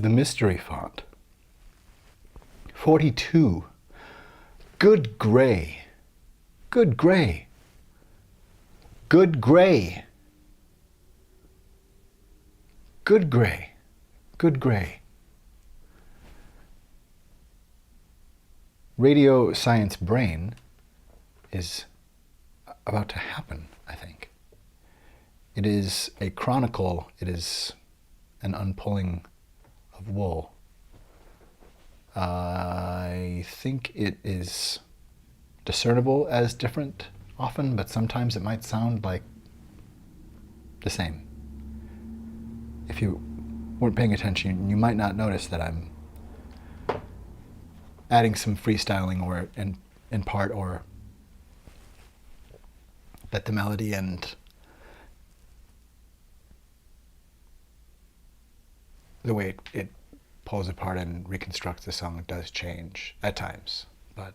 the mystery font. 42. Good gray. Good gray. Good gray. Good gray. Good gray. Radio Science Brain is about to happen, I think. It is a chronicle, it is an unpulling of wool. I think it is discernible as different often, but sometimes it might sound like the same. If you weren't paying attention, you might not notice that I'm adding some freestyling or in part, or that the melody and the way it pulls apart and reconstructs the song does change at times, but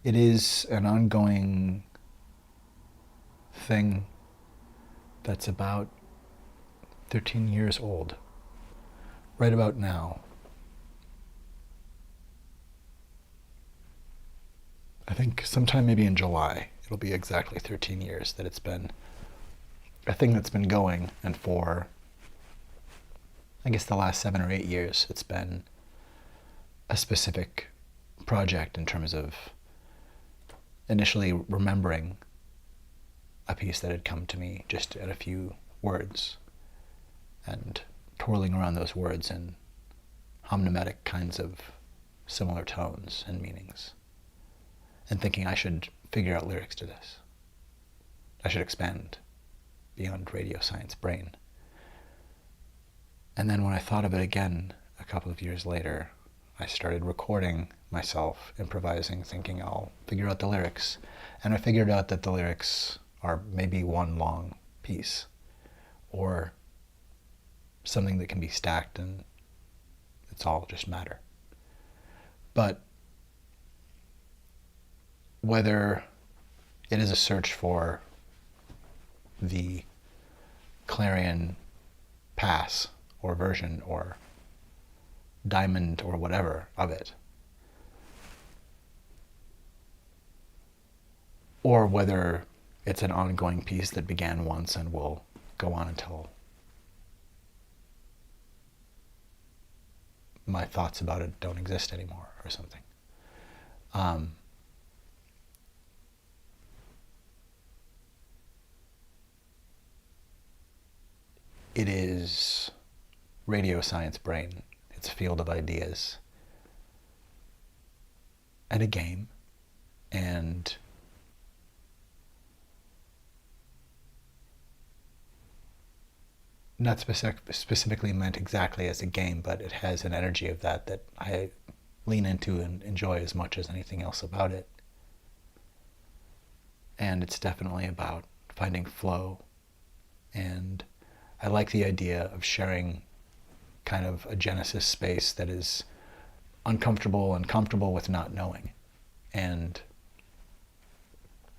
it is an ongoing thing that's about 13 years old, right about now. I think sometime maybe in July, it'll be exactly 13 years that it's been a thing that's been going, and for I guess the last 7 or 8 years, it's been a specific project in terms of initially remembering a piece that had come to me just in a few words and twirling around those words in homnemic kinds of similar tones and meanings, and thinking I should figure out lyrics to this. I should expand beyond Radio Science Brain. And then when I thought of it again a couple of years later, I started recording myself improvising, thinking I'll figure out the lyrics. And I figured out that the lyrics are maybe one long piece, or something that can be stacked and it's all just matter. But whether it is a search for the clarion pass or version or diamond or whatever of it, or whether it's an ongoing piece that began once and will go on until my thoughts about it don't exist anymore or something. It is Radio Science Brain. It's a field of ideas and a game, and not specifically meant exactly as a game, but it has an energy of that I lean into and enjoy as much as anything else about it. And it's definitely about finding flow, and I like the idea of sharing kind of a genesis space that is uncomfortable and comfortable with not knowing, and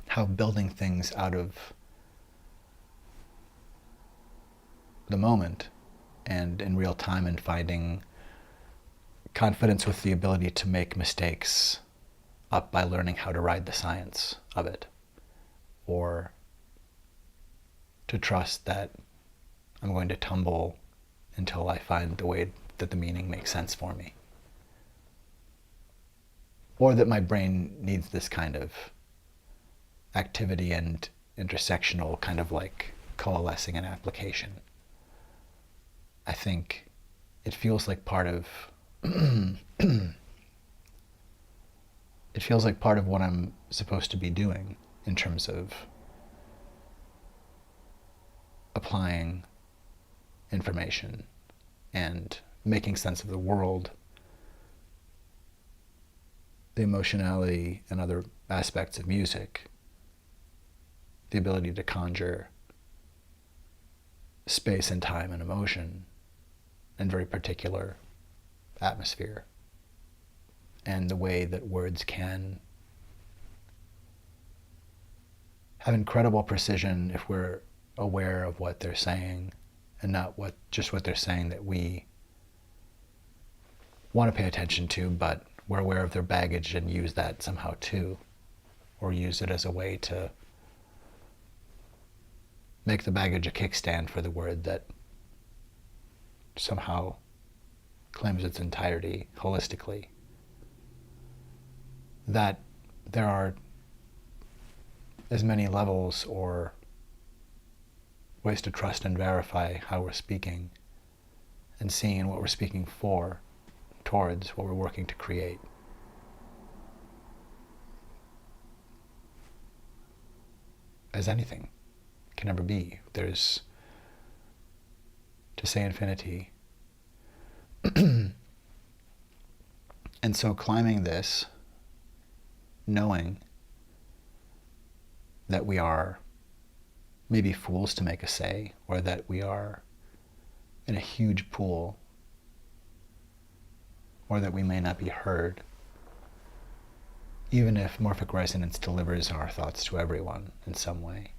how building things out of the moment and in real time, and finding confidence with the ability to make mistakes up by learning how to ride the science of it, or to trust that I'm going to tumble until I find the way that the meaning makes sense for me. Or that my brain needs this kind of activity and intersectional kind of like coalescing and application. I think it feels like part of it feels like part of what I'm supposed to be doing in terms of applying information and making sense of the world, the emotionality and other aspects of music, the ability to conjure space and time and emotion and very particular atmosphere, and the way that words can have incredible precision if we're aware of what they're saying, and not just what they're saying that we want to pay attention to, but we're aware of their baggage and use that somehow too, or use it as a way to make the baggage a kickstand for the word that somehow claims its entirety holistically. That there are as many levels or ways to trust and verify how we're speaking and seeing what we're speaking for, towards what we're working to create. As anything can ever be. There's, to say infinity. And so climbing this, knowing that we are maybe fools to make a say, or that we are in a huge pool, or that we may not be heard, even if morphic resonance delivers our thoughts to everyone in some way,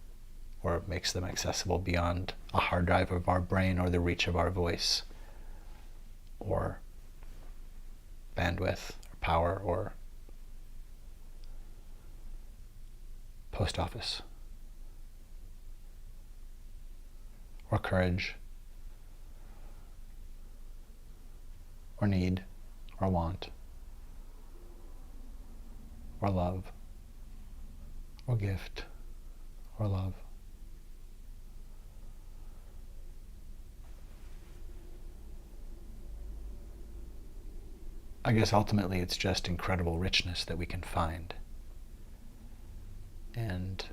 or makes them accessible beyond a hard drive of our brain or the reach of our voice, or bandwidth, or power, or post office, or courage, or need, or want, or love, or gift, or love. I guess ultimately it's just incredible richness that we can find. And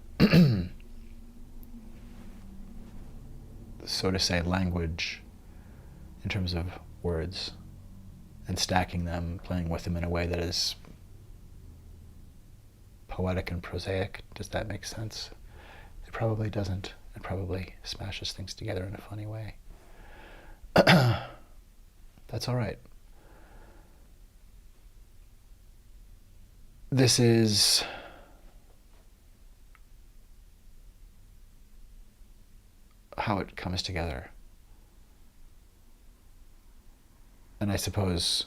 so to say, language in terms of words and stacking them, playing with them in a way that is poetic and prosaic. Does that make sense? It probably doesn't. It probably smashes things together in a funny way. That's all right. This is how it comes together. And I suppose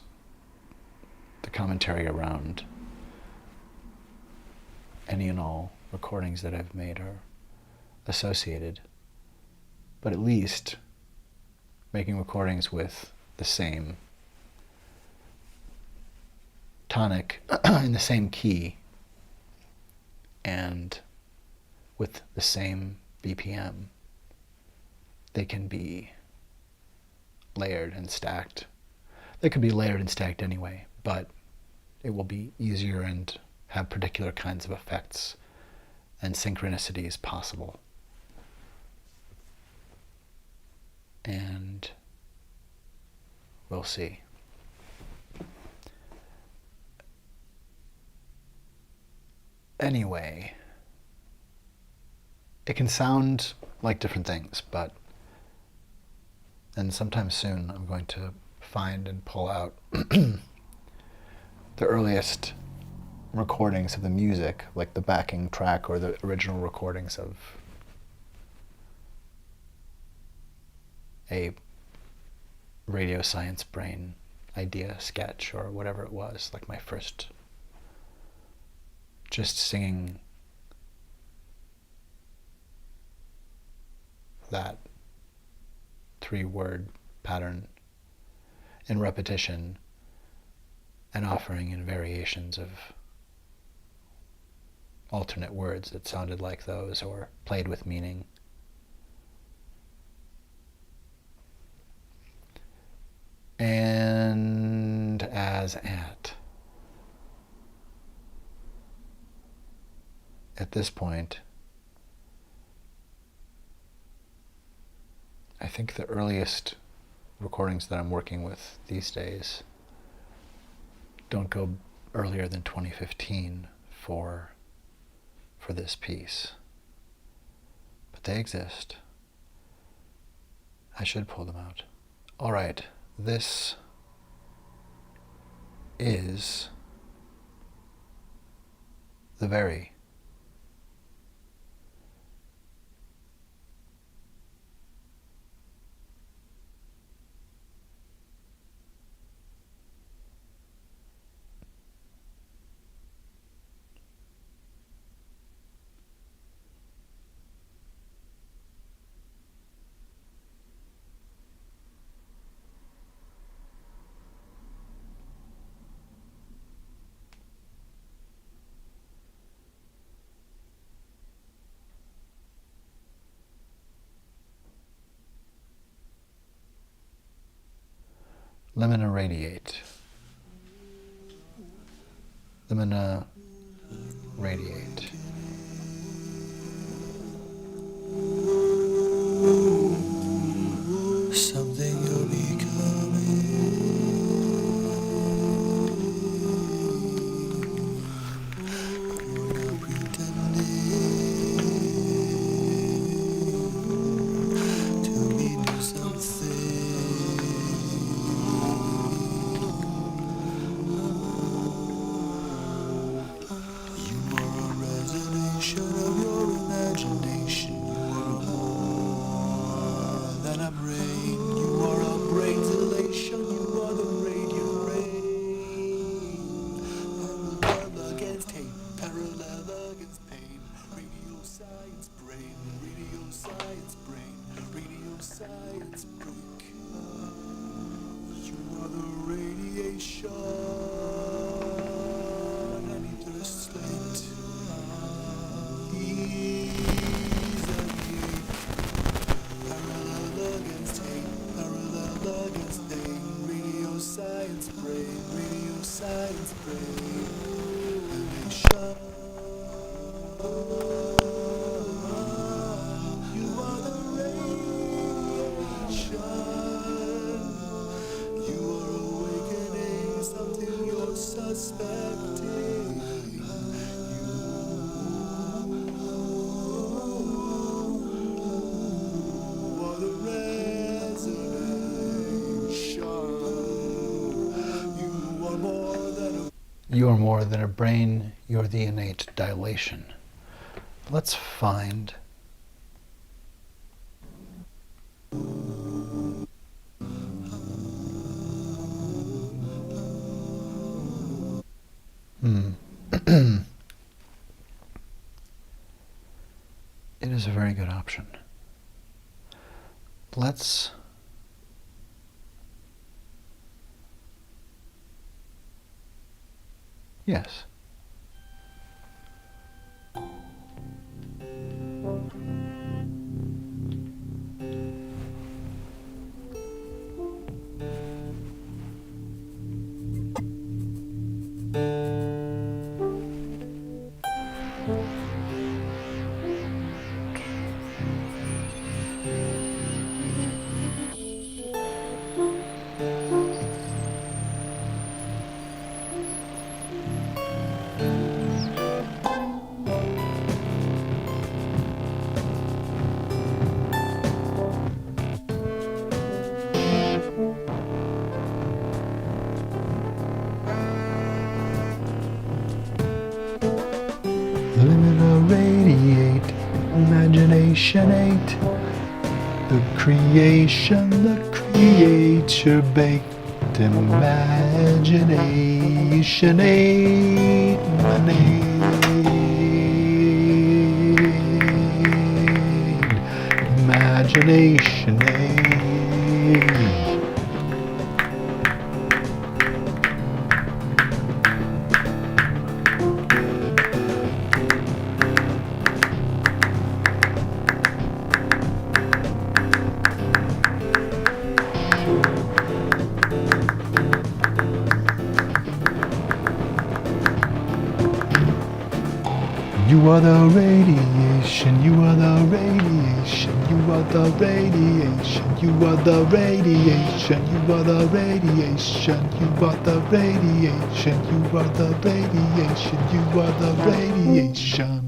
the commentary around any and all recordings that I've made are associated, but at least making recordings with the same tonic in the same key and with the same BPM, they can be layered and stacked. They could be layered and stacked anyway, but it will be easier and have particular kinds of effects and synchronicities possible. And we'll see. Anyway, it can sound like different things, and sometime soon I'm going to find and pull out the earliest recordings of the music, like the backing track or the original recordings of a radio science brain idea sketch or whatever it was, like my first just singing that 3-word pattern in repetition and offering in variations of alternate words that sounded like those or played with meaning. And as at this point, I think the earliest recordings that I'm working with these days don't go earlier than 2015 for this piece. But they exist. I should pull them out. All right, this is the very Limina radiate. Limina radiate. Something you're becoming. You're not pretending to mean you something. You are a resonation of your imagination. You are more than a brain. You are a brain's elation. You are the radiant rain. Parallel against hate. Parallel against pain. Radio science brain. Radio science brain. Radio science break. You are the radiation. Science brain, radio science brain, elation. You are the radiation. You are awakening something you're suspecting. You are the resonation. You are more than a brain, you're the innate dilation. Let's find It is a very good option. Let's yes. Limina radiate, imagination ain't the creation, the creature baked imagination ain't my name. Imagination ain't. You are the radiation, you are the radiation, you are the radiation, you are the radiation, you are the radiation, you are the radiation, you are the radiation, you are the radiation.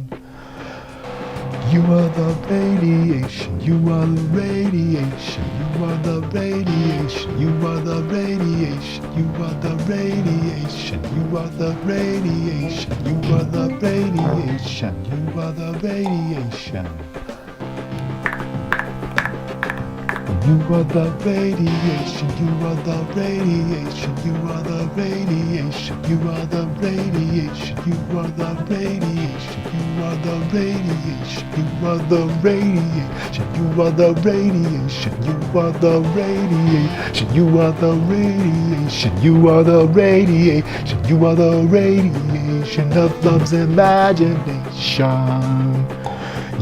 You are the radiation, you are the radiation, you are the radiation, you are the radiation, you are the radiation, you are the radiation, you are the radiation, you are the radiation. You are the radiation, you are the radiation, you are the radiation, you are the radiation, you are the radiation, you are the radiation, you are the radiation, you are the radiation, you are the radiation, you are the radiation, you are the radiation, you are the radiation of love's imagination.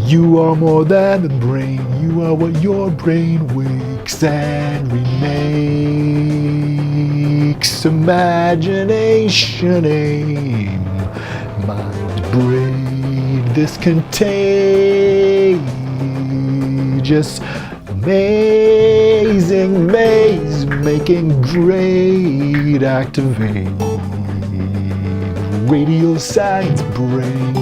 You are more than a brain, you are what your brain wakes and remains. makes imagination aim. Mind braid this contagious, amazing maze, making great activate radio science brain.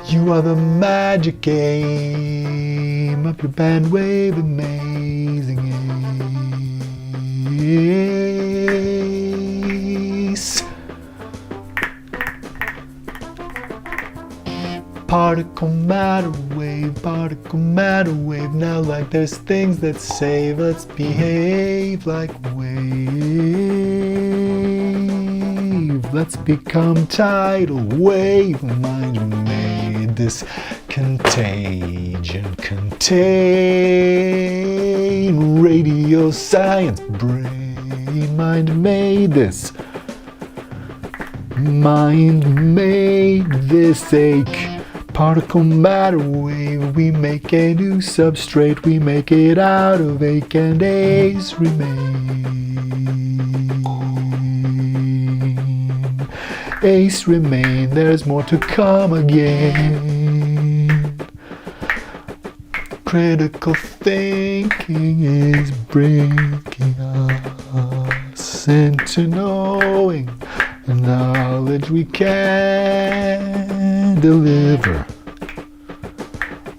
You are the magic game of your bandwave amazing ace. Particle matter wave, now like there's things that save, let's behave like wave. Let's become tidal wave, mind made this contagion, contain radio science brain, mind made this. Mind made this ache. Particle matter wave, we make a new substrate, we make it out of ache and ace remain. Ace remain, there's more to come again. Critical thinking is breaking us into knowing the knowledge we can deliver.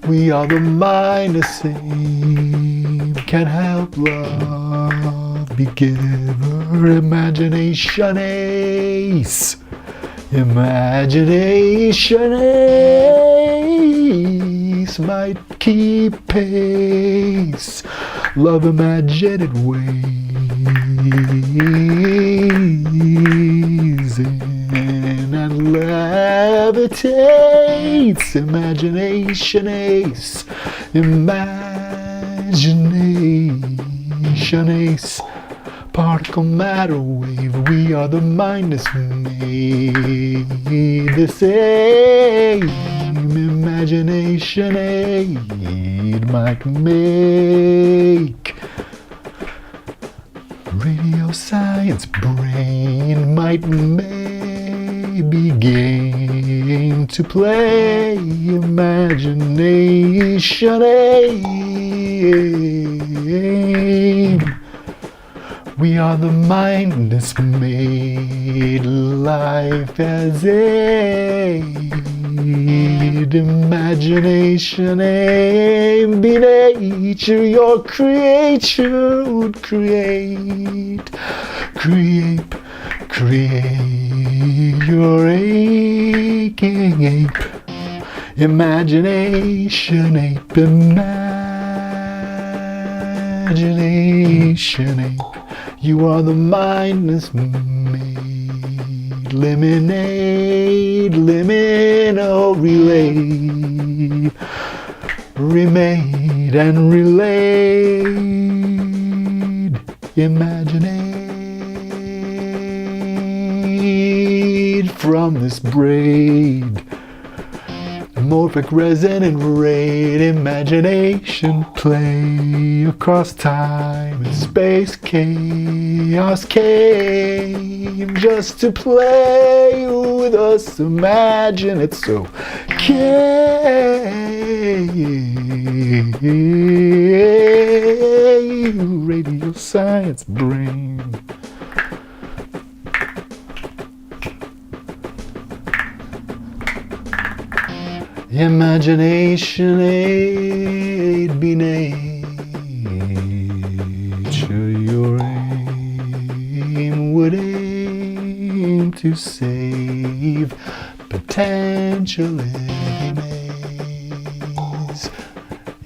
We are the mind the same, can help love be giver. Imagination ace, imagination ace might keep pace. Love imagine it ways in and levitates. Imagination ace, imagination ace. Particle matter wave, we are the mind that's made the same. Imagination aid might make radio science brain might maybe game to play. Imagination aim. We are the mind that's made life as aid. Imagination aim be nature, your creature would create your aching ape. Imagination ape, imagination ape. You are the mind that's made lemonade, liminal relay, remade and relayed. Imaginate from this braid, morphic resonant raid. Imagination play across time and space. Chaos came just to play with us. Imagine it's so radio science brain. Imagination aid be nature, your aim would aim to save potential enemies.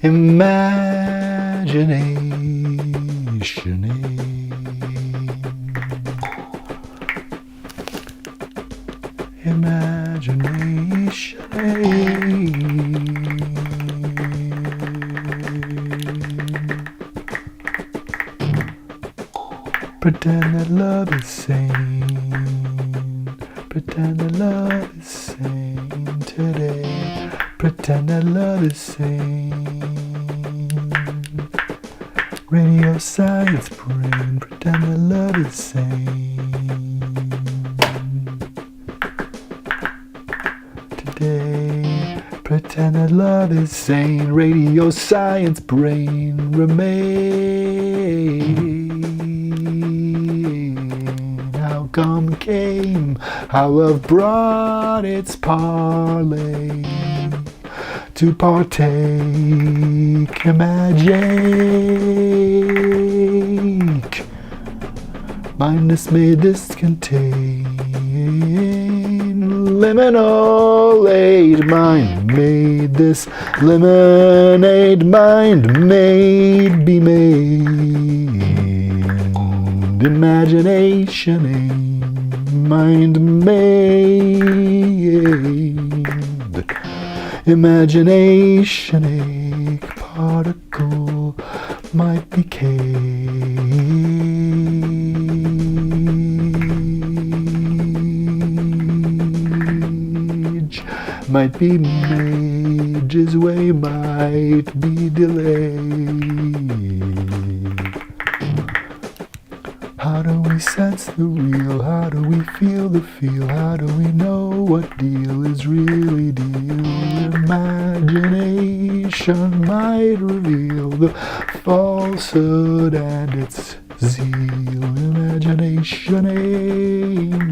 Imagination aid. Imagination aid. Pretend that love is sane. Pretend that love is sane today. Pretend that love is sane. Radio science brain. Pretend that love is sane. Today, pretend that love is sane. Radio science brain remain. How come came? How love brought its parlay to partake, imagine. Mindless made this contain. Lemonade, mind made this lemonade, mind made be made. Imagination ain't mind made. Imagination ache particle might be cage, might be mage's way, might be delayed. How do we sense the real? How do we feel the feel? How do we know what deal is really deal? Imagination might reveal the falsehood and its zeal. Imagination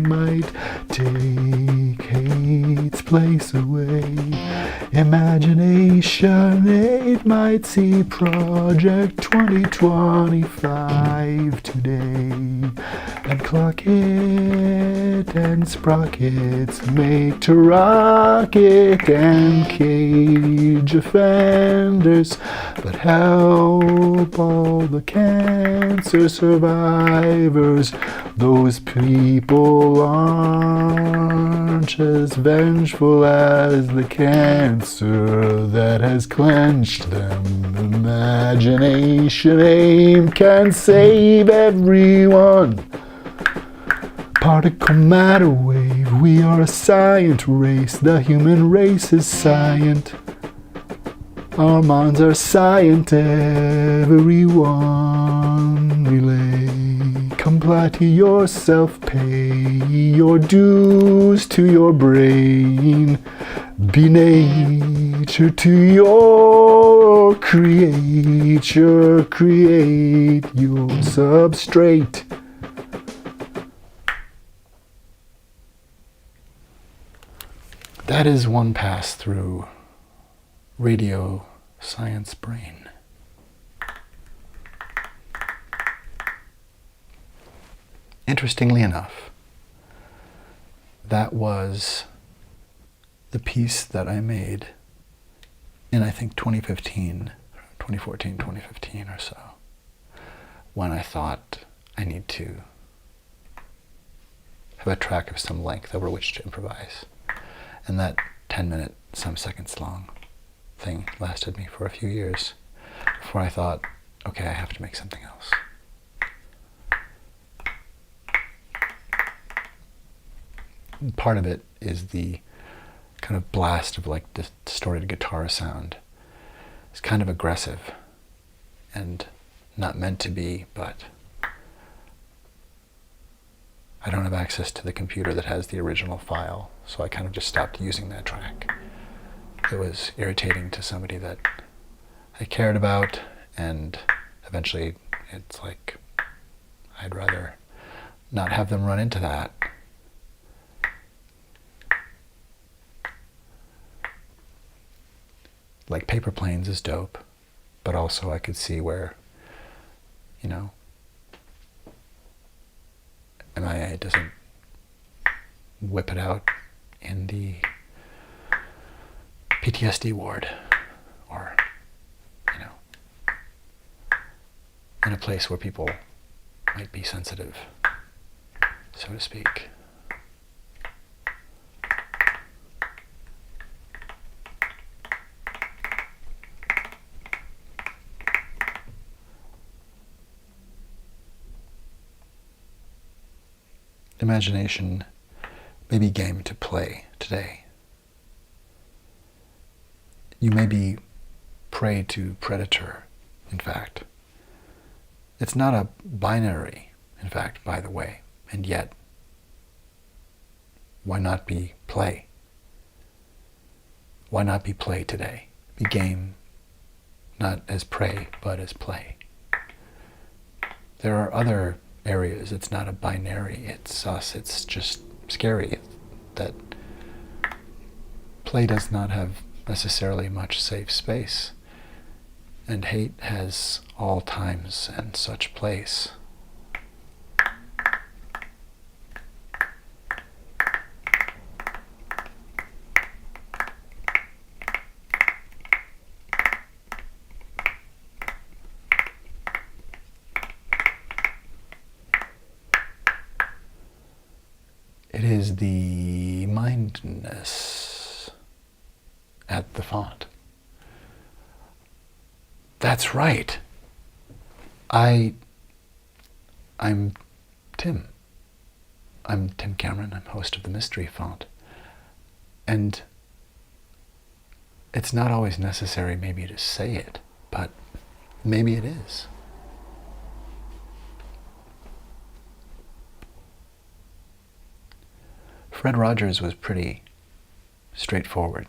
might take hate's place away. Imagination might see Project 2025 today and clock it and sprockets make to rocket and cage offenders, but help all the cancer survivors. Those people aren't as vengeful as the cancer that has clenched them. Imagination aim can save everyone. Particle matter wave, we are a scient race. The human race is scient. Our minds are scient, everyone relay. Comply to yourself, pay your dues to your brain. Be nature to your creature, create your substrate. That is one pass through radio science brain. Interestingly enough, that was the piece that I made in, I think, 2015, 2014, 2015 or so, when I thought I need to have a track of some length over which to improvise. And that 10-minute, some seconds long thing lasted me for a few years before I thought, okay, I have to make something else. And part of it is the kind of blast of like distorted guitar sound. It's kind of aggressive and not meant to be, but I don't have access to the computer that has the original file, so I kind of just stopped using that track. It was irritating to somebody that I cared about, and eventually it's like I'd rather not have them run into that. Like Paper Planes is dope, but also I could see where, you know, MIA doesn't whip it out in the PTSD ward, or, you know, in a place where people might be sensitive, so to speak. Imagination may be game to play today. You may be prey to predator, in fact. It's not a binary, in fact, by the way, and yet, why not be play? Why not be play today? Be game, not as prey, but as play. There are other areas. It's not a binary. It's us. It's just scary that play does not have necessarily much safe space, and hate has all times and such place. It is the mindness at the font. That's right. I'm Tim. I'm Tim Cameron. I'm host of the Mystery Font. And it's not always necessary maybe to say it, but maybe it is. Fred Rogers was pretty straightforward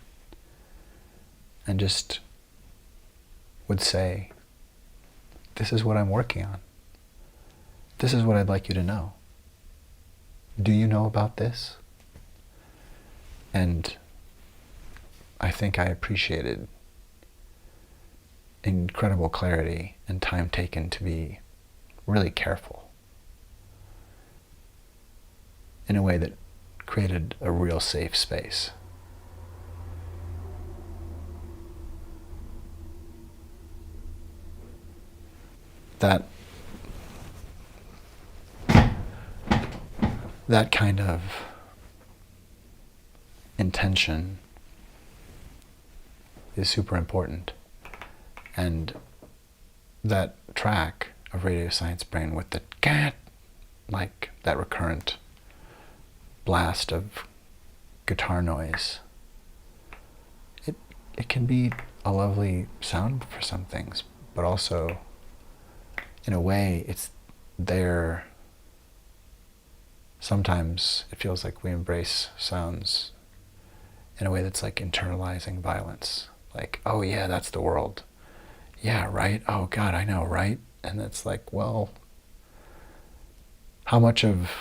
and just would say, this is what I'm working on. This is what I'd like you to know. Do you know about this? And I think I appreciated incredible clarity and time taken to be really careful in a way that created a real safe space. That kind of intention is super important. And that track of Radio Science Brain with the cat, like that recurrent blast of guitar noise, it can be a lovely sound for some things, but also in a way it's there. Sometimes it feels like we embrace sounds in a way that's like internalizing violence. Like, oh yeah, that's the world. Yeah, right? Oh God, I know, right? And it's like, well, how much of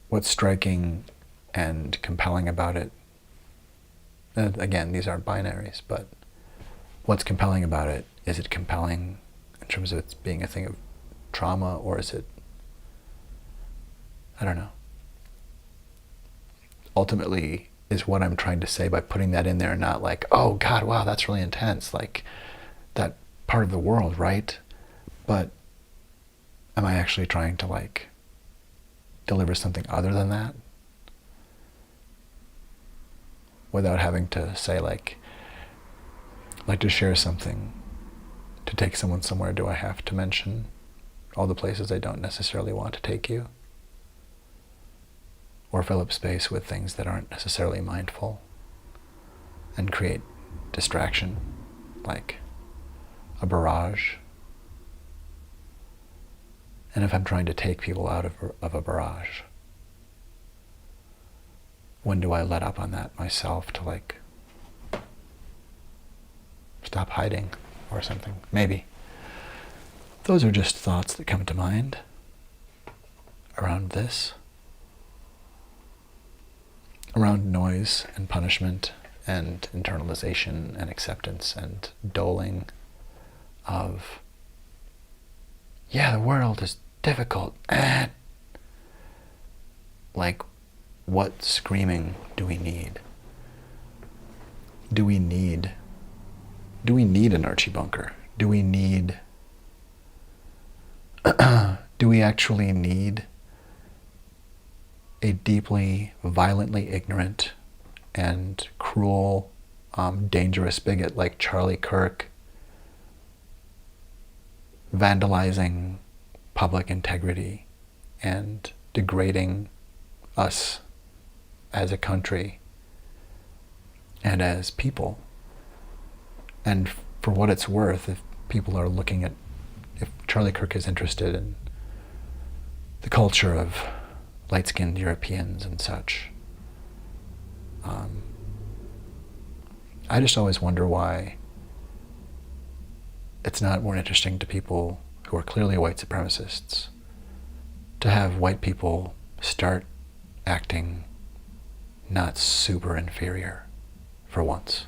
what's striking and compelling about it, and again, these aren't binaries, but what's compelling about it? Is it compelling in terms of it being a thing of trauma, or is it, I don't know. Ultimately, is what I'm trying to say by putting that in there, not like, oh God, wow, that's really intense, like that part of the world, right? But am I actually trying to like deliver something other than that? Without having to say like to share something, to take someone somewhere, do I have to mention all the places I don't necessarily want to take you? Or fill up space with things that aren't necessarily mindful and create distraction, like a barrage? And if I'm trying to take people out of a barrage, when do I let up on that myself to like stop hiding or something? Maybe. Those are just thoughts that come to mind around this, around noise and punishment and internalization and acceptance and doling of, yeah, the world is difficult. Like, what screaming do we need? Do we need an Archie Bunker? Do we actually need a deeply, violently ignorant and cruel, dangerous bigot like Charlie Kirk vandalizing public integrity and degrading us as a country and as people And for what it's worth, if people are looking at, if Charlie Kirk is interested in the culture of light-skinned Europeans and such, I just always wonder why it's not more interesting to people who are clearly white supremacists to have white people start acting not super inferior for once.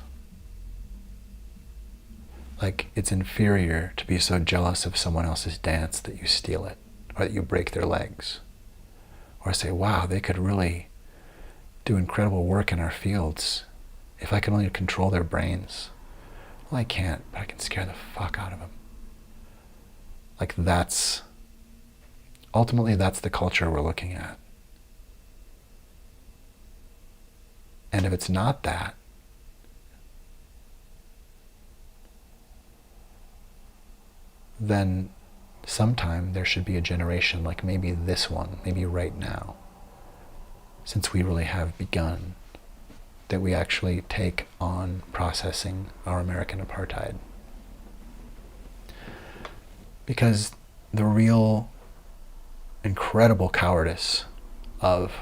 Like, it's inferior to be so jealous of someone else's dance that you steal it, or that you break their legs, or say, wow, they could really do incredible work in our fields if I can only control their brains. Well, I can't, but I can scare the fuck out of them. Like, ultimately that's the culture we're looking at. And if it's not that, then sometime there should be a generation like maybe this one, maybe right now, since we really have begun, that we actually take on processing our American apartheid. Because the real incredible cowardice of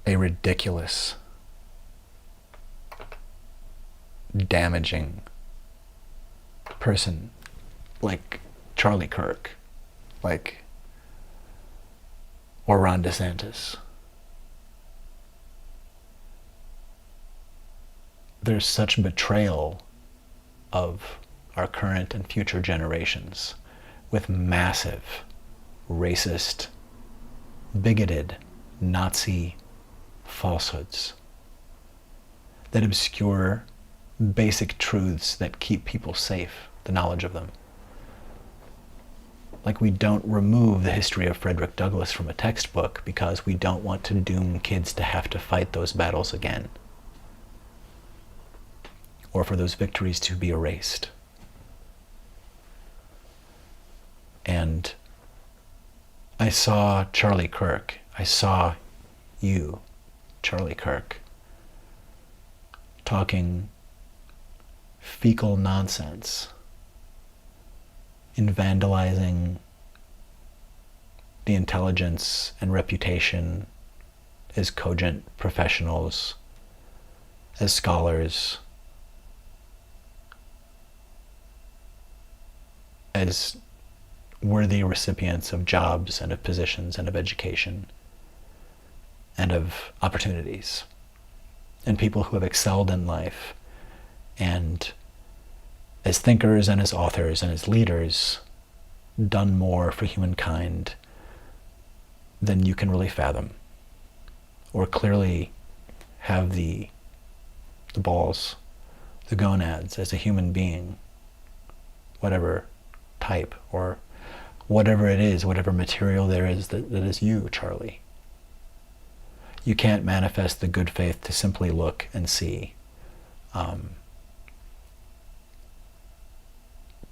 a ridiculous, damaging person like Charlie Kirk, or Ron DeSantis. There's such betrayal of our current and future generations with massive, racist, bigoted, Nazi falsehoods that obscure basic truths that keep people safe, the knowledge of them. Like, we don't remove the history of Frederick Douglass from a textbook because we don't want to doom kids to have to fight those battles again, or for those victories to be erased. And I saw Charlie Kirk. I saw you, Charlie Kirk, talking fecal nonsense in vandalizing the intelligence and reputation as cogent professionals, as scholars, as worthy recipients of jobs and of positions and of education and of opportunities, and people who have excelled in life, and as thinkers and as authors and as leaders done more for humankind than you can really fathom, or clearly have the balls, the gonads as a human being, whatever type or whatever it is, whatever material there is that is you, Charlie. You can't manifest the good faith to simply look and see.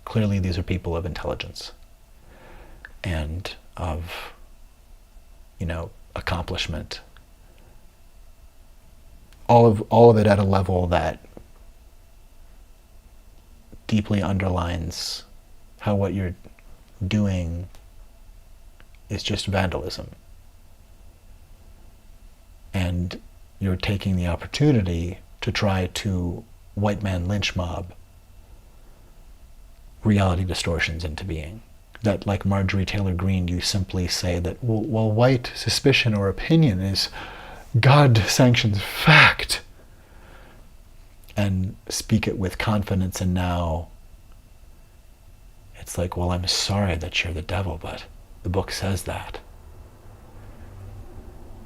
Clearly these are people of intelligence and of, accomplishment. All of it at a level that deeply underlines how what you're doing is just vandalism. And you're taking the opportunity to try to white man lynch mob reality distortions into being. That, like Marjorie Taylor Greene, you simply say that, well, white suspicion or opinion is God-sanctioned fact, and speak it with confidence, and now it's like, well, I'm sorry that you're the devil, but the book says that.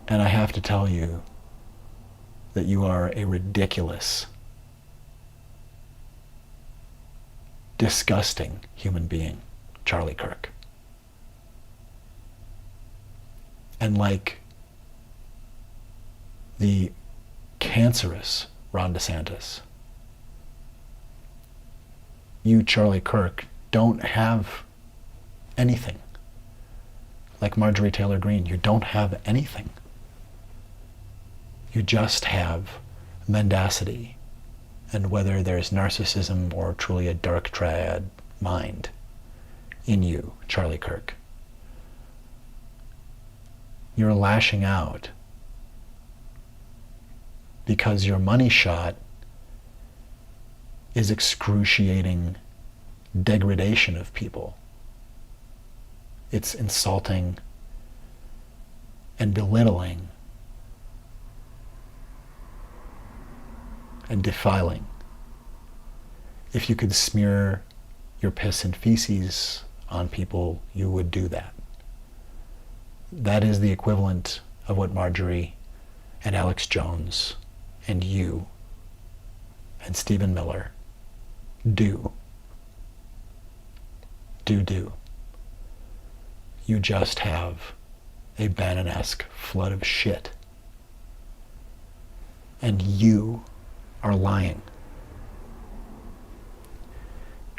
And I have to tell you that you are a ridiculous, disgusting human being, Charlie Kirk. And like the cancerous Ron DeSantis, you, Charlie Kirk, don't have anything. Like Marjorie Taylor Greene, you don't have anything. You just have mendacity and whether there's narcissism or truly a dark triad mind in you, Charlie Kirk. You're lashing out because your money shot is excruciating degradation of people. It's insulting and belittling and defiling. If you could smear your piss and feces on people, you would do that. That is the equivalent of what Marjorie and Alex Jones and you and Stephen Miller do. You just have a Bannon-esque flood of shit. And you are lying.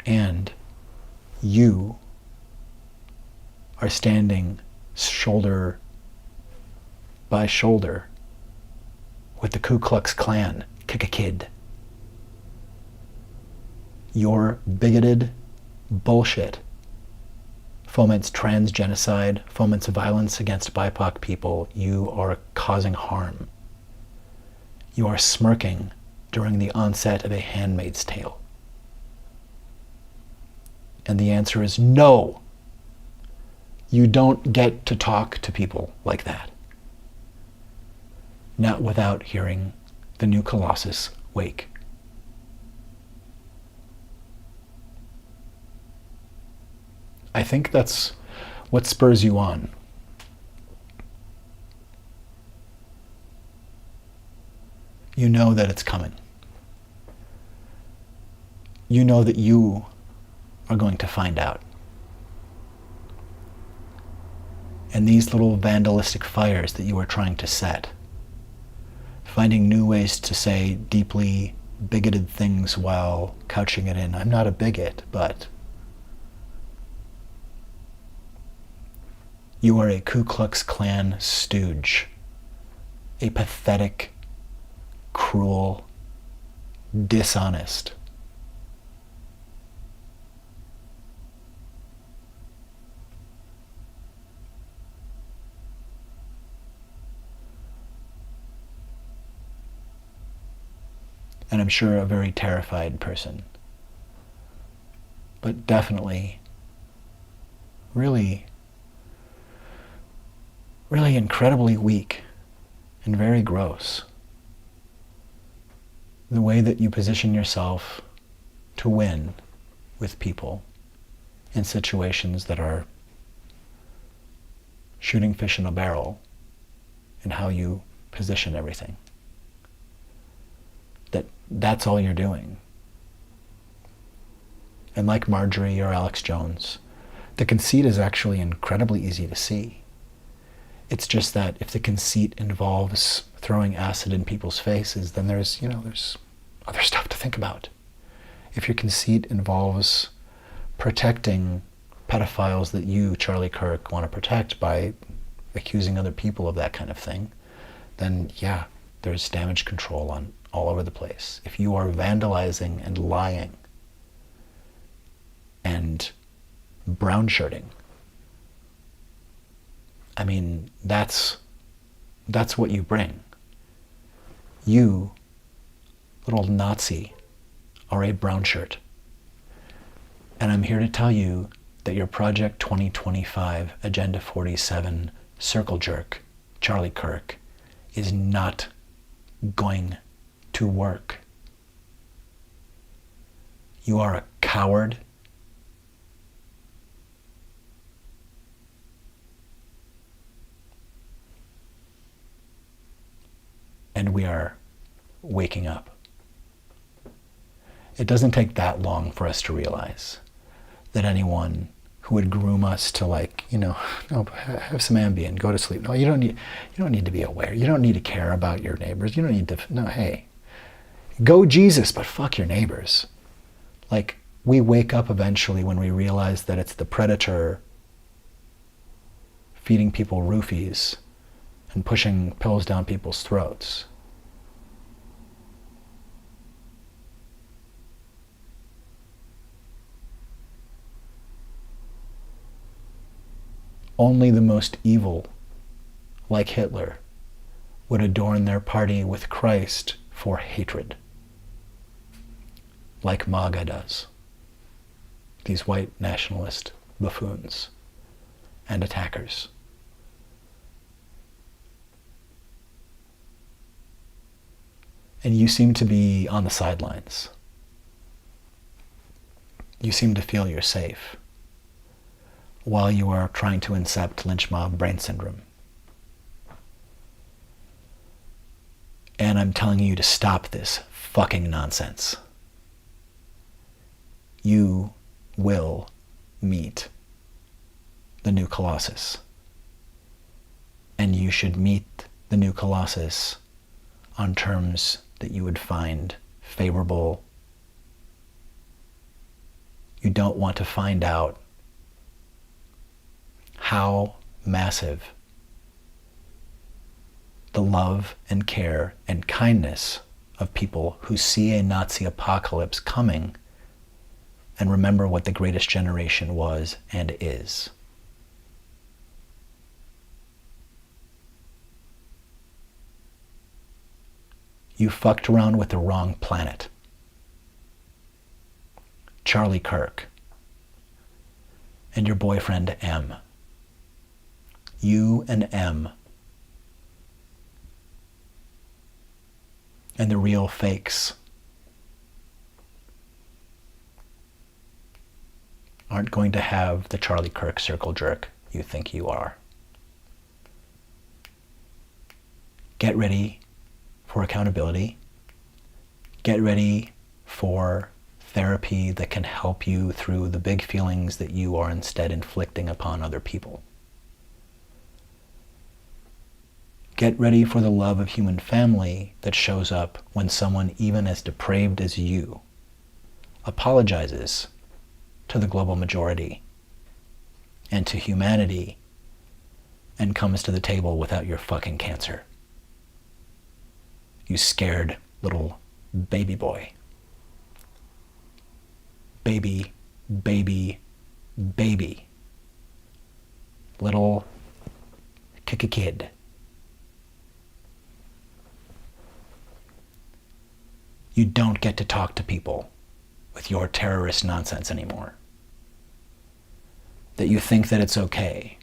And you are standing shoulder by shoulder with the Ku Klux Klan, kick a kid. Your bigoted bullshit foments trans genocide, foments violence against BIPOC people. You are causing harm. You are smirking during the onset of A Handmaid's Tale. And the answer is no. You don't get to talk to people like that. Not without hearing the new Colossus wake. I think that's what spurs you on. You know that it's coming. You know that you are going to find out. And these little vandalistic fires that you are trying to set, finding new ways to say deeply bigoted things while couching it in, I'm not a bigot, but you are a Ku Klux Klan stooge, a pathetic, cruel, dishonest, and I'm sure a very terrified person, but definitely really incredibly weak and very gross. The way that you position yourself to win with people in situations that are shooting fish in a barrel, and how you position everything. That's all you're doing. And like Marjorie or Alex Jones, the conceit is actually incredibly easy to see. It's just that if the conceit involves throwing acid in people's faces, then there's other stuff to think about. If your conceit involves protecting pedophiles that you, Charlie Kirk, want to protect by accusing other people of that kind of thing, then yeah, there's damage control on all over the place. If you are vandalizing and lying and brown shirting, I mean, that's what you bring. You, little Nazi, are a brown shirt. And I'm here to tell you that your Project 2025 Agenda 47 circle jerk, Charlie Kirk, is not going to work. You are a coward. And we are waking up. It doesn't take that long for us to realize that anyone who would groom us to no, have some Ambien, go to sleep. No, you don't need to be aware. You don't need to care about your neighbors. You don't need to, no, hey, go Jesus, but fuck your neighbors. We wake up eventually when we realize that it's the predator feeding people roofies and pushing pills down people's throats. Only the most evil, like Hitler, would adorn their party with Christ for hatred, like MAGA does. These white nationalist buffoons and attackers. And you seem to be on the sidelines. You seem to feel you're safe while you are trying to incept lynch mob brain syndrome. And I'm telling you to stop this fucking nonsense. You will meet the new Colossus. And you should meet the new Colossus on terms that you would find favorable. You don't want to find out how massive the love and care and kindness of people who see a Nazi apocalypse coming and remember what the greatest generation was and is. You fucked around with the wrong planet. Charlie Kirk and your boyfriend M. You and M. And the real fakes aren't going to have the Charlie Kirk circle jerk you think you are. Get ready for accountability. Get ready for therapy that can help you through the big feelings that you are instead inflicting upon other people. Get ready for the love of human family that shows up when someone even as depraved as you apologizes to the global majority and to humanity and comes to the table without your fucking cancer. You scared little baby boy. Baby, baby, baby. Little kid. You don't get to talk to people with your terrorist nonsense anymore. That you think that it's okay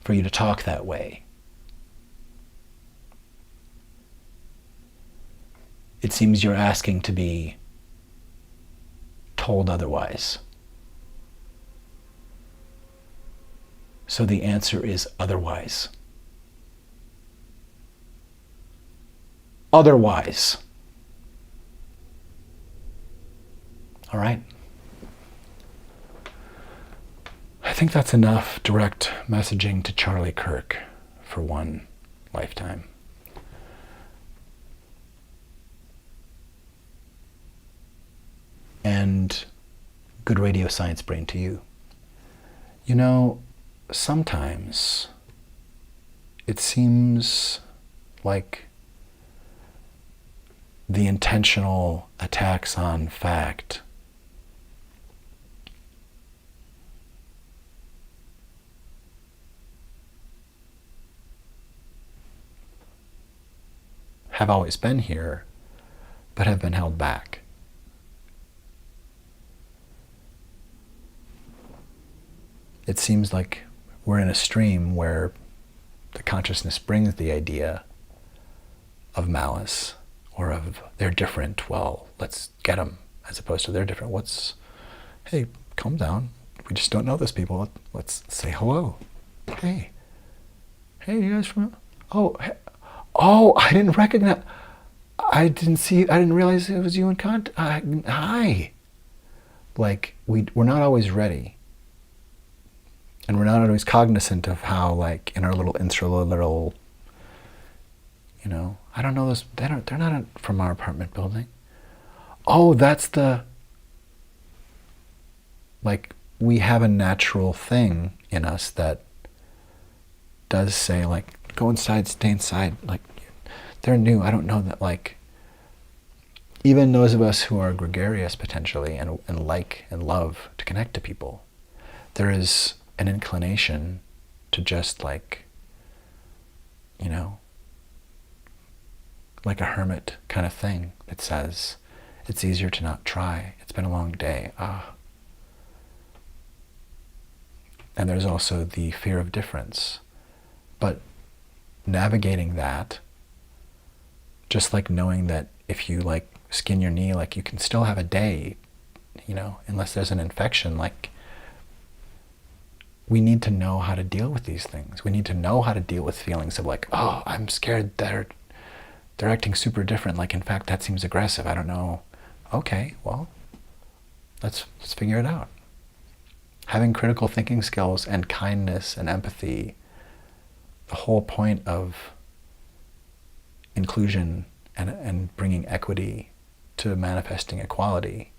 for you to talk that way. It seems you're asking to be told otherwise. So the answer is otherwise. Otherwise. All right? I think that's enough direct messaging to Charlie Kirk for one lifetime. And good radio science brain to you. You know, sometimes it seems like the intentional attacks on fact have always been here, but have been held back. It seems like we're in a stream where the consciousness brings the idea of malice or of they're different, well, let's get them, as opposed to they're different. Hey, calm down. We just don't know those people. Let's say hello. Hey, you guys from, I didn't recognize, I didn't realize it was you in contact. Hi. Like, we're not always ready. And we're not always cognizant of how, like, in our little insular little, I don't know those, they're not from our apartment building. Oh, that's we have a natural thing in us that does say, like, go inside, stay inside. Like, they're new. I don't know that, like, even those of us who are gregarious potentially and like and love to connect to people, there is an inclination to just like a hermit kind of thing that says, it's easier to not try. It's been a long day. And there's also the fear of difference. But navigating that, just like knowing that if you like skin your knee, like you can still have a day, unless there's an infection, like we need to know how to deal with these things. We need to know how to deal with feelings of like, oh, I'm scared they're acting super different. Like, in fact, that seems aggressive. I don't know. Okay, well, let's figure it out. Having critical thinking skills and kindness and empathy, the whole point of inclusion and bringing equity to manifesting equality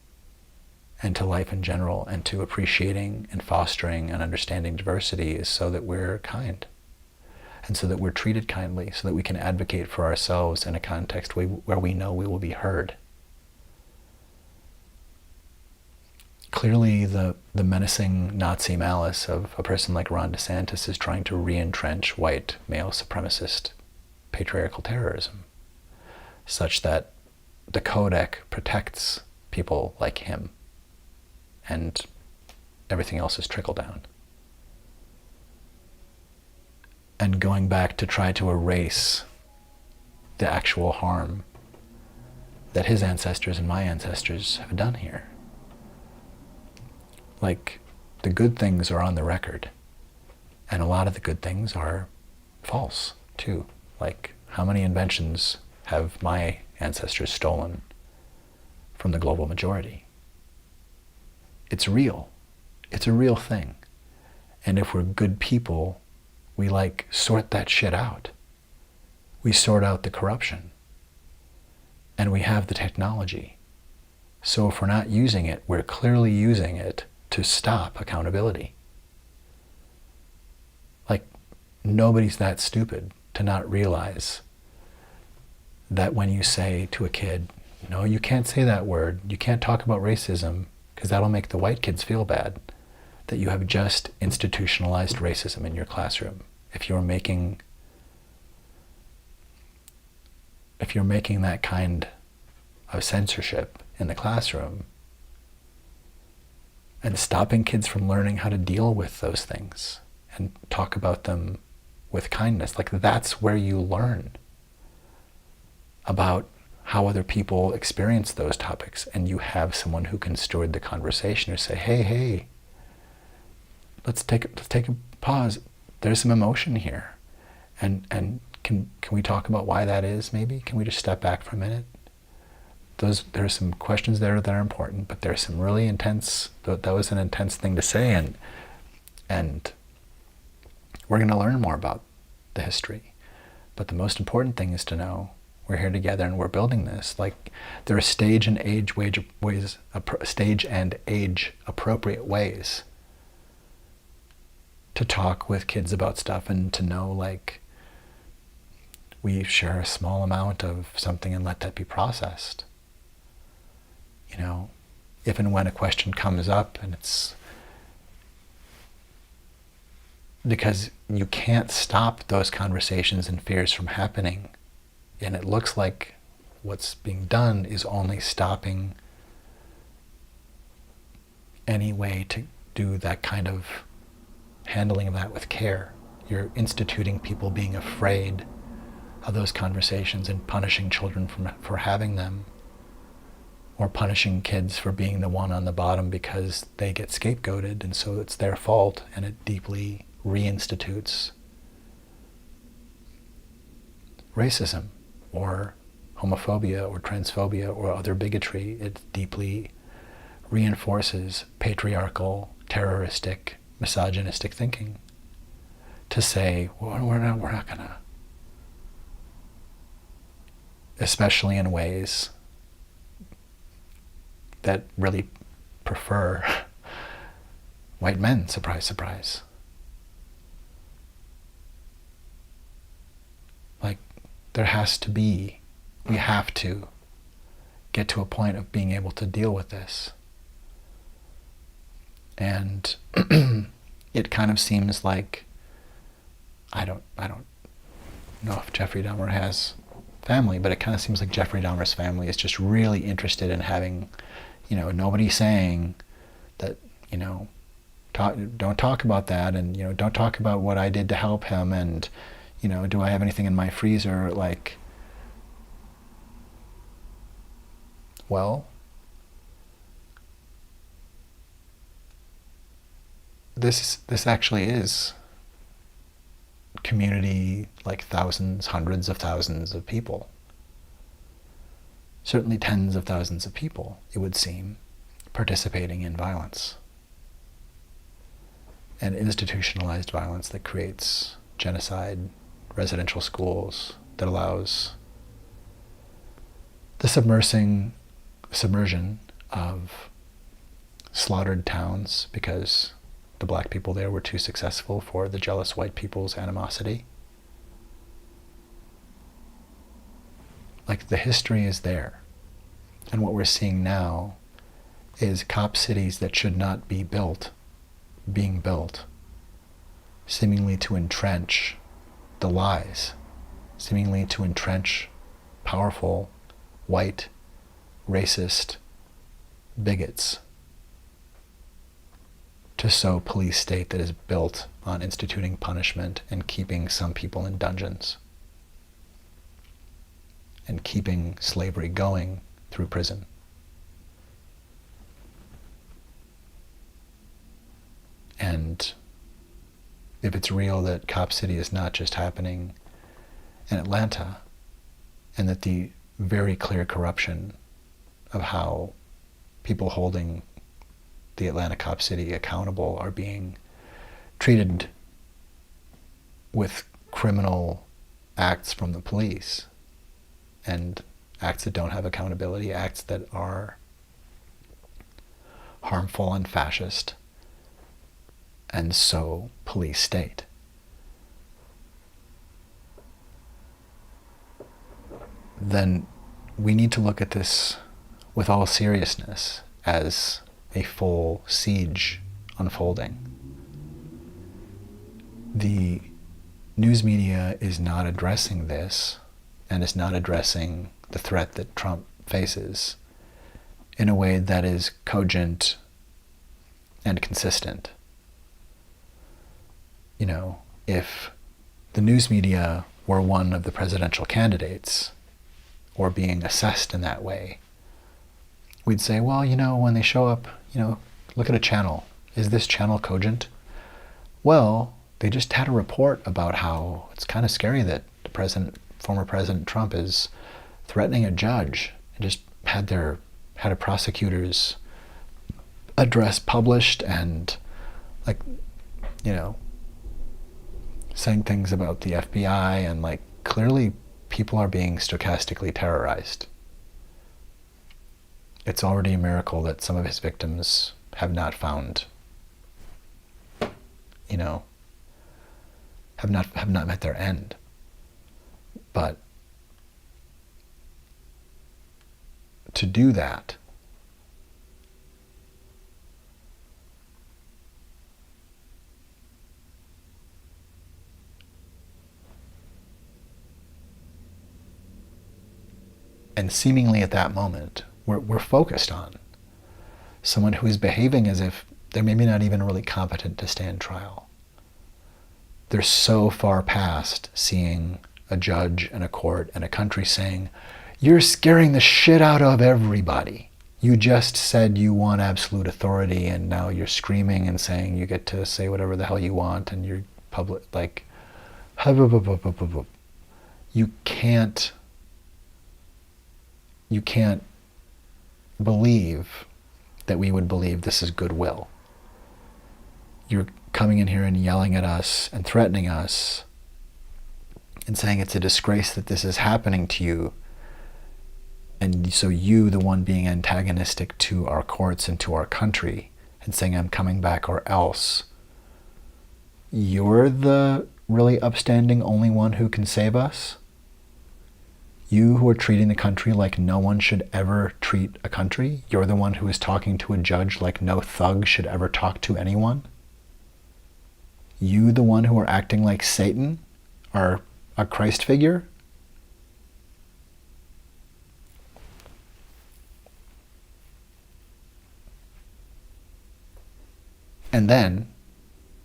and to life in general and to appreciating and fostering and understanding diversity is so that we're kind and so that we're treated kindly, so that we can advocate for ourselves in a context where we know we will be heard. Clearly, the menacing Nazi malice of a person like Ron DeSantis is trying to re-entrench white, male supremacist, patriarchal terrorism, such that the Codec protects people like him, and everything else is trickle down. And going back to try to erase the actual harm that his ancestors and my ancestors have done here. Like, the good things are on the record, and a lot of the good things are false too. Like, how many inventions have my ancestors stolen from the global majority? It's real. It's a real thing. And if we're good people, we like sort that shit out. We sort out the corruption. And we have the technology. So if we're not using it, we're clearly using it to stop accountability. Like, nobody's that stupid to not realize that when you say to a kid, no, you can't say that word, you can't talk about racism, because that'll make the white kids feel bad, that you have just institutionalized racism in your classroom. If you're making that kind of censorship in the classroom and stopping kids from learning how to deal with those things and talk about them with kindness, like, that's where you learn about how other people experience those topics, and you have someone who can steward the conversation or say, hey, let's take a pause. There's some emotion here, and can we talk about why that is? Maybe can we just step back for a minute? There are some questions there that are important, but there's some really intense. That was an intense thing to say, and we're going to learn more about the history. But the most important thing is to know we're here together and we're building this. Like, there are stage and age appropriate ways to talk with kids about stuff, and to know, like, we share a small amount of something and let that be processed. If and when a question comes up, and it's because you can't stop those conversations and fears from happening. And it looks like what's being done is only stopping any way to do that kind of handling of that with care. You're instituting people being afraid of those conversations and punishing children for having them, or punishing kids for being the one on the bottom because they get scapegoated, and so it's their fault, and it deeply reinstitutes racism or homophobia or transphobia or other bigotry. It deeply reinforces patriarchal, terroristic, misogynistic thinking to say, well, we're not gonna, especially in ways that really prefer white men, surprise, surprise. Like, we have to get to a point of being able to deal with this. And it kind of seems like I don't know if Jeffrey Dahmer has family, but it kind of seems like Jeffrey Dahmer's family is just really interested in having, nobody saying that, don't talk about that, and don't talk about what I did to help him, and do I have anything in my freezer? Like, well, this actually is community, like thousands, hundreds of thousands of people, certainly tens of thousands of people, it would seem, participating in violence, and institutionalized violence that creates genocide, residential schools, that allows the submersion of slaughtered towns because the black people there were too successful for the jealous white people's animosity. Like, the history is there. And what we're seeing now is cop cities that should not be built, being built, seemingly to entrench the lies, seemingly to entrench powerful, white, racist bigots, to sow police state that is built on instituting punishment and keeping some people in dungeons and keeping slavery going through prison. And if it's real that Cop City is not just happening in Atlanta, and that the very clear corruption of how people holding the Atlanta Cop City accountable are being treated with criminal acts from the police, and acts that don't have accountability, acts that are harmful and fascist, and so police state. Then we need to look at this with all seriousness as a full siege unfolding. The news media is not addressing this, and is not addressing the threat that Trump faces in a way that is cogent and consistent. If the news media were one of the presidential candidates, or being assessed in that way, we'd say, well, when they show up, look at a channel. Is this channel cogent? Well, they just had a report about how it's kind of scary that former President Trump is threatening a judge, and just had a prosecutor's address published, and saying things about the FBI, and clearly people are being stochastically terrorized. It's already a miracle that some of his victims have not found, have not met their end. But to do that, and seemingly at that moment, we're focused on someone who is behaving as if they're maybe not even really competent to stand trial. They're so far past seeing a judge and a court and a country saying, you're scaring the shit out of everybody. You just said you want absolute authority, and now you're screaming and saying you get to say whatever the hell you want, and you're public, you can't believe that we would believe this is goodwill. You're coming in here and yelling at us and threatening us and saying it's a disgrace that this is happening to you. And so you, the one being antagonistic to our courts and to our country, and saying I'm coming back or else, you're the really upstanding only one who can save us? You who are treating the country like no one should ever treat a country? You're the one who is talking to a judge like no thug should ever talk to anyone? You, the one who are acting like Satan, are a Christ figure? And then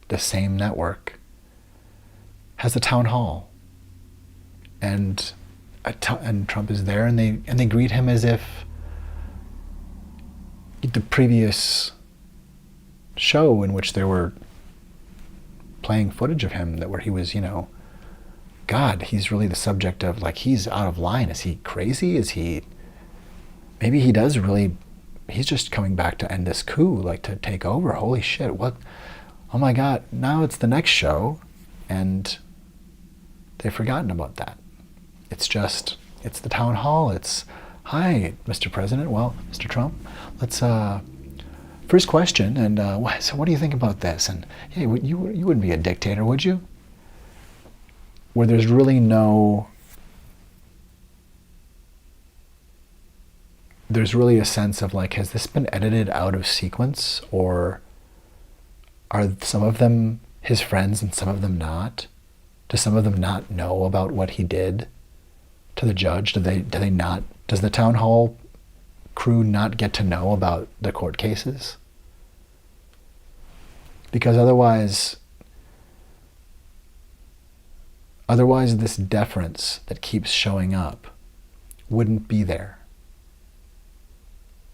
the same network has a town hall, and Trump is there, and they greet him as if the previous show in which they were playing footage of him that where he was, God, he's really the subject of, like, he's out of line. Is he crazy? Maybe he does really, he's just coming back to end this coup, like to take over. Holy shit, what? Oh my God, now it's the next show, and they've forgotten about that. It's the town hall. It's, hi, Mr. President. Well, Mr. Trump, let's, first question, and so what do you think about this? And hey, you wouldn't be a dictator, would you? Where there's really there's really a sense of like, has this been edited out of sequence, or are some of them his friends and some of them not? Do some of them not know about what he did to the judge? Do they not? Does the town hall crew not get to know about the court cases? Because otherwise this deference that keeps showing up wouldn't be there.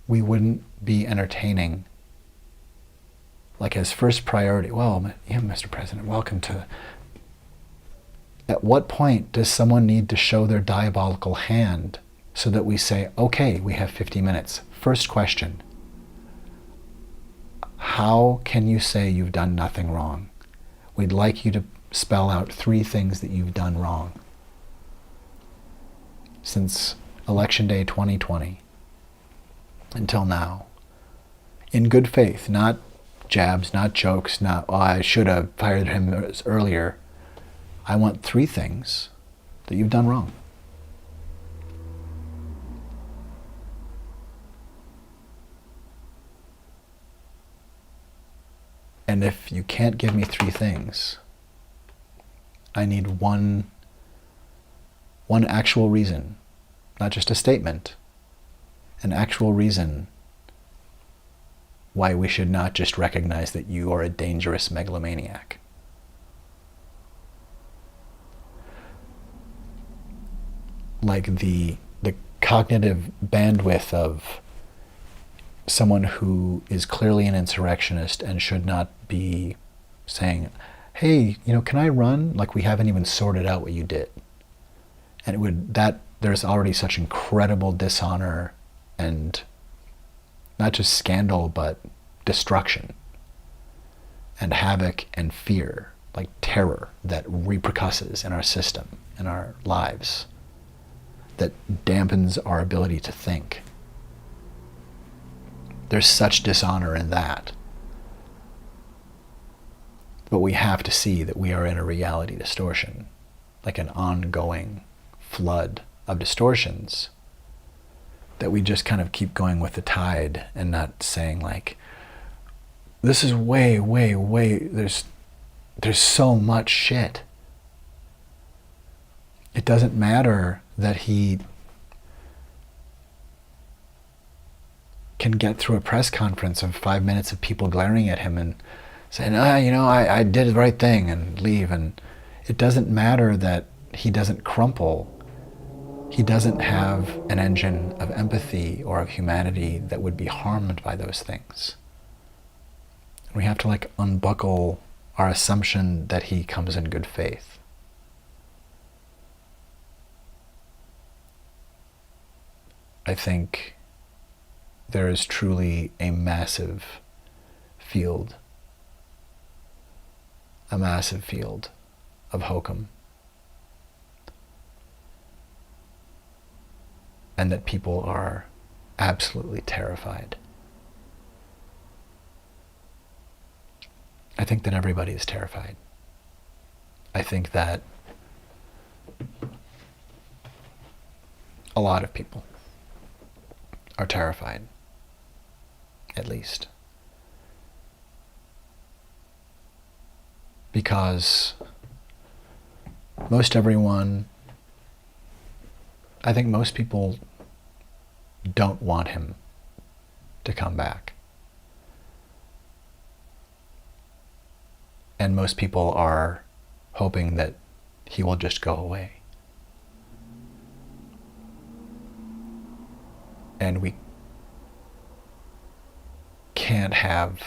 We wouldn't be entertaining, like, as first priority, well, yeah, Mr. President, welcome to... At what point does someone need to show their diabolical hand so that we say, okay, we have 50 minutes. First question, how can you say you've done nothing wrong? We'd like you to spell out 3 things that you've done wrong since Election Day 2020 until now. In good faith, not jabs, not jokes, not, oh, I should have fired him earlier. I want 3 things that you've done wrong. And if you can't give me 3 things, I need one actual reason, not just a statement, an actual reason why we should not just recognize that you are a dangerous megalomaniac. Like the cognitive bandwidth of someone who is clearly an insurrectionist and should not be saying, hey, can I run? Like, we haven't even sorted out what you did. And there's already such incredible dishonor and not just scandal, but destruction and havoc and fear, like terror that repercusses in our system, in our lives, that dampens our ability to think. There's such dishonor in that. But we have to see that we are in a reality distortion, like an ongoing flood of distortions, that we just kind of keep going with the tide and not saying, like, this is way, there's so much shit. It doesn't matter that he can get through a press conference of 5 minutes of people glaring at him and saying, I did the right thing, and leave. And it doesn't matter that he doesn't crumple. He doesn't have an engine of empathy or of humanity that would be harmed by those things. We have to unbuckle our assumption that he comes in good faith. I think there is truly a massive field of hokum. And that people are absolutely terrified. I think that everybody is terrified. I think that a lot of people are terrified, at least. because most everyone, I think most people don't want him to come back. And most people are hoping that he will just go away. And we can't have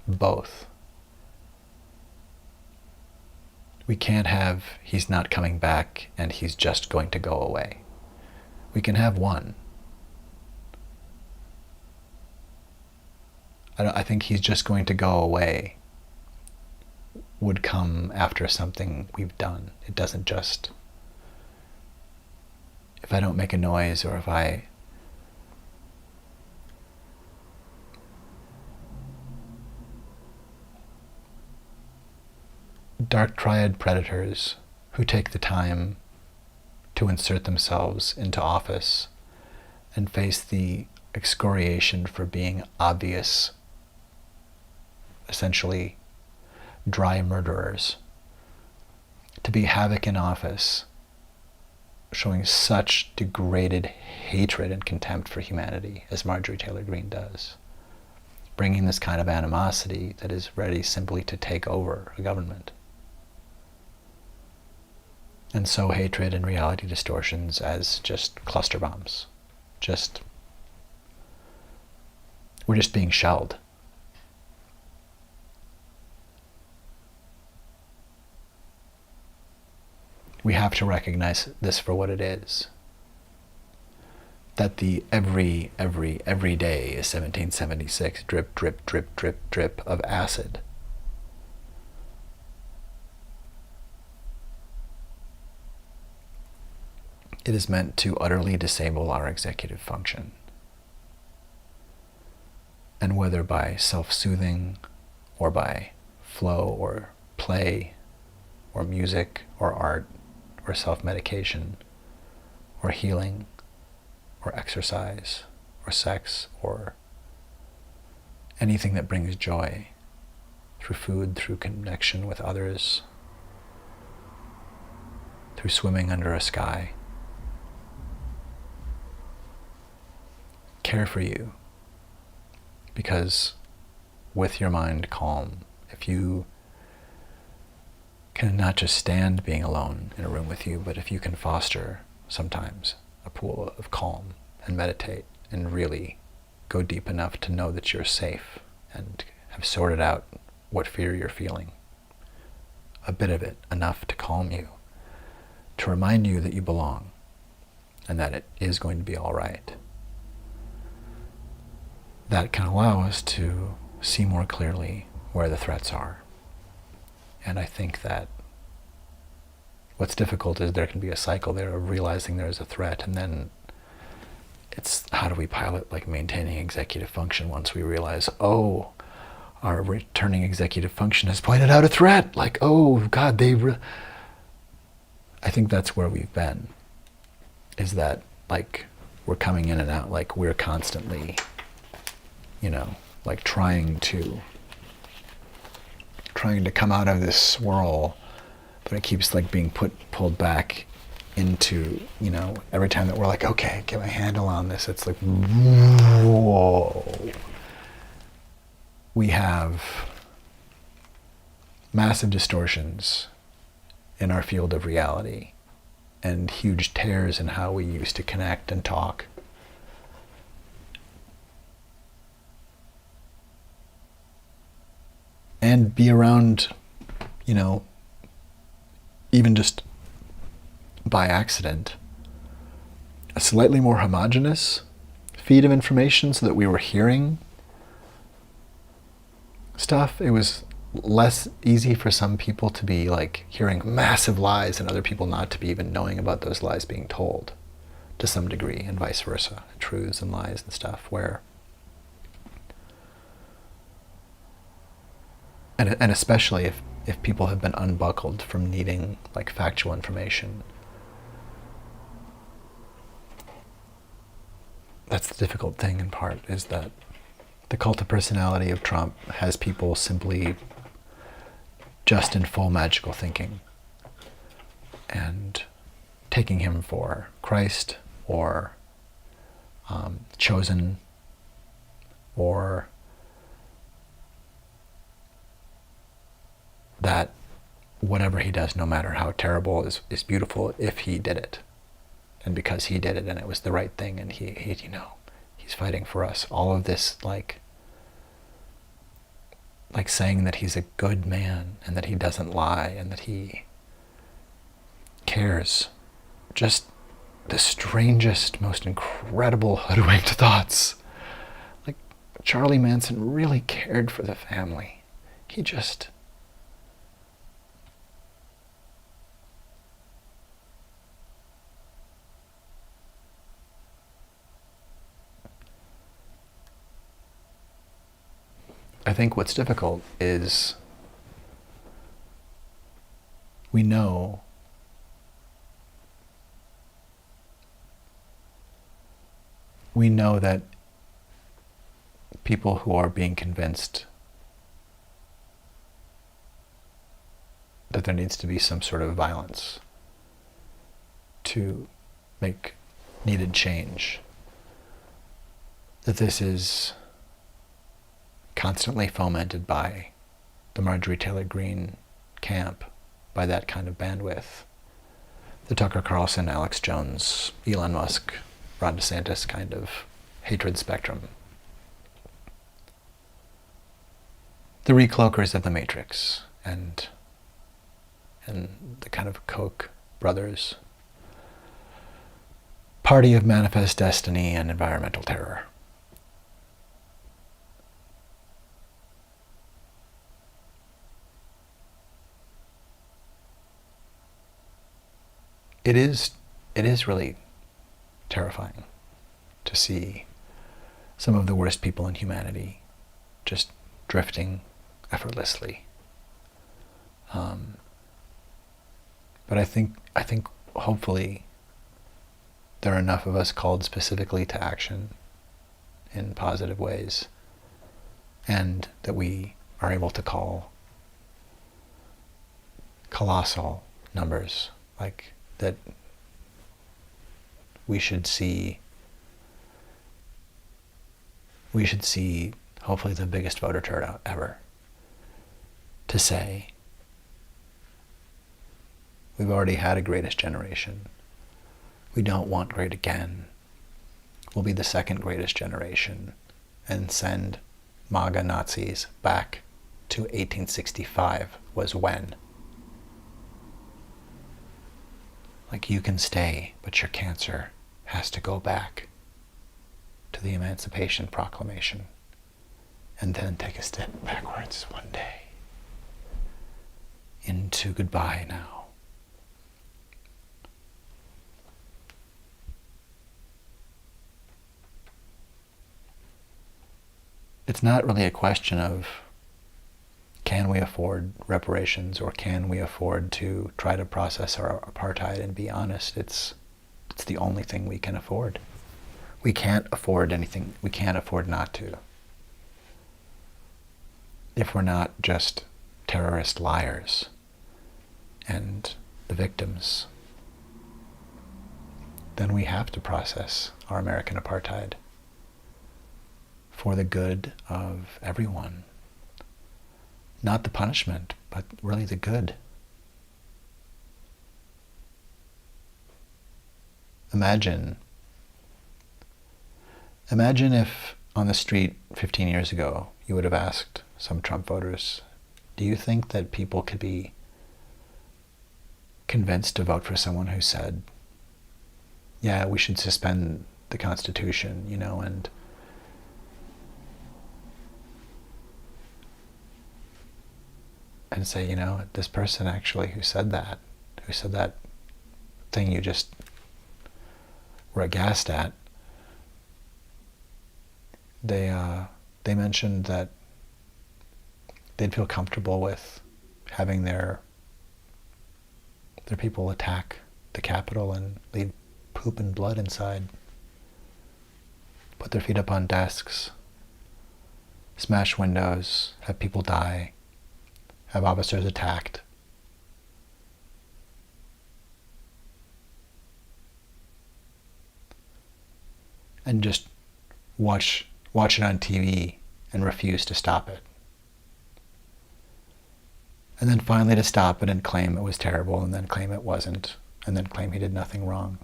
both. We can't have he's not coming back and he's just going to go away. We can have one. I think he's just going to go away would come after something we've done. It doesn't just, if I don't make a noise, or if I dark triad predators who take the time to insert themselves into office and face the excoriation for being obvious, essentially dry murderers, to be havoc in office, showing such degraded hatred and contempt for humanity as Marjorie Taylor Greene does, bringing this kind of animosity that is ready simply to take over a government, and sow hatred and reality distortions as just cluster bombs. We're just being shelled. We have to recognize this for what it is. That the every day is 1776 drip, drip, drip, drip, drip of acid. It is meant to utterly disable our executive function. And whether by self-soothing, or by flow, or play, or music, or art, or self-medication, or healing, or exercise, or sex, or anything that brings joy, through food, through connection with others, through swimming under a sky. Care for you, because with your mind calm, if you can not just stand being alone in a room with you, but if you can foster sometimes a pool of calm and meditate and really go deep enough to know that you're safe and have sorted out what fear you're feeling, a bit of it, enough to calm you, to remind you that you belong and that it is going to be all right. That can allow us to see more clearly where the threats are. And I think that what's difficult is there can be a cycle there of realizing there's a threat, and then it's how do we pilot like maintaining executive function once we realize, oh, our returning executive function has pointed out a threat. Like, oh God, I think that's where we've been, is that like we're coming in and out, like we're constantly, like trying to come out of this swirl, but it keeps like being pulled back into, every time that we're like, okay, get my handle on this, it's like, whoa. We have massive distortions in our field of reality and huge tears in how we used to connect and talk. And be around, even just by accident, a slightly more homogeneous feed of information so that we were hearing stuff. It was less easy for some people to be like hearing massive lies and other people not to be even knowing about those lies being told to some degree, and vice versa, truths and lies and stuff, where and especially if people have been unbuckled from needing like factual information. That's the difficult thing in part, is that the cult of personality of Trump has people simply just in full magical thinking and taking him for Christ or chosen or that whatever he does, no matter how terrible, is beautiful if he did it. And because he did it and it was the right thing and he he's fighting for us. All of this like saying that he's a good man and that he doesn't lie and that he cares. Just the strangest, most incredible hoodwinked thoughts. Like Charlie Manson really cared for the family. He just... I think what's difficult is we know that people who are being convinced that there needs to be some sort of violence to make needed change, that this is constantly fomented by the Marjorie Taylor Greene camp, by that kind of bandwidth, the Tucker Carlson, Alex Jones, Elon Musk, Ron DeSantis kind of hatred spectrum. The recloakers of the Matrix and the kind of Koch brothers, party of manifest destiny and environmental terror. It is really terrifying to see some of the worst people in humanity just drifting effortlessly. But I think hopefully there are enough of us called specifically to action in positive ways, and that we are able to call colossal numbers, like that we should see hopefully the biggest voter turnout ever, to say we've already had a greatest generation. We don't want great again. We'll be the second greatest generation and send MAGA Nazis back to 1865 was when. Like, you can stay, but your cancer has to go back to the Emancipation Proclamation and then take a step backwards one day into goodbye now. It's not really a question of can we afford reparations or can we afford to try to process our apartheid and be honest. It's the only thing we can afford. We can't afford anything. We can't afford not to. If we're not just terrorist liars and the victims, then we have to process our American apartheid for the good of everyone. Not the punishment, but really the good. Imagine if on the street 15 years ago you would have asked some Trump voters, do you think that people could be convinced to vote for someone who said, yeah, we should suspend the Constitution, and say, this person actually who said that thing you just were aghast at, they mentioned that they'd feel comfortable with having their people attack the Capitol and leave poop and blood inside, put their feet up on desks, smash windows, have people die, have officers attacked. And just watch it on TV and refuse to stop it. And then finally to stop it and claim it was terrible, and then claim it wasn't, and then claim he did nothing wrong.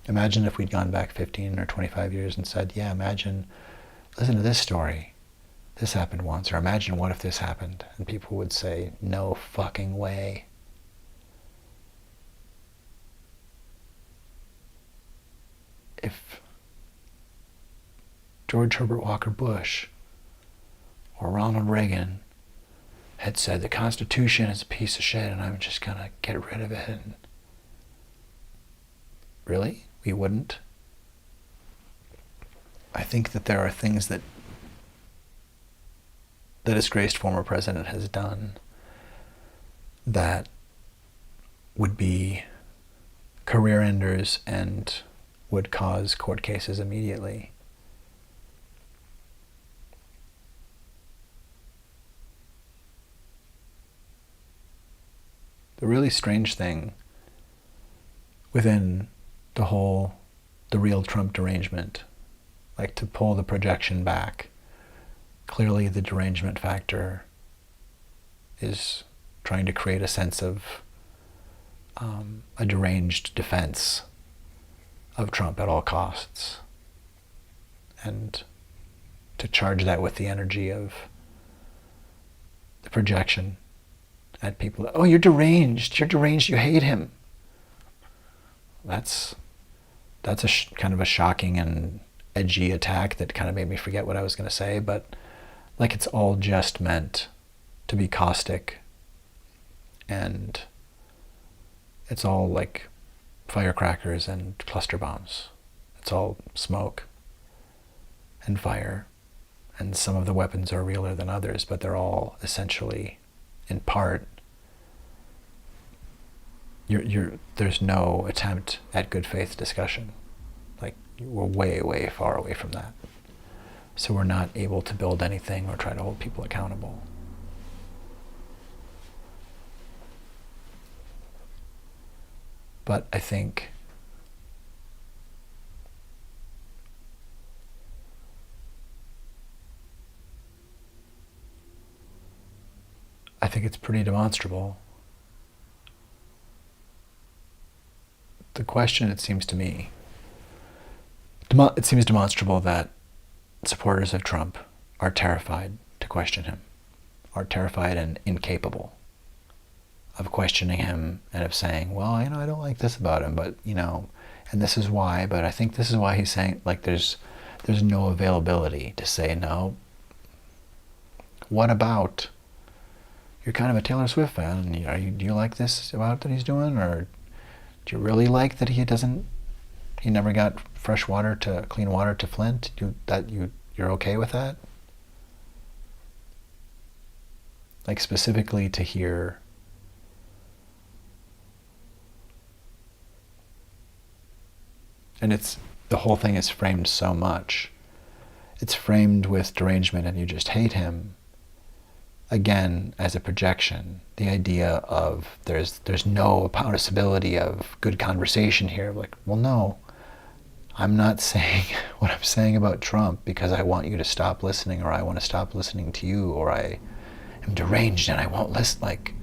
Imagine if we'd gone back 15 or 25 years and said, yeah, listen to this story. This happened once. Or imagine what if this happened? And people would say, no fucking way. If George Herbert Walker Bush or Ronald Reagan had said the Constitution is a piece of shit and I'm just gonna get rid of it. And really? We wouldn't? I think that there are things that the disgraced former president has done that would be career enders and would cause court cases immediately. The really strange thing within the real Trump derangement, like to pull the projection back, clearly the derangement factor is trying to create a sense of a deranged defense of Trump at all costs, and to charge that with the energy of the projection at people. Oh, you're deranged, you hate him. That's a kind of a shocking and edgy attack that kind of made me forget what I was going to say, but like it's all just meant to be caustic, and it's all like firecrackers and cluster bombs. It's all smoke and fire, and some of the weapons are realer than others, but they're all essentially, in part, there's no attempt at good faith discussion. Like, we're way, way far away from that. So we're not able to build anything or try to hold people accountable. But I think it's pretty demonstrable. The question, it seems to me, it seems demonstrable that supporters of Trump are terrified to question him, are terrified and incapable of questioning him and of saying, well, I don't like this about him, but, and this is why, but I think this is why he's saying, like, there's no availability to say, no, what about, you're kind of a Taylor Swift fan, and do you like this about that he's doing, or do you really like that he never got clean water to Flint? You're okay with that? Like, specifically to hear and the whole thing is framed so much. It's framed with derangement and you just hate him. Again, as a projection, the idea of there's no possibility of good conversation here. Like, well, no, I'm not saying what I'm saying about Trump because I want you to stop listening, or I want to stop listening to you, or I am deranged and I won't listen. Like,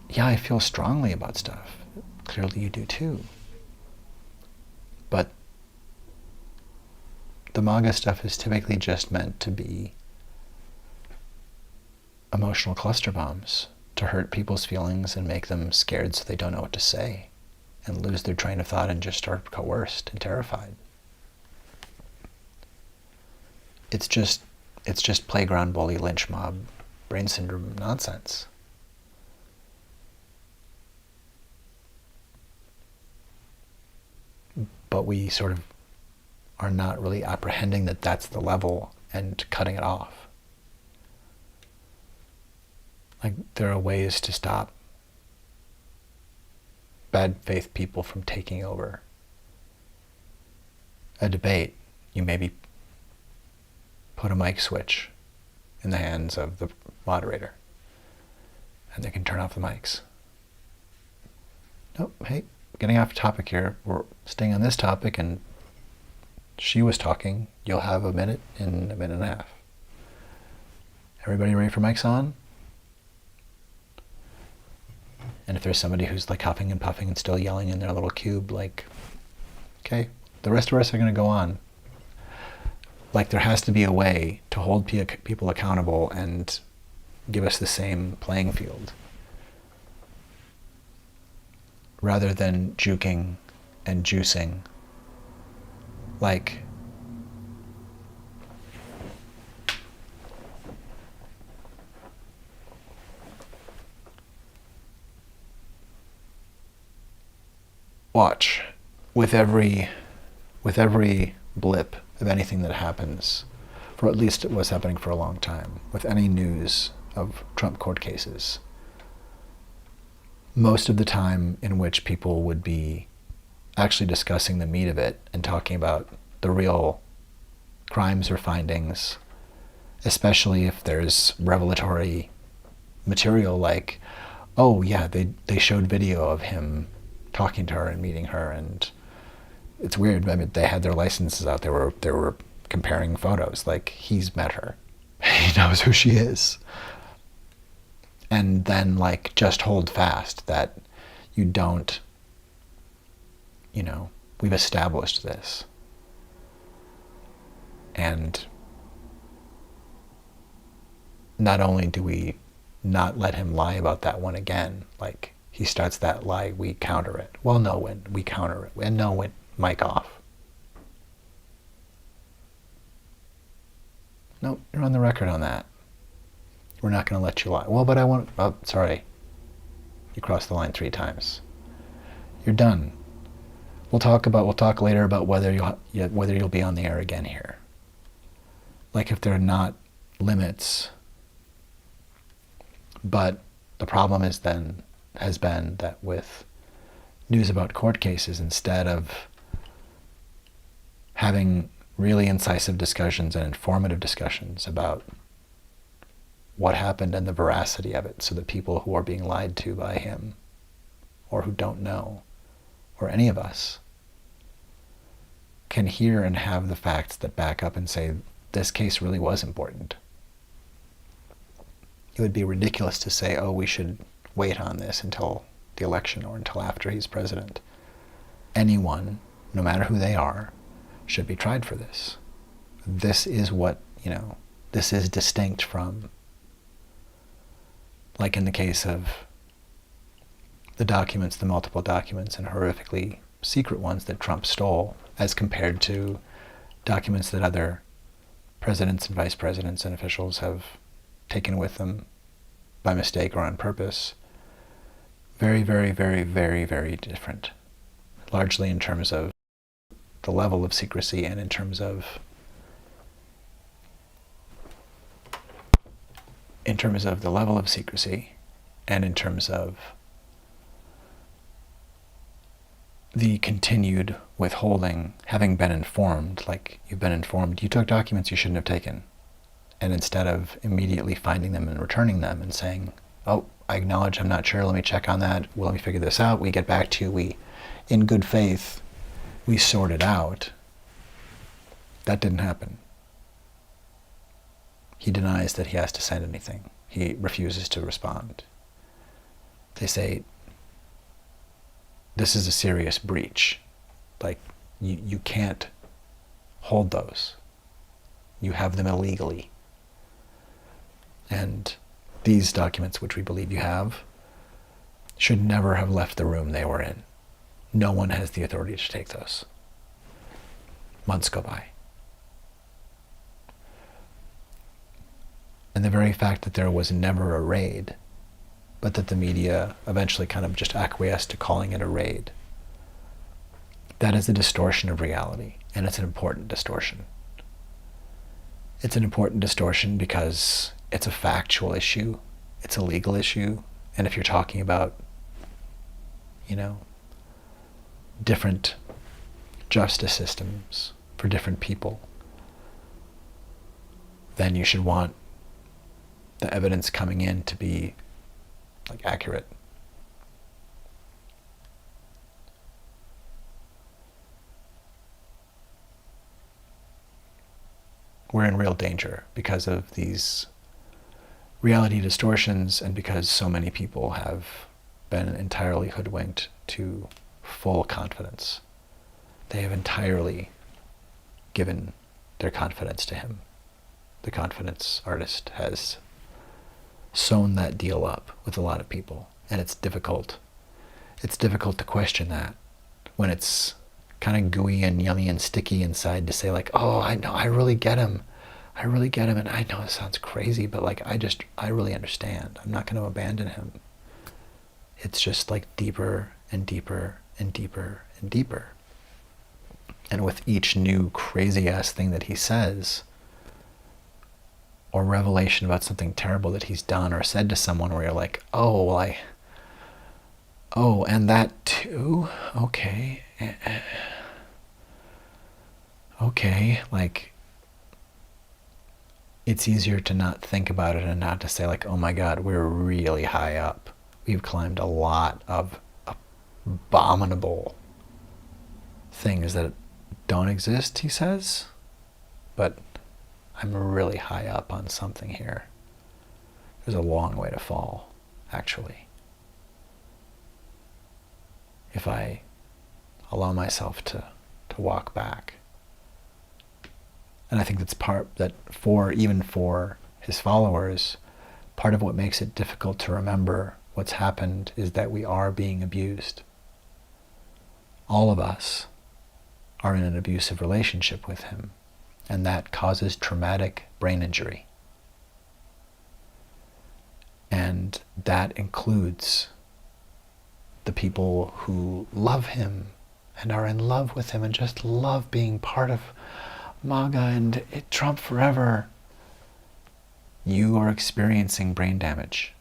yeah, I feel strongly about stuff. Clearly you do too. But the MAGA stuff is typically just meant to be emotional cluster bombs, to hurt people's feelings and make them scared so they don't know what to say and lose their train of thought and just start coerced and terrified. It's just playground bully, lynch mob, brain syndrome nonsense. But we sort of are not really apprehending that that's the level and cutting it off. Like, there are ways to stop bad faith people from taking over a debate. You maybe put a mic switch in the hands of the moderator. And they can turn off the mics. Nope, hey, getting off topic here. We're staying on this topic, and she was talking. You'll have a minute in a minute and a half. Everybody ready for mics on? And if there's somebody who's like huffing and puffing and still yelling in their little cube, like, okay, the rest of us are going to go on. Like, there has to be a way to hold people accountable and give us the same playing field, rather than juking and juicing. Like, watch, with every blip of anything that happens, for at least it was happening for a long time, with any news of Trump court cases, most of the time in which people would be actually discussing the meat of it and talking about the real crimes or findings, especially if there's revelatory material like, oh yeah, they showed video of him talking to her and meeting her, and it's weird. I mean, they had their licenses out. They were comparing photos. Like, he's met her. He knows who she is. And then, like, just hold fast that you don't, we've established this. And not only do we not let him lie about that one again, like, he starts that lie, we counter it. Well, no, when we counter it. And no, when mic off. No, you're on the record on that. We're not going to let you lie. Well, but I want, oh, sorry. You crossed the line 3 times. You're done. We'll talk later about whether you'll be on the air again here. Like, if there are not limits. But the problem has been that with news about court cases, instead of having really incisive discussions and informative discussions about what happened and the veracity of it, so that people who are being lied to by him, or who don't know, or any of us, can hear and have the facts that back up and say, this case really was important. It would be ridiculous to say, oh, we should wait on this until the election or until after he's president. Anyone, no matter who they are, should be tried for this. This is what, this is distinct from, like in the case of the documents, the multiple documents and horrifically secret ones that Trump stole, as compared to documents that other presidents and vice presidents and officials have taken with them by mistake or on purpose. Very, very, very, very, very different. Largely in terms of the level of secrecy and in terms of the level of secrecy and in terms of the continued withholding, having been informed, like you've been informed, you took documents you shouldn't have taken. And instead of immediately finding them and returning them and saying, oh, I acknowledge I'm not sure, let me check on that, well, let me figure this out, we get back to you, in good faith, we sort it out. That didn't happen. He denies that he has to send anything. He refuses to respond. They say, this is a serious breach. Like, you can't hold those. You have them illegally. And these documents, which we believe you have, should never have left the room they were in. No one has the authority to take those. Months go by. And the very fact that there was never a raid, but that the media eventually kind of just acquiesced to calling it a raid, that is a distortion of reality, and it's an important distortion. It's an important distortion because it's a factual issue, it's a legal issue, and if you're talking about, different justice systems for different people, then you should want the evidence coming in to be like accurate. We're in real danger because of these reality distortions and because so many people have been entirely hoodwinked to full confidence. They have entirely given their confidence to him. The confidence artist has sewn that deal up with a lot of people, and it's difficult. It's difficult to question that when it's kind of gooey and yummy and sticky inside to say like, oh, I know, I really get him. I really get him, and I know it sounds crazy, but like I really understand. I'm not going to abandon him. It's just like deeper and deeper and deeper and deeper. And with each new crazy ass thing that he says, or revelation about something terrible that he's done or said to someone where you're like, oh, well, oh, and that too? Okay. Okay, like, it's easier to not think about it and not to say like, oh my God, we're really high up. We've climbed a lot of abominable things that don't exist, he says. But I'm really high up on something here. There's a long way to fall, actually, if I allow myself to walk back. And I think that's part that even for his followers, part of what makes it difficult to remember what's happened is that we are being abused. All of us are in an abusive relationship with him, and that causes traumatic brain injury. And that includes the people who love him and are in love with him and just love being part of MAGA and Trump forever. You are experiencing brain damage.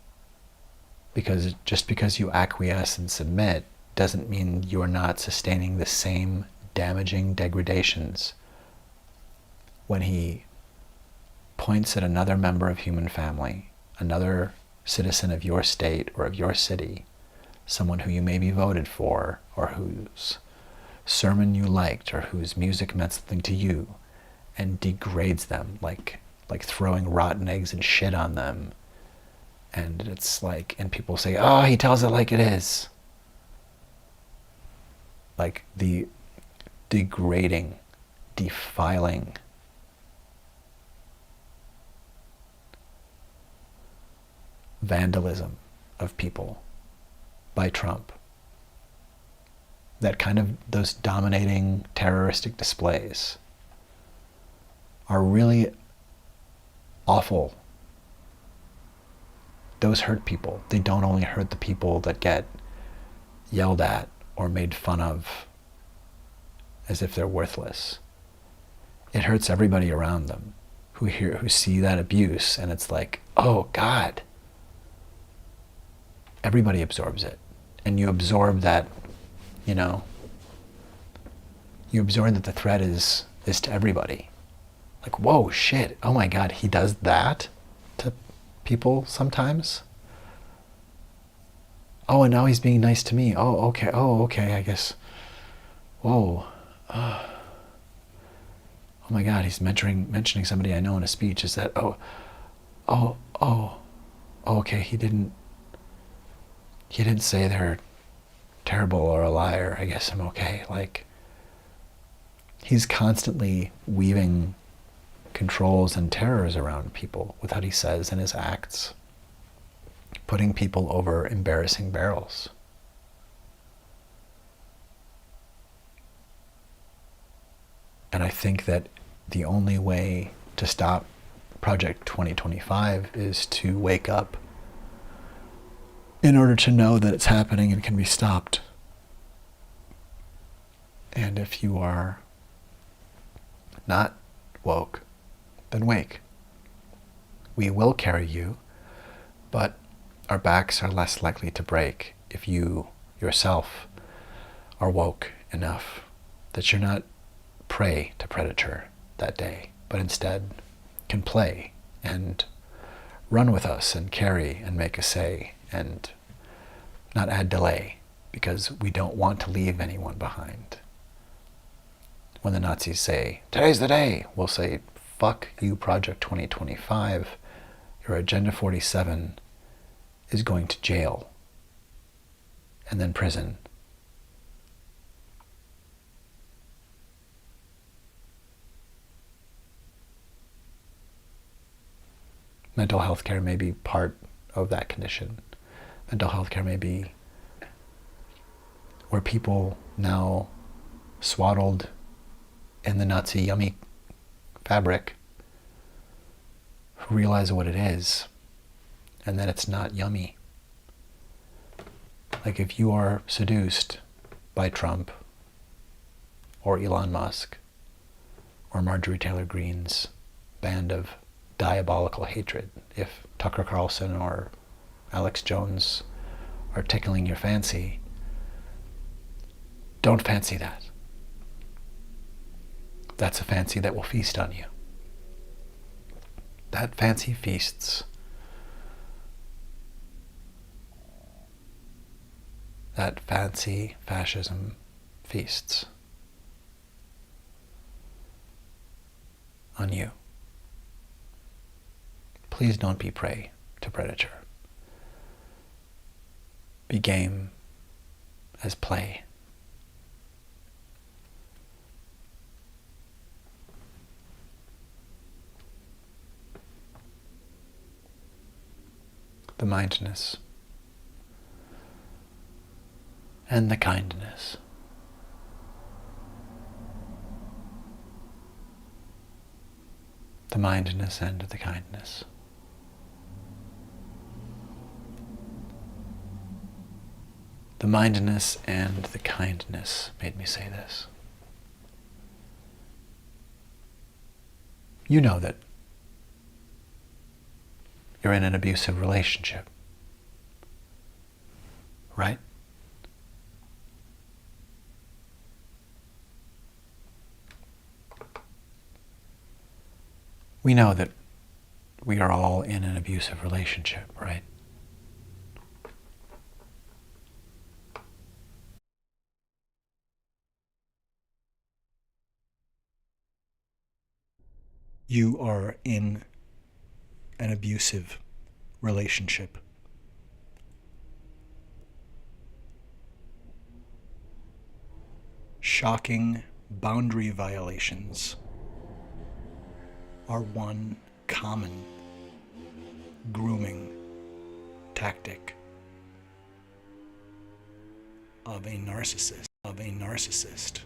Because just because you acquiesce and submit doesn't mean you're not sustaining the same damaging degradations when he points at another member of human family, another citizen of your state or of your city, someone who you maybe voted for or whose sermon you liked or whose music meant something to you, and degrades them like throwing rotten eggs and shit on them. And it's like, and people say, oh, he tells it like it is. Like the degrading, defiling, vandalism of people by Trump. That kind of, those dominating terroristic displays are really awful. Those hurt people. They don't only hurt the people that get yelled at or made fun of as if they're worthless. It hurts everybody around them who see that abuse, and it's like, oh God. Everybody absorbs it. And you absorb that, you absorb that the threat is to everybody. Like, whoa, shit, oh my God, he does that to people sometimes? Oh, and now he's being nice to me. Oh, okay, I guess. Whoa. Oh my God, he's mentioning somebody I know in a speech. Is that, okay, he didn't say they're terrible or a liar. I guess I'm okay. Like, he's constantly weaving controls and terrors around people with what he says and his acts, putting people over embarrassing barrels. And I think that the only way to stop Project 2025 is to wake up in order to know that it's happening and can be stopped. And if you are not woke, then wake. We will carry you, but our backs are less likely to break if you yourself are woke enough that you're not prey to predator that day, but instead can play and run with us and carry and make a say and not add delay, because we don't want to leave anyone behind. When the Nazis say, "Today's the day," we'll say, "Fuck you, Project 2025. Your Agenda 47 is going to jail and then prison." Mental health care may be part of that condition. Mental health care may be where people now swaddled in the Nazi yummy fabric who realize what it is and that it's not yummy. Like if you are seduced by Trump or Elon Musk or Marjorie Taylor Greene's band of diabolical hatred, if Tucker Carlson or Alex Jones are tickling your fancy, don't fancy that. That's a fancy that will feast on you. That fancy feasts. That fancy fascism feasts on you. Please don't be prey to predator. Be game as play. The mindness and the kindness. The mindness and the kindness. The mindness and the kindness made me say this. You know that you're in an abusive relationship, right? We know that we are all in an abusive relationship, right? You are in an abusive relationship. Shocking boundary violations are one common grooming tactic of a narcissist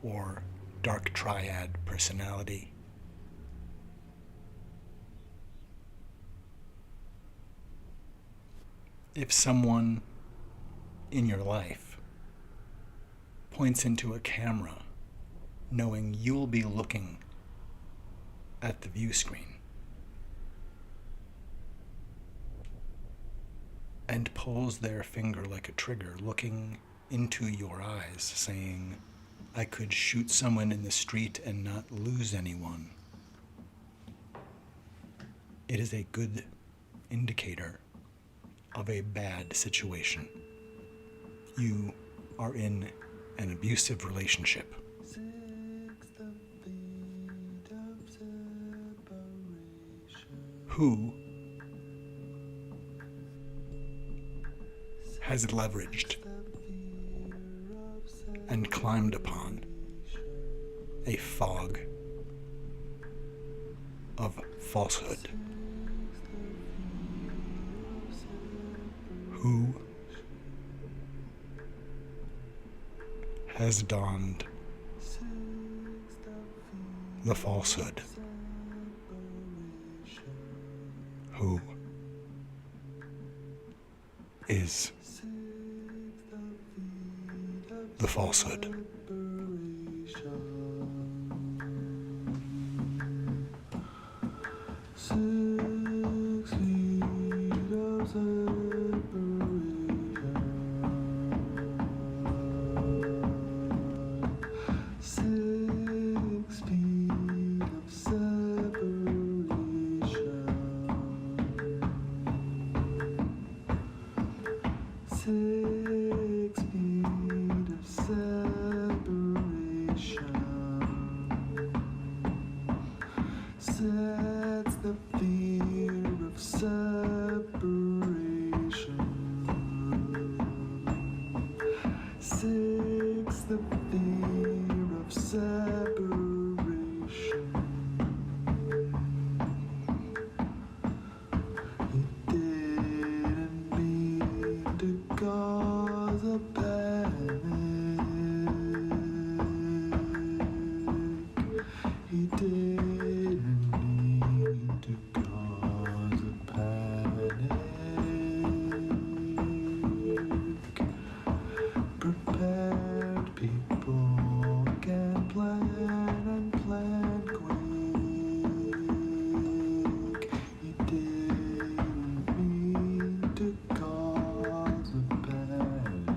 or dark triad personality. If someone in your life points into a camera knowing you'll be looking at the view screen and pulls their finger like a trigger, looking into your eyes, saying, "I could shoot someone in the street and not lose anyone," it is a good indicator of a bad situation. You are in an abusive relationship. Who has leveraged and climbed upon a fog of falsehood? Who has donned the falsehood? Who is the falsehood? 6 feet of separation sets the fear of separation. 6 the fear of separation. He didn't mean to cause a panic. He didn't mean to cause a panic. Prepared people can plan and plan quick. He didn't mean to cause a panic.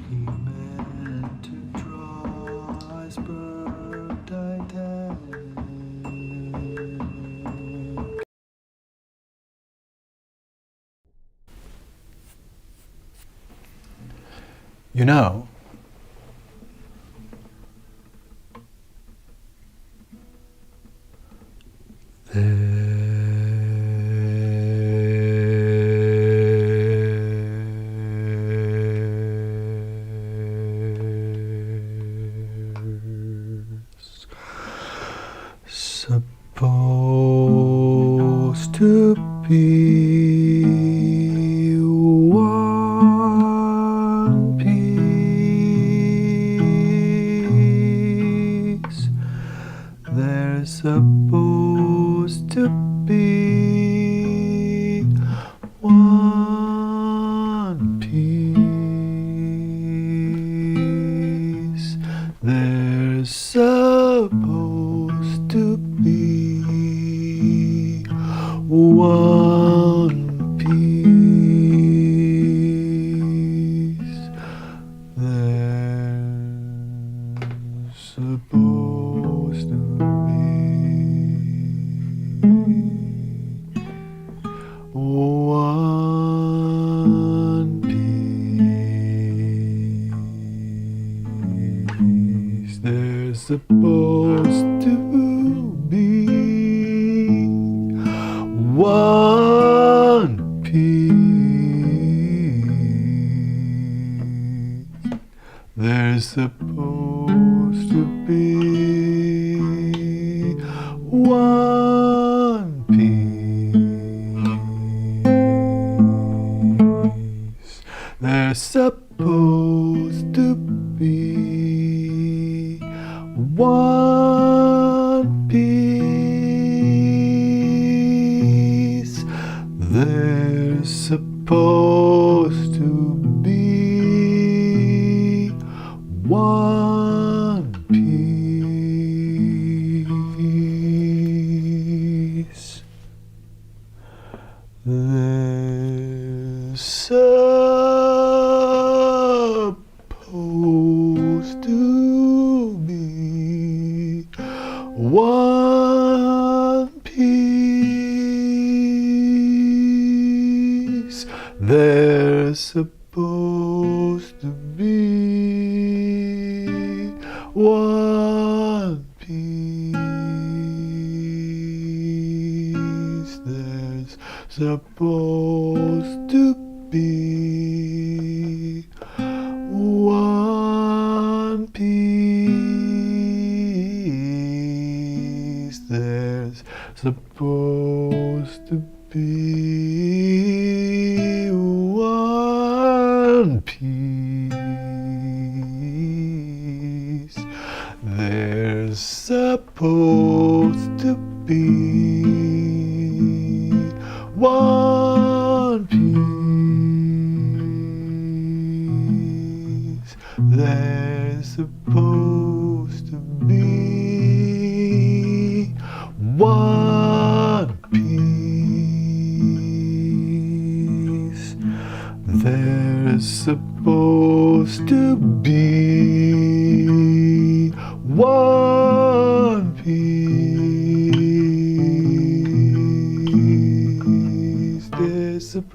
He meant to draw iceberg Titanic. You know, there's supposed to be one piece. There's supposed to be one piece. There's supposed to be one piece. There's supposed to be one piece. There's supposed to be one piece. There's supposed to be one piece. There's supposed to be one piece. There's supposed to be one piece. There's supposed to be one piece. There's supposed to be one piece. There's supposed to be one piece. There's supposed to be one piece. There's supposed to be one piece. There's supposed to be one piece. There's supposed to be one piece. There's supposed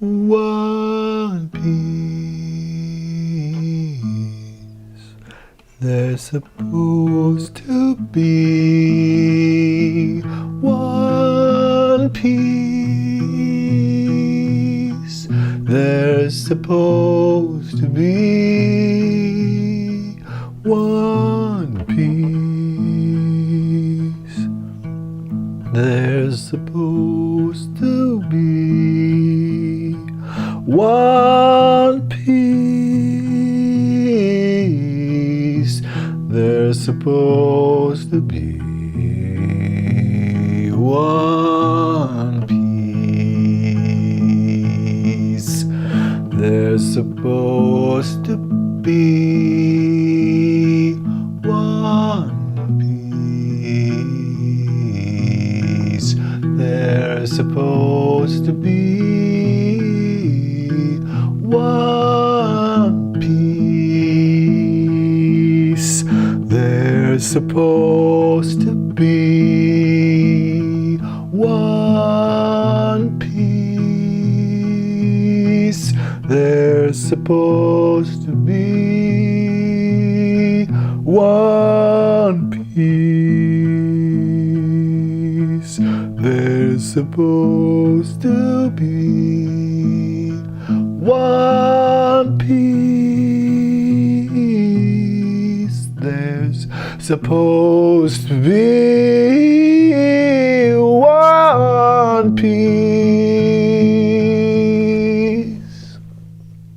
one piece. There's supposed to be one piece. There's supposed to be one piece. There's supposed to be one piece. There's supposed to be one piece. There's supposed to be one piece. There's supposed to be one piece. There's supposed to be one piece. There's supposed to be one piece. There's supposed to be one piece. There's supposed to be one piece. There's supposed to be one piece.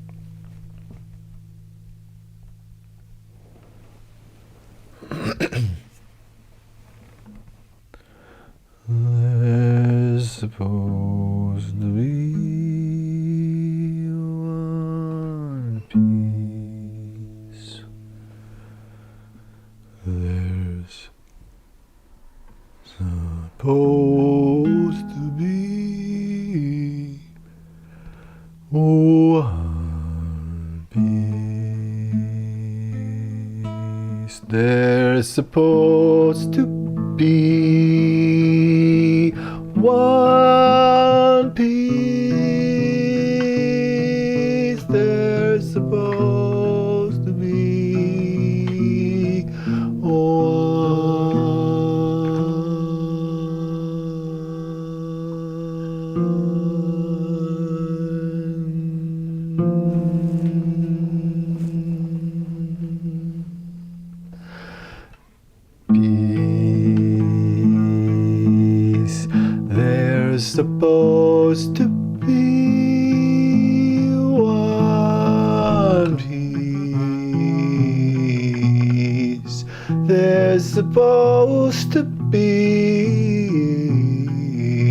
There's supposed to be one piece. There's supposed to be one piece. There's supposed to be piece. There's supposed to be one piece. There's supposed to be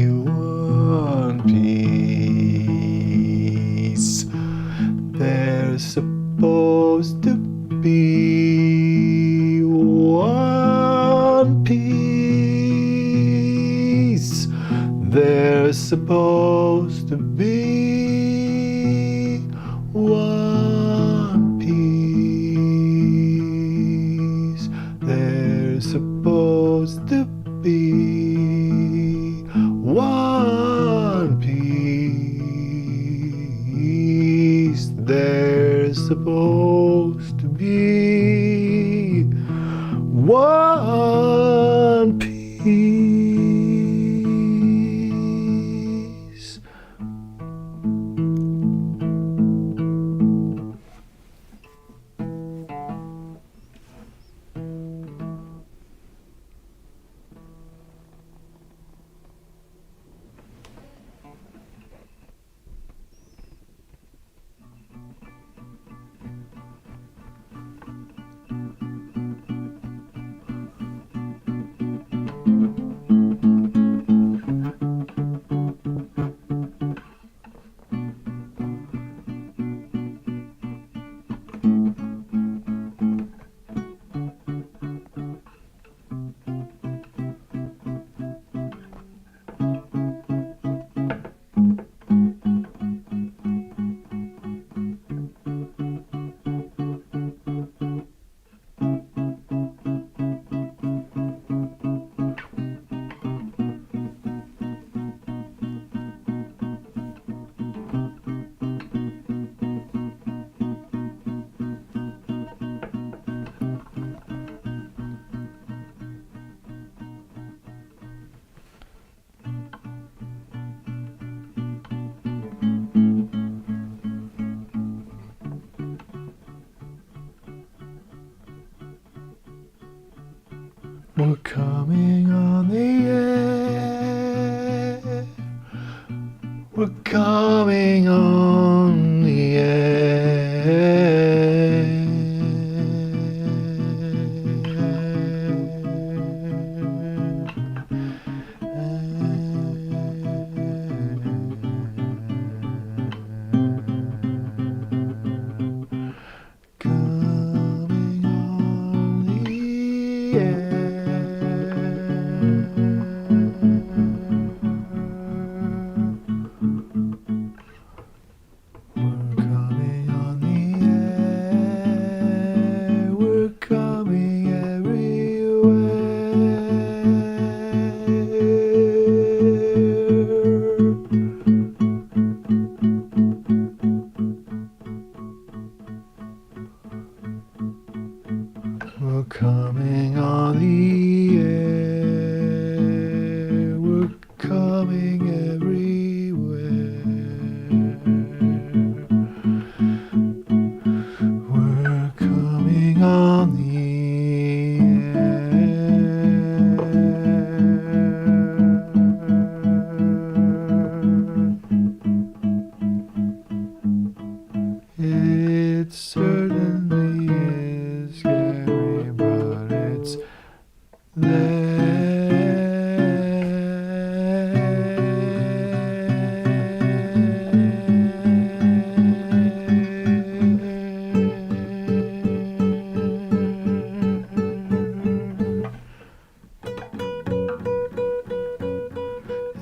one piece. There's supposed to be one piece. There's supposed to be one piece. There's supposed to be one piece. There's supposed to be one piece. We're coming on the air. We're coming on the Coming on the We're coming on the air. We're coming We're coming on the air. We're coming everywhere. We're coming on the air. It certainly is scary, but it's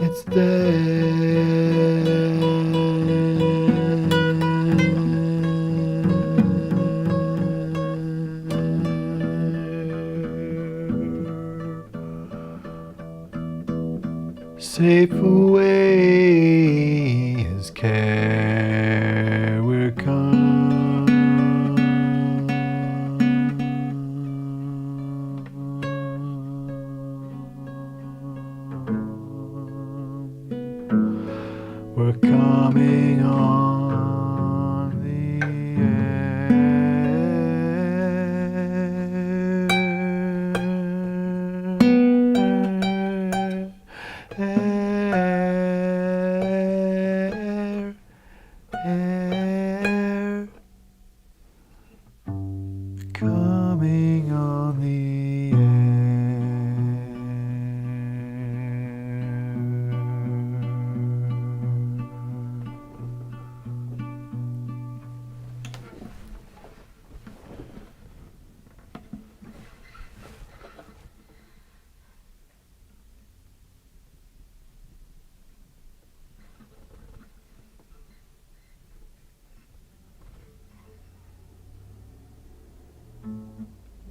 It's safe away his care. We're We're coming on the air. Coming on the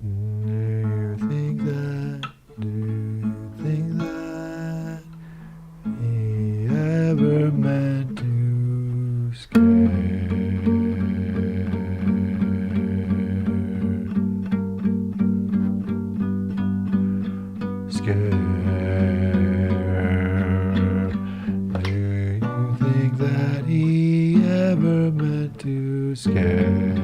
Do you think that he ever meant to scare? Do you think that he ever meant to scare?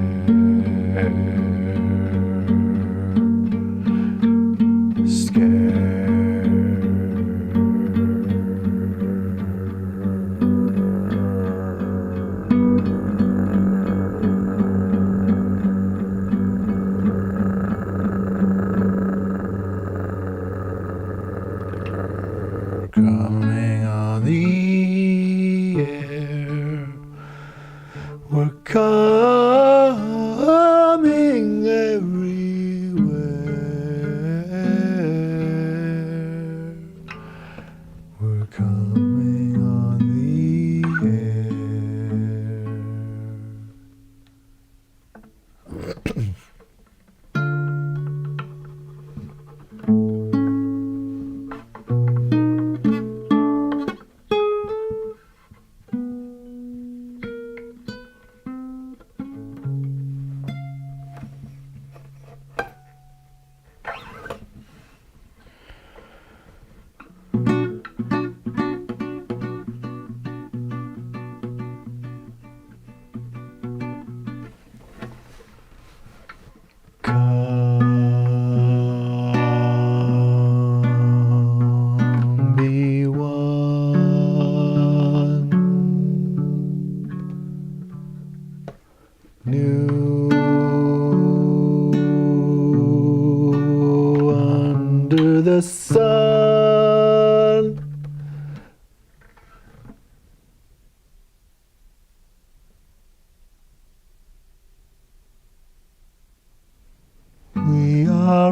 Coming on the air. We're coming everywhere. We're coming on the air.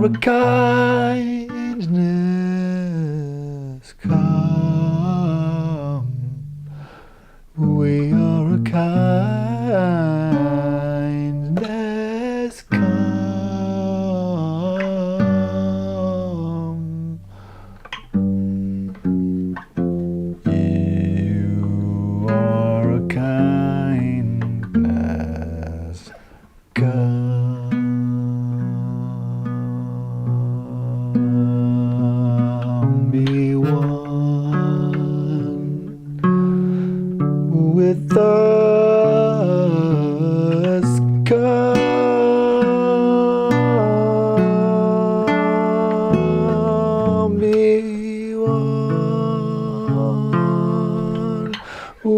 are a kindness come. We are a kindness come. You are a kindness come. Be one with us. Come. Be one. We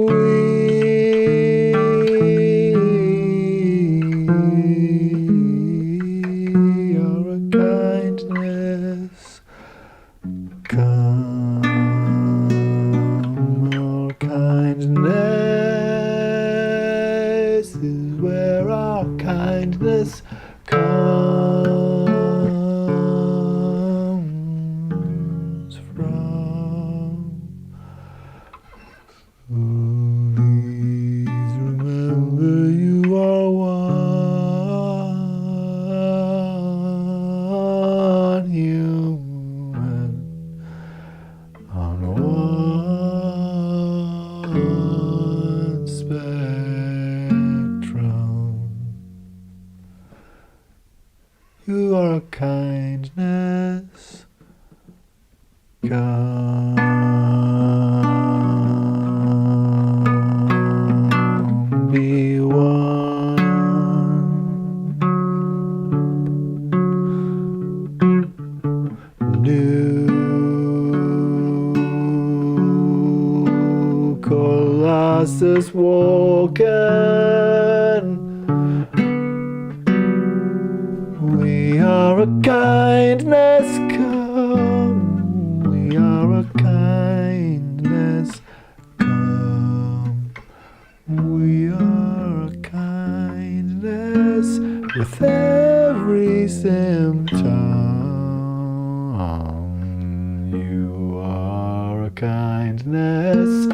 are a kindness come. Our kindness is where our kindness comes from. Please remember you are one human on one spectrum. You are a kindness come. Be one. New Colossus walking. We are a kindness come. We are a kindness come. We are a kindness with every symptom. You are a kindness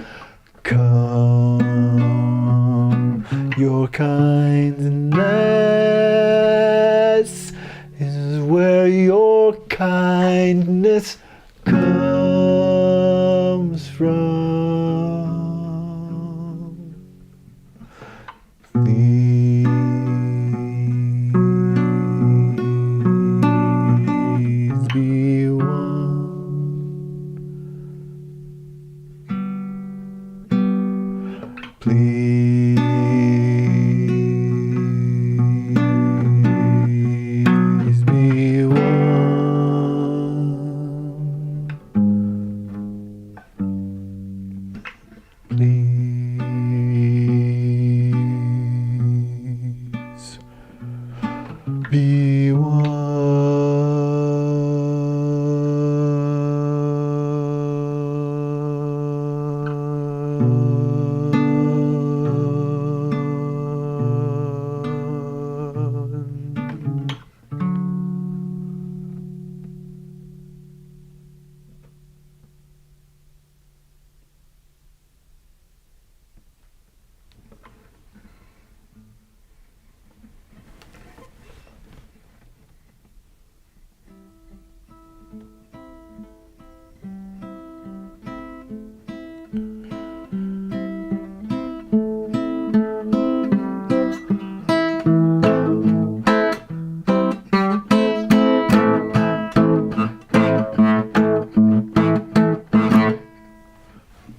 come. Your kindness is where your kindness comes from. Please be one. Please be one. Please be one.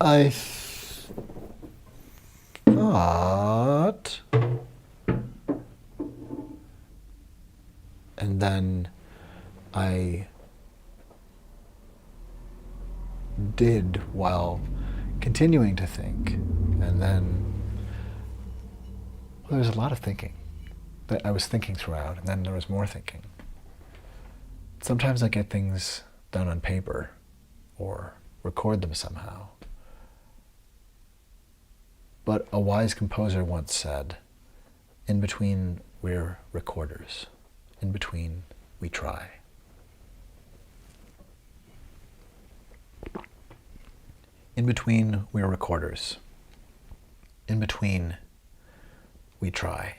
I thought, and then I did while continuing to think, and then there was a lot of thinking that I was thinking throughout, and then there was more thinking. Sometimes I get things done on paper or record them somehow. But a wise composer once said, in between we're recorders, in between we try. In between, we're recorders. In between, we try.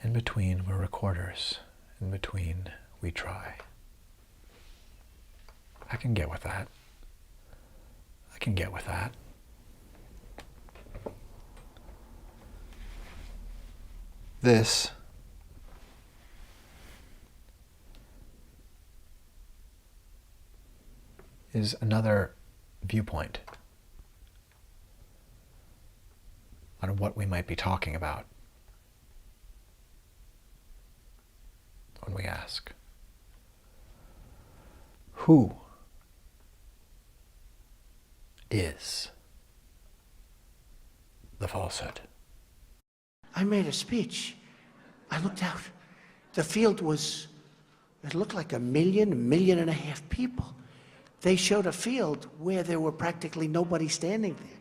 In between, we're recorders. In between, we try. I can get with that. I can get with that. This is another viewpoint on what we might be talking about when we ask, who is the falsehood? I made a speech. I looked out. The field was, it looked like a million and a half people. They showed a field where there were practically nobody standing there.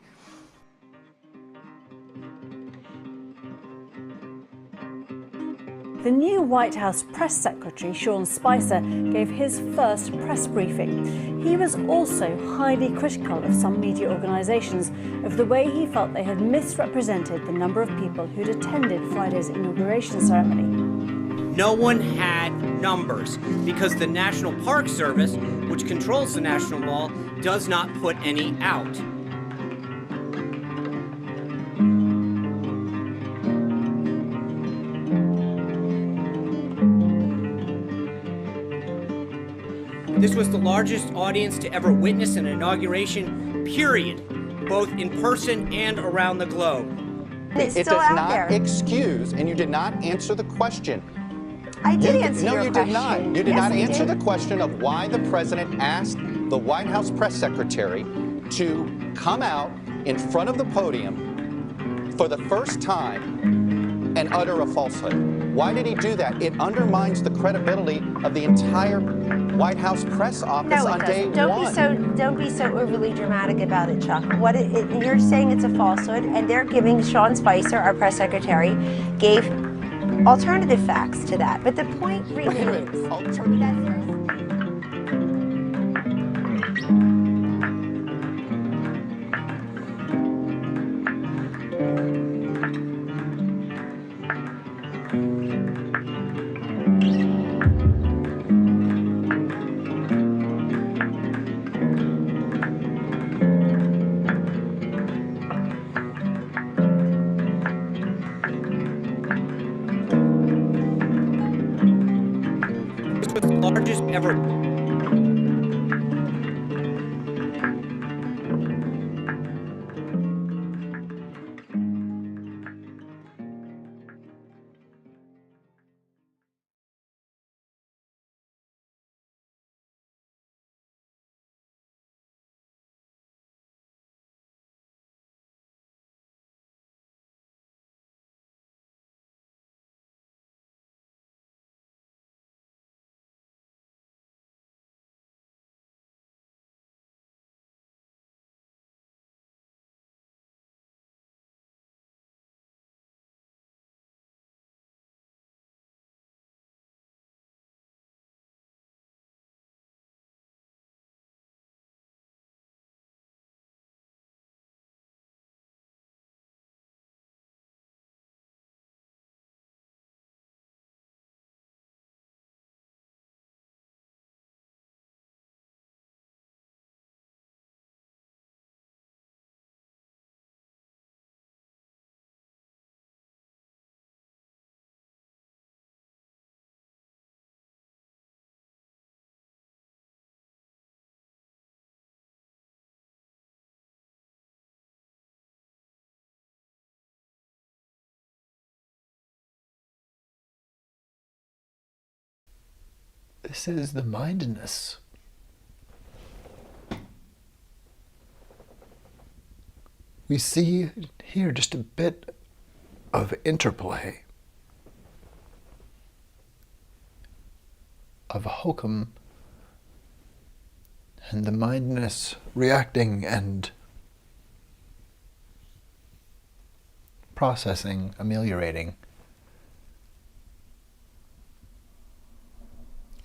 The new White House press secretary, Sean Spicer, gave his first press briefing. He was also highly critical of some media organisations of the way he felt they had misrepresented the number of people who'd attended Friday's inauguration ceremony. No one had numbers because the National Park Service, which controls the National Mall, does not put any out. This was the largest audience to ever witness an inauguration, period, both in person and around the globe. It does not excuse, and you did not answer the question. I did answer your question. No, you did not. You did not answer the question of why the president asked the White House press secretary to come out in front of the podium for the first time and utter a falsehood. Why did he do that? It undermines the credibility of the entire White House press office on day one. Don't be so overly dramatic about it, Chuck. You're saying it's a falsehood, and they're giving Sean Spicer, our press secretary, gave alternative facts to that. But the point remains. This was the largest ever. This is the mindedness. We see here just a bit of interplay of hokum and the mindedness reacting and processing, ameliorating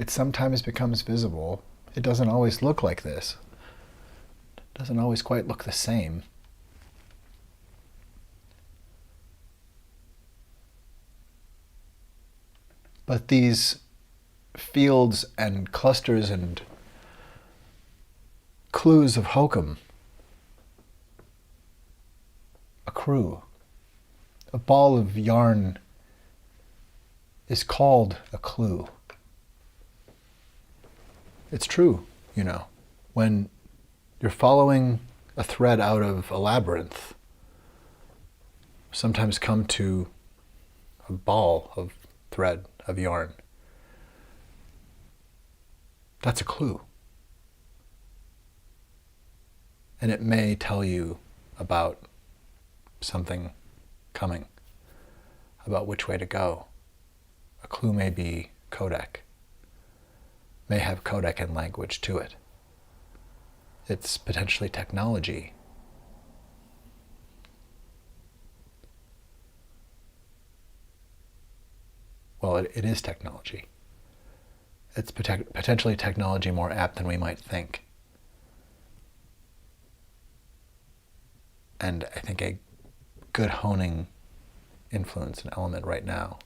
it sometimes becomes visible. It doesn't always look like this. It doesn't always quite look the same. But these fields and clusters and clues of hokum accrue. A ball of yarn is called a clue. It's true, you know. When you're following a thread out of a labyrinth, sometimes come to a ball of thread of yarn. That's a clue. And it may tell you about something coming, about which way to go. A clue may be codec, may have codec and language to it. It's potentially technology. Well, it is technology. It's potentially technology more apt than we might think. And I think a good honing influence and element right now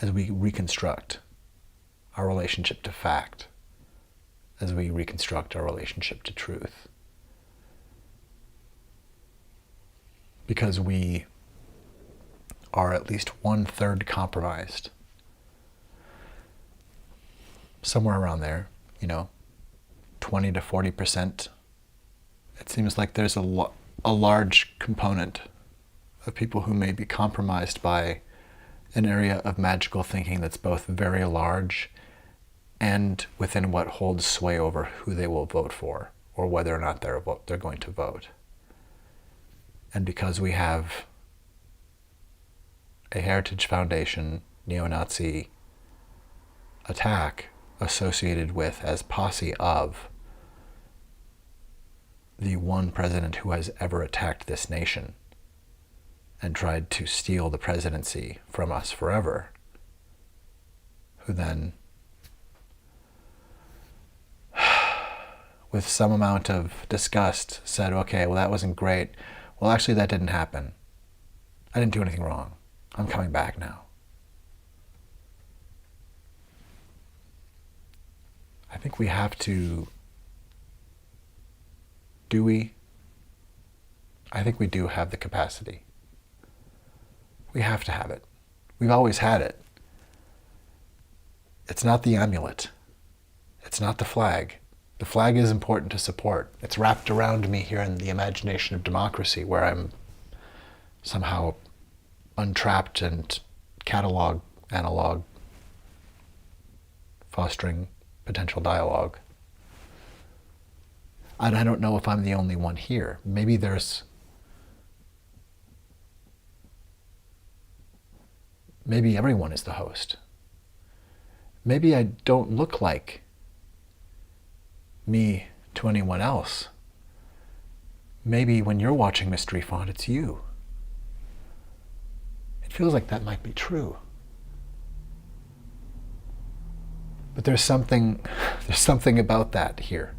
as we reconstruct our relationship to fact, as we reconstruct our relationship to truth. Because we are at least 1/3 compromised. Somewhere around there, 20 to 40%. It seems like there's a large component of people who may be compromised by an area of magical thinking that's both very large and within what holds sway over who they will vote for or whether or not they're going to vote. And because we have a Heritage Foundation neo-Nazi attack associated with, as posse of, the one president who has ever attacked this nation and tried to steal the presidency from us forever, who then, with some amount of disgust, said, okay, well, that wasn't great. Well, actually, that didn't happen. I didn't do anything wrong. I'm coming back now. I think we have to, do we? I think we do have the capacity. We have to have it. We've always had it. It's not the amulet. It's not the flag. The flag is important to support. It's wrapped around me here in the imagination of democracy, where I'm somehow untrapped and analog, fostering potential dialogue. And I don't know if I'm the only one here. Maybe everyone is the host. Maybe I don't look like me to anyone else. Maybe when you're watching Mystery Font, it's you. It feels like that might be true. But there's something about that here.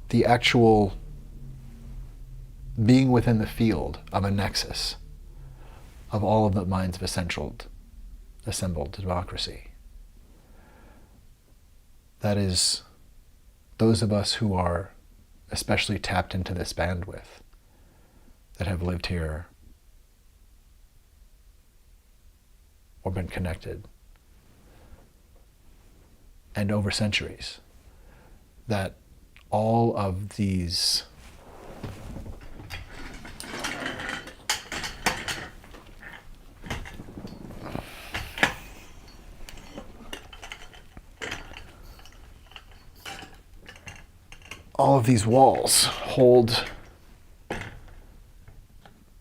The actual being within the field of a nexus of all of the minds of assembled democracy. That is, those of us who are especially tapped into this bandwidth, that have lived here or been connected, and over centuries, that all of these walls hold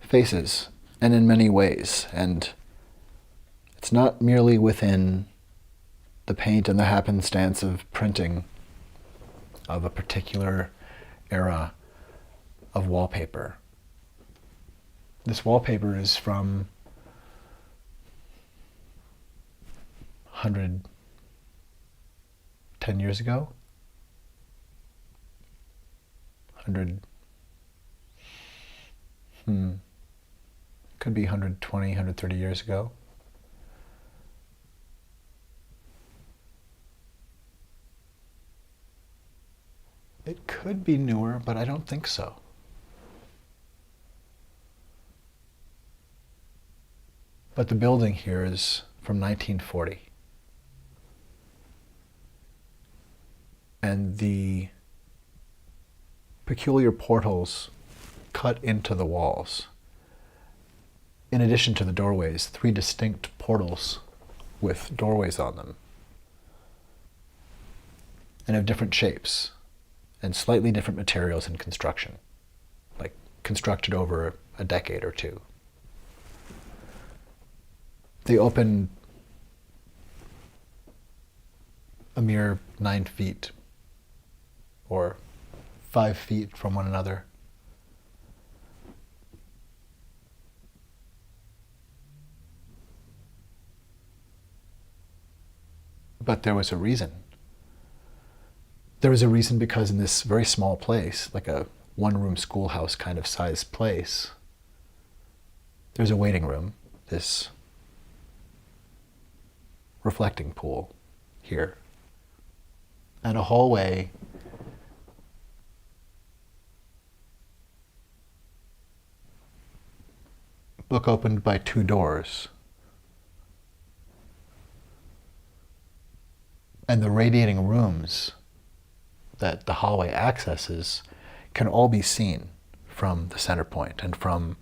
faces, and in many ways, and it's not merely within the paint and the happenstance of printing of a particular era of wallpaper. This wallpaper is from 110 years ago? 100, could be 120, 130 years ago. It could be newer, but I don't think so. But the building here is from 1940. And the peculiar portals cut into the walls. In addition to the doorways, 3 distinct portals with doorways on them. And of different shapes and slightly different materials and construction, like constructed over a decade or two. They open a mere 9 feet or 5 feet from one another. But there was a reason. There was a reason because in this very small place, like a one-room schoolhouse kind of size place, there's a waiting room, this reflecting pool here, and a hallway book opened by 2 doors. And the radiating rooms that the hallway accesses can all be seen from the center point and from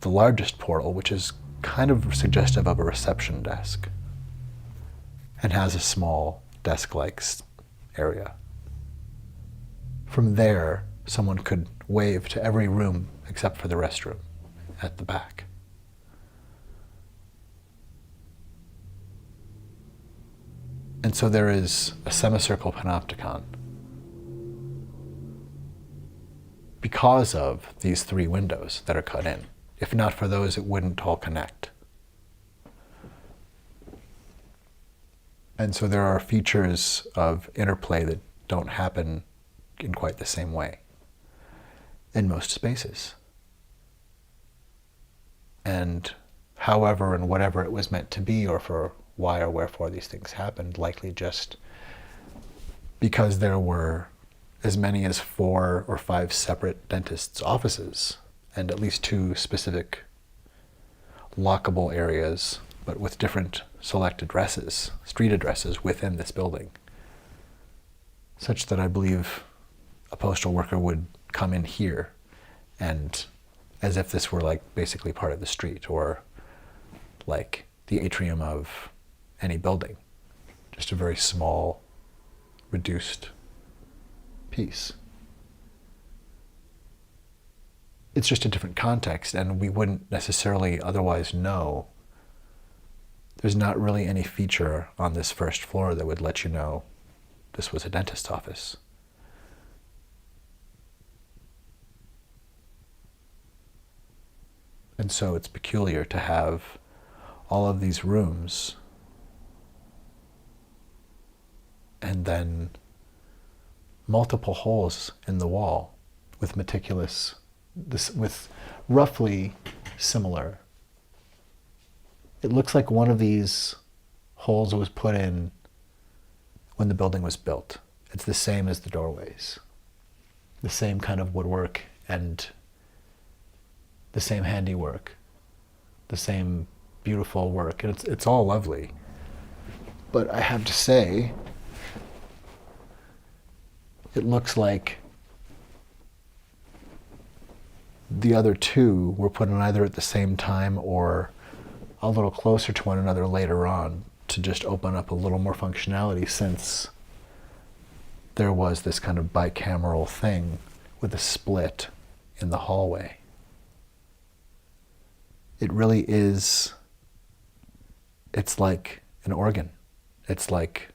the largest portal, which is kind of suggestive of a reception desk and has a small desk-like area. From there, someone could wave to every room except for the restroom at the back. And so there is a semicircle panopticon because of these 3 windows that are cut in. If not for those, it wouldn't all connect. And so there are features of interplay that don't happen in quite the same way in most spaces. And however and whatever it was meant to be, or for why or wherefore these things happened, likely just because there were as many as 4 or 5 separate dentists' offices and at least 2 specific lockable areas, but with different select addresses, street addresses within this building, such that I believe a postal worker would come in here and as if this were like basically part of the street or like the atrium of any building, just a very small, reduced piece. It's just a different context, and we wouldn't necessarily otherwise know. There's not really any feature on this first floor that would let you know this was a dentist's office. And so it's peculiar to have all of these rooms and then multiple holes in the wall with with roughly similar. It looks like one of these holes was put in when the building was built. It's the same as the doorways, the same kind of woodwork and the same handiwork, the same beautiful work, and it's all lovely. But I have to say, it looks like the other 2 were put in either at the same time or a little closer to one another later on to just open up a little more functionality, since there was this kind of bicameral thing with a split in the hallway. It really is, it's like an organ. It's like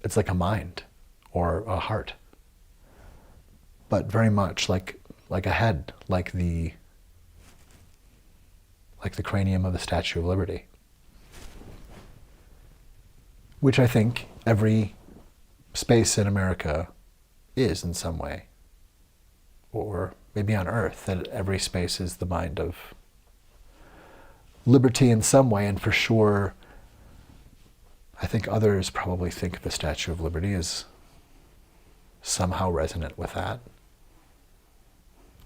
a mind or a heart, but very much like a head, like the cranium of the Statue of Liberty. which I think every space in America is in some way, or maybe on Earth, that every space is the mind of liberty in some way, and for sure, I think others probably think the Statue of Liberty is somehow resonant with that.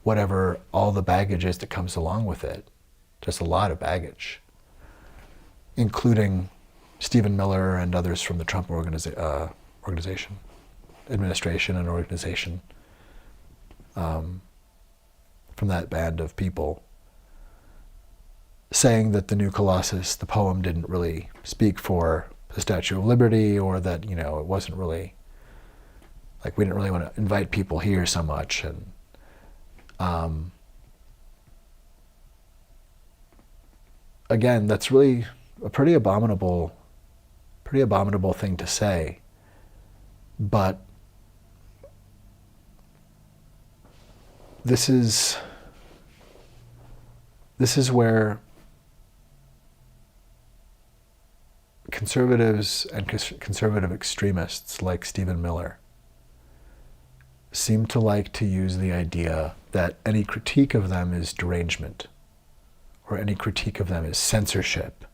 Whatever all the baggage is that comes along with it, just a lot of baggage, including Stephen Miller and others from the Trump administration and organization, from that band of people, saying that the new Colossus, the poem, didn't really speak for the Statue of Liberty, or that, you know, it wasn't really, like, we didn't really want to invite people here so much. And again, that's really a pretty abominable thing to say. But this is where conservatives and conservative extremists like Stephen Miller seem to like to use the idea that any critique of them is derangement, or any critique of them is censorship,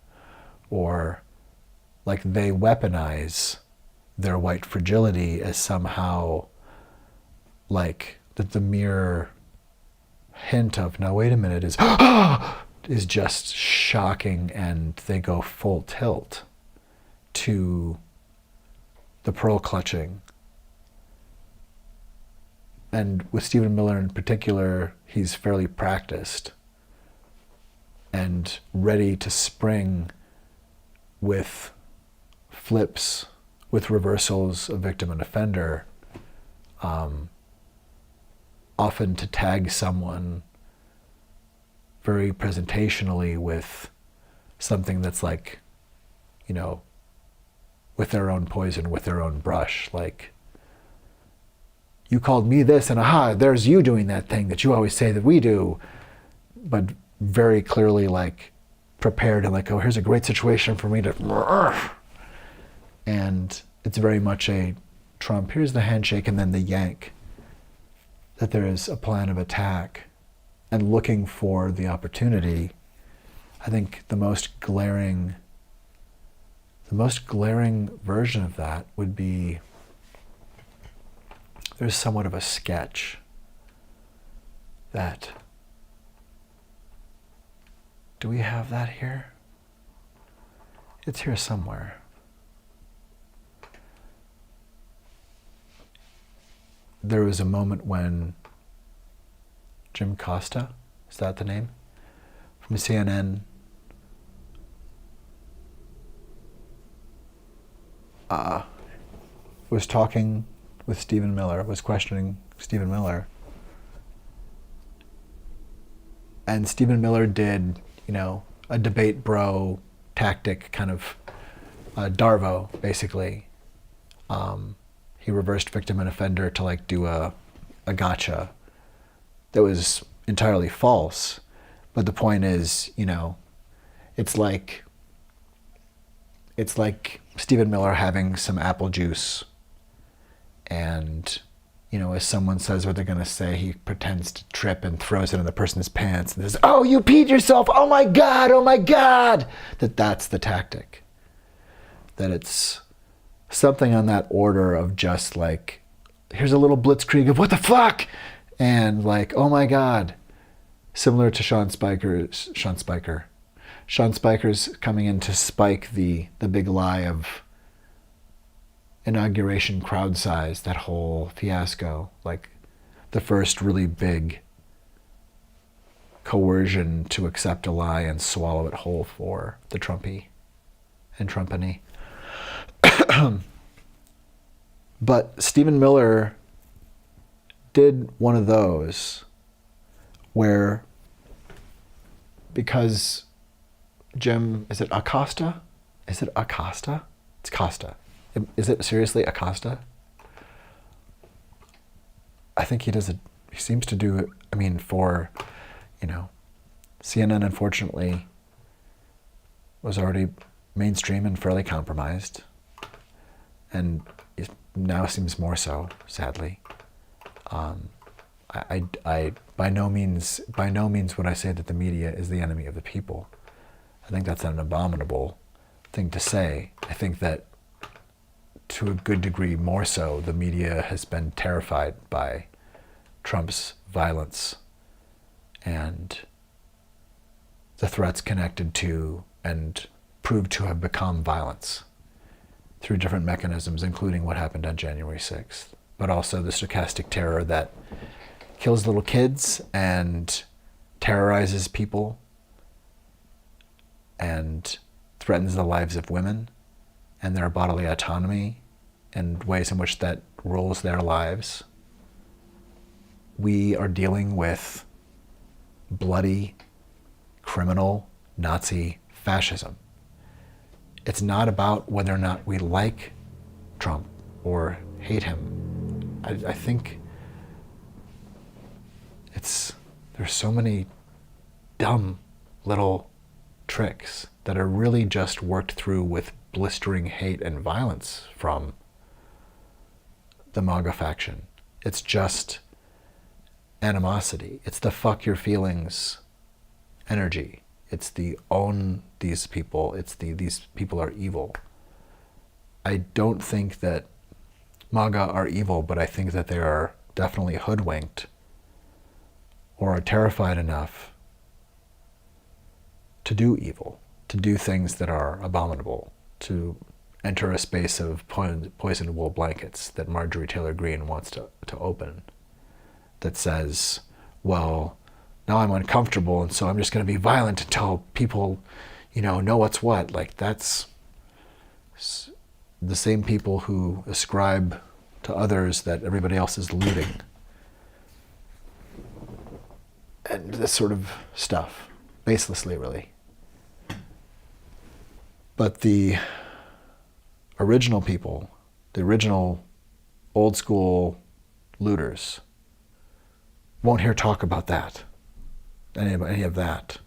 or like they weaponize their white fragility as somehow like that the mere hint of, now wait a minute, is just shocking, and they go full tilt to the pearl clutching. And with Stephen Miller in particular, he's fairly practiced and ready to spring with flips, with reversals of victim and offender, often to tag someone very presentationally with something that's like, you know, with their own poison, with their own brush. Like, you called me this, and aha, there's you doing that thing that you always say that we do. But very clearly, like, prepared and like, oh, here's a great situation for me to... And it's very much a Trump, here's the handshake and then the yank. That there is a plan of attack, and looking for the opportunity. I think the most glaring version of that would be, there's somewhat of a sketch that, do we have that here? It's here somewhere. There was a moment when Jim Costa, is that the name? From CNN, was talking with Stephen Miller, was questioning Stephen Miller. And Stephen Miller did, you know, a debate bro tactic, kind of Darvo, basically. He reversed victim and offender to like do a gotcha that was entirely false. But the point is, you know, it's like Stephen Miller having some apple juice, and, you know, as someone says what they're going to say, he pretends to trip and throws it in the person's pants and says, oh, you peed yourself, oh my God, that's the tactic. That it's something on that order of just like, here's a little blitzkrieg of what the fuck, and like, oh my God, similar to Sean Spiker's coming in to spike the big lie of inauguration crowd size, that whole fiasco, like the first really big coercion to accept a lie and swallow it whole for the Trumpy and Trumpany. But Stephen Miller did one of those where, because Jim, is it Acosta? Is it Acosta? It's Costa. Is it seriously Acosta? I think he seems to do it, I mean, for, you know, CNN unfortunately was already mainstream and fairly compromised. and it now seems more so, sadly. I by no means would I say that the media is the enemy of the people. I think that's an abominable thing to say. I think that to a good degree more so, the media has been terrified by Trump's violence and the threats connected to and proved to have become violence through different mechanisms, including what happened on January 6th, but also the stochastic terror that kills little kids and terrorizes people and threatens the lives of women and their bodily autonomy and ways in which that rules their lives. We are dealing with bloody, criminal, Nazi fascism. It's not about whether or not we like Trump or hate him. I think there's so many dumb little tricks that are really just worked through with blistering hate and violence from the MAGA faction. It's just animosity. It's the fuck your feelings energy. It's the own these people. It's the these people are evil. I don't think that MAGA are evil, but I think that they are definitely hoodwinked or are terrified enough to do evil, to do things that are abominable, to enter a space of poisoned wool blankets that Marjorie Taylor Greene wants to open, that says, well, now I'm uncomfortable and so I'm just going to be violent until people, know what's what. Like, that's the same people who ascribe to others that everybody else is looting. And this sort of stuff, baselessly, really. But the original people, the original old school looters, won't hear talk about that, any of that.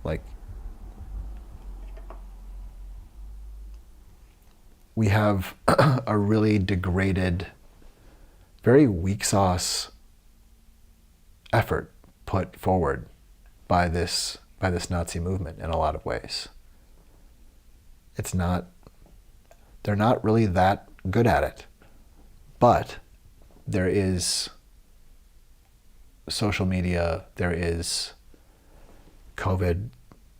Like, we have a really degraded, very weak sauce effort put forward by this Nazi movement in a lot of ways. They're not really that good at it, but there is social media, there is COVID,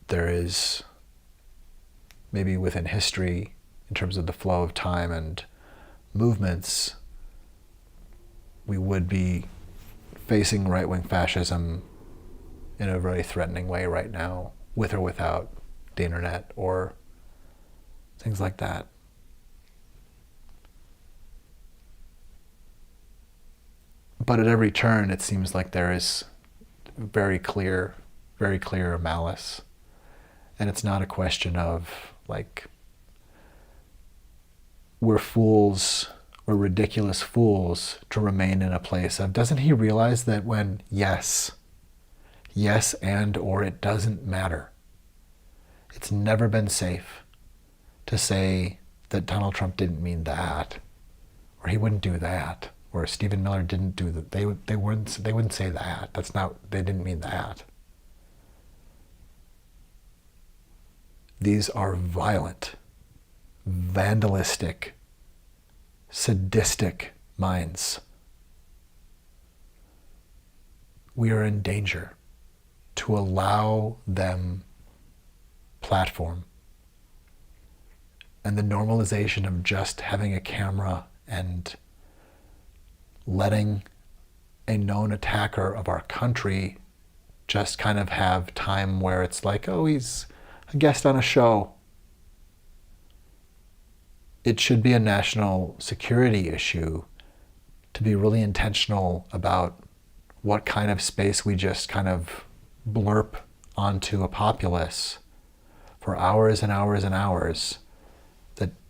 there is maybe within history, in terms of the flow of time and movements, we would be facing right-wing fascism in a very threatening way right now, with or without the internet or things like that. But at every turn, it seems like there is very clear malice. And it's not a question of, like, we're ridiculous fools to remain in a place of, doesn't he realize that when yes and or it doesn't matter. It's never been safe to say that Donald Trump didn't mean that, or he wouldn't do that, or Stephen Miller didn't do that. They wouldn't say that. They didn't mean that. These are violent, vandalistic, sadistic minds. We are in danger to allow them platform. And the normalization of just having a camera and letting a known attacker of our country just kind of have time where it's like, oh, he's a guest on a show. It should be a national security issue to be really intentional about what kind of space we just kind of blurp onto a populace for hours and hours and hours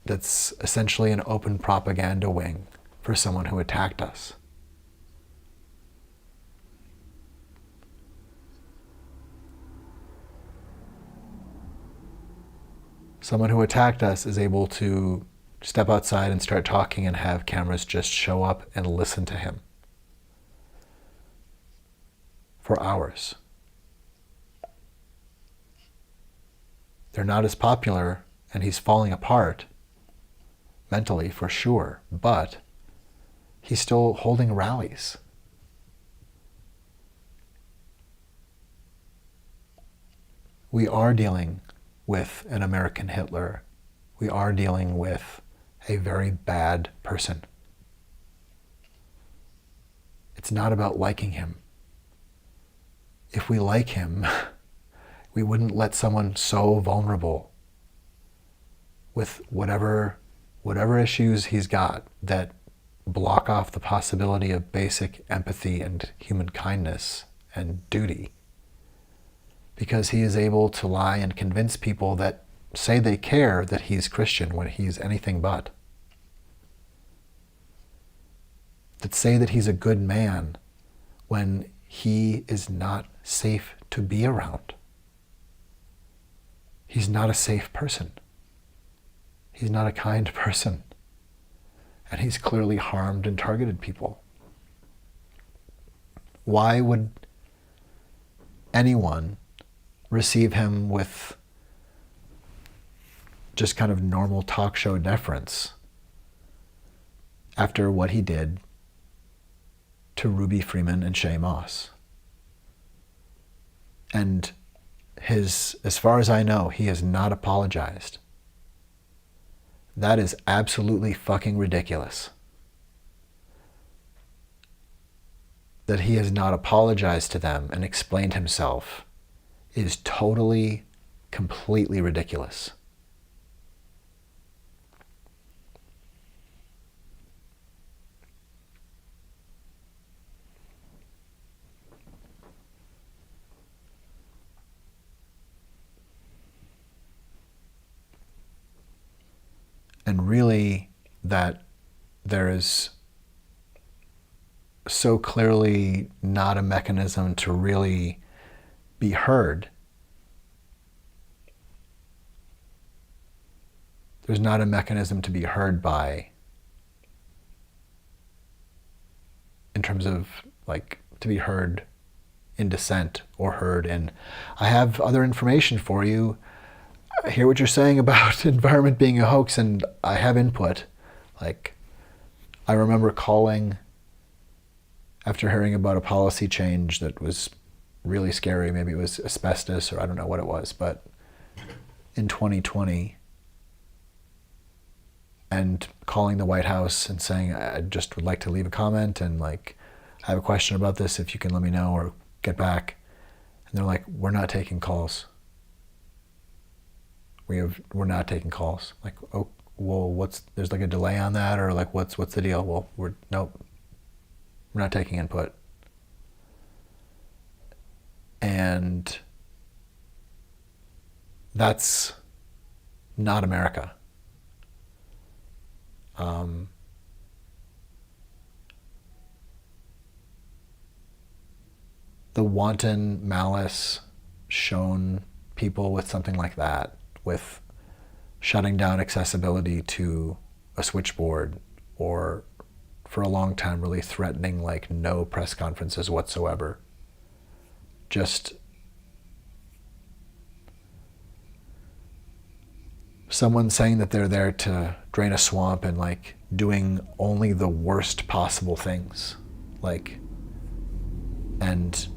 that's essentially an open propaganda wing for someone who attacked us. Someone who attacked us is able to step outside and start talking and have cameras just show up and listen to him for hours. They're not as popular, and he's falling apart mentally for sure, but he's still holding rallies. We are dealing with an American Hitler. We are dealing with a very bad person. It's not about liking him. If we like him, we wouldn't let someone so vulnerable with whatever issues he's got that block off the possibility of basic empathy and human kindness and duty, because he is able to lie and convince people that say they care that he's Christian when he's anything but, that say that he's a good man when he is not safe to be around. He's not a safe person. He's not a kind person. And he's clearly harmed and targeted people. Why would anyone receive him with just kind of normal talk show deference after what he did to Ruby Freeman and Shay Moss? And as far as I know, he has not apologized. That is absolutely fucking ridiculous. That he has not apologized to them and explained himself is totally, completely ridiculous. And really, that there is so clearly not a mechanism to really be heard. There's not a mechanism to be heard by, in terms of like to be heard in dissent or heard in, I have other information for you. I hear what you're saying about environment being a hoax, and I have input. Like, I remember calling after hearing about a policy change that was really scary. Maybe it was asbestos, or I don't know what it was, but in 2020, and calling the White House and saying, I just would like to leave a comment, and like, I have a question about this, if you can let me know or get back. And they're like, we're not taking calls. We're not taking calls. Like, oh, well, there's like a delay on that, or like, what's the deal? Well, nope, we're not taking input. And that's not America. The wanton malice shown people with something like that, with shutting down accessibility to a switchboard, or for a long time really threatening like no press conferences whatsoever. Just someone saying that they're there to drain a swamp and like doing only the worst possible things. Like, and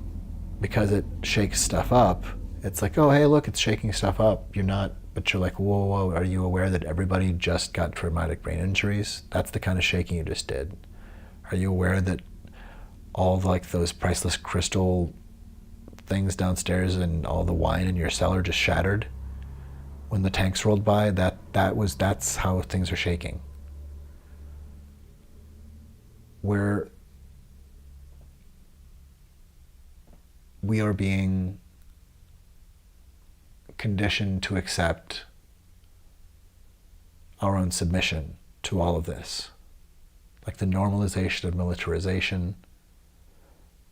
because it shakes stuff up, it's like, oh, hey, look, it's shaking stuff up. You're not, but you're like, whoa, are you aware that everybody just got traumatic brain injuries? That's the kind of shaking you just did. Are you aware that all like those priceless crystal things downstairs and all the wine in your cellar just shattered when the tanks rolled by? That's how things are shaking. We are being conditioned to accept our own submission to all of this. Like the normalization of militarization,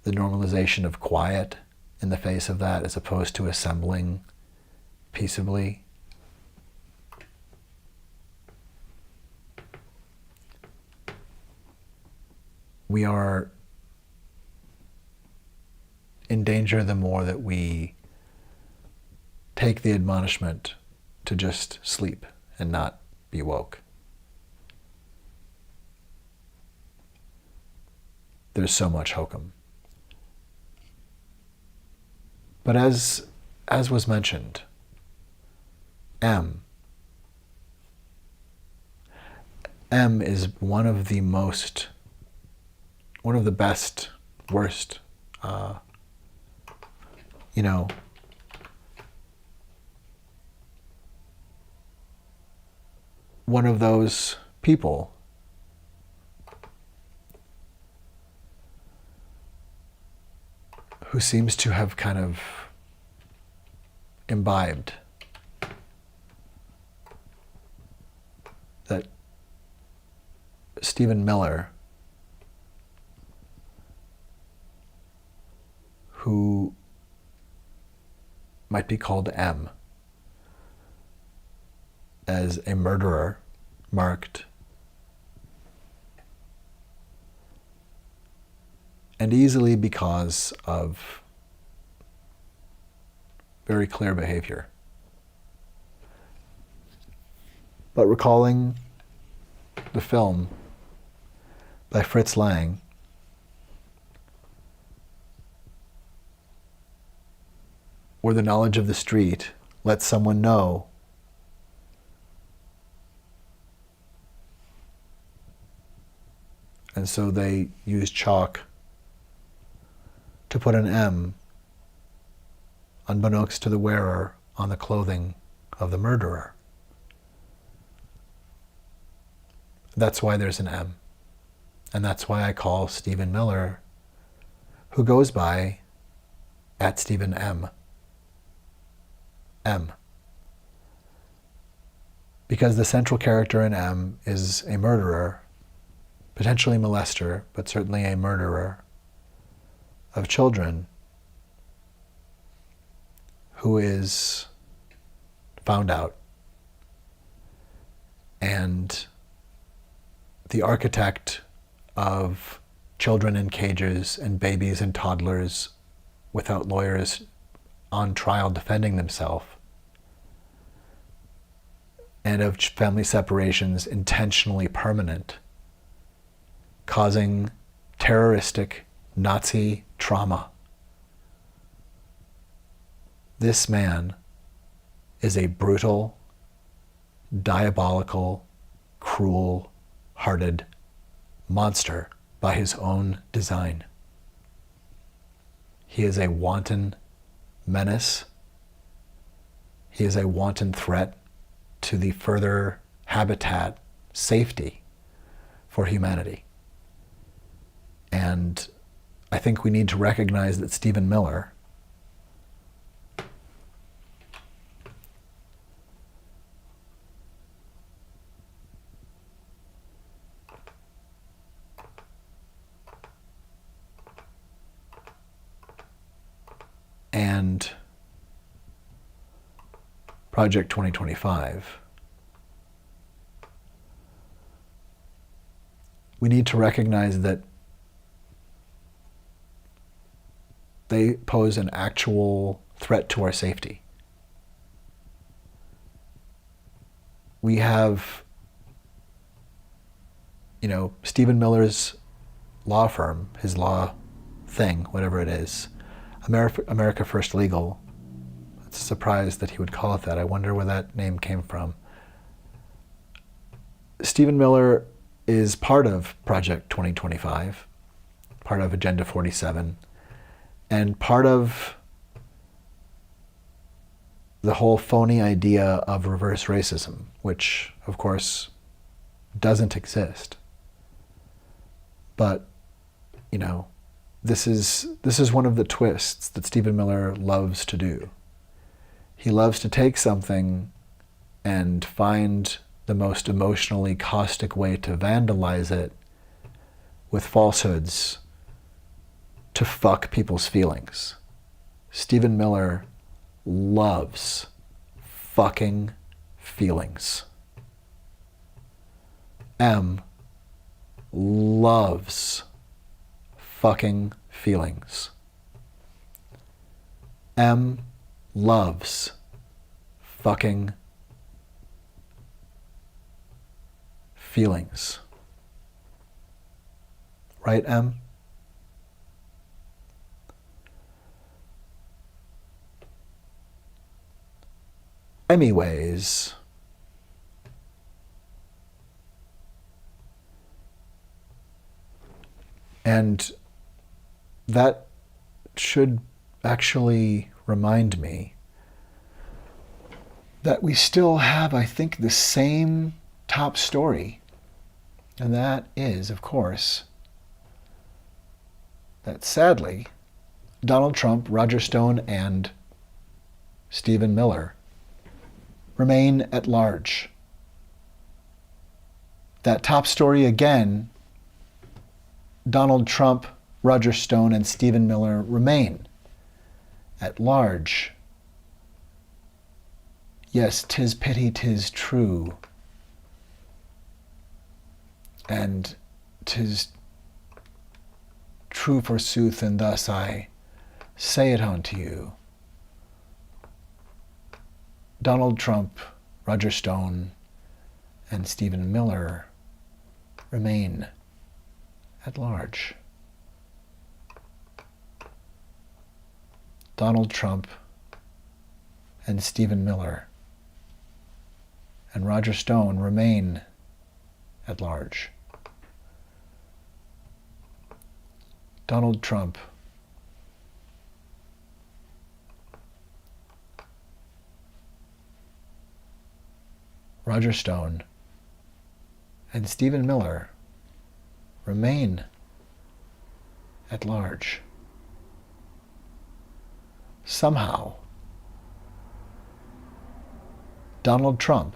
the normalization of quiet in the face of that, as opposed to assembling peaceably. we are in danger the more that we take the admonishment to just sleep and not be woke. There's so much hokum. But as was mentioned, M is one of the best, worst, one of those people who seems to have kind of imbibed that Stephen Miller, who might be called M, as a murderer marked, and easily because of very clear behavior. But recalling the film by Fritz Lang, where the knowledge of the street lets someone know and so they use chalk to put an M, unbeknownst to the wearer, on the clothing of the murderer. That's why there's an M. And that's why I call Stephen Miller, who goes by at Stephen M, M. Because the central character in M is a murderer, potentially molester, but certainly a murderer of children who is found out. And the architect of children in cages and babies and toddlers without lawyers on trial defending themselves, and of family separations intentionally permanent, causing terroristic Nazi trauma. This man is a brutal, diabolical, cruel-hearted monster by his own design. He is a wanton menace. He is a wanton threat to the further habitat, safety for humanity. And I think we need to recognize that Stephen Miller and Project 2025, we need to recognize that they pose an actual threat to our safety. We have, Stephen Miller's law firm, his law thing, whatever it is, America First Legal. It's a surprise that he would call it that. I wonder where that name came from. Stephen Miller is part of Project 2025, part of Agenda 47, and part of the whole phony idea of reverse racism, which, of course, doesn't exist. But, this is one of the twists that Stephen Miller loves to do. He loves to take something and find the most emotionally caustic way to vandalize it with falsehoods to fuck people's feelings. Stephen Miller loves fucking feelings. M loves fucking feelings. M loves fucking feelings. Right, M? Anyways, and that should actually remind me that we still have, I think, the same top story. And that is, of course, that sadly, Donald Trump, Roger Stone, and Stephen Miller remain at large. That top story again, Donald Trump, Roger Stone, and Stephen Miller remain at large. Yes, 'tis pity, 'tis true. And 'tis true forsooth, and thus I say it unto you. Donald Trump, Roger Stone, and Stephen Miller remain at large. Donald Trump and Stephen Miller and Roger Stone remain at large. Donald Trump Roger Stone and Stephen Miller remain at large. Somehow, Donald Trump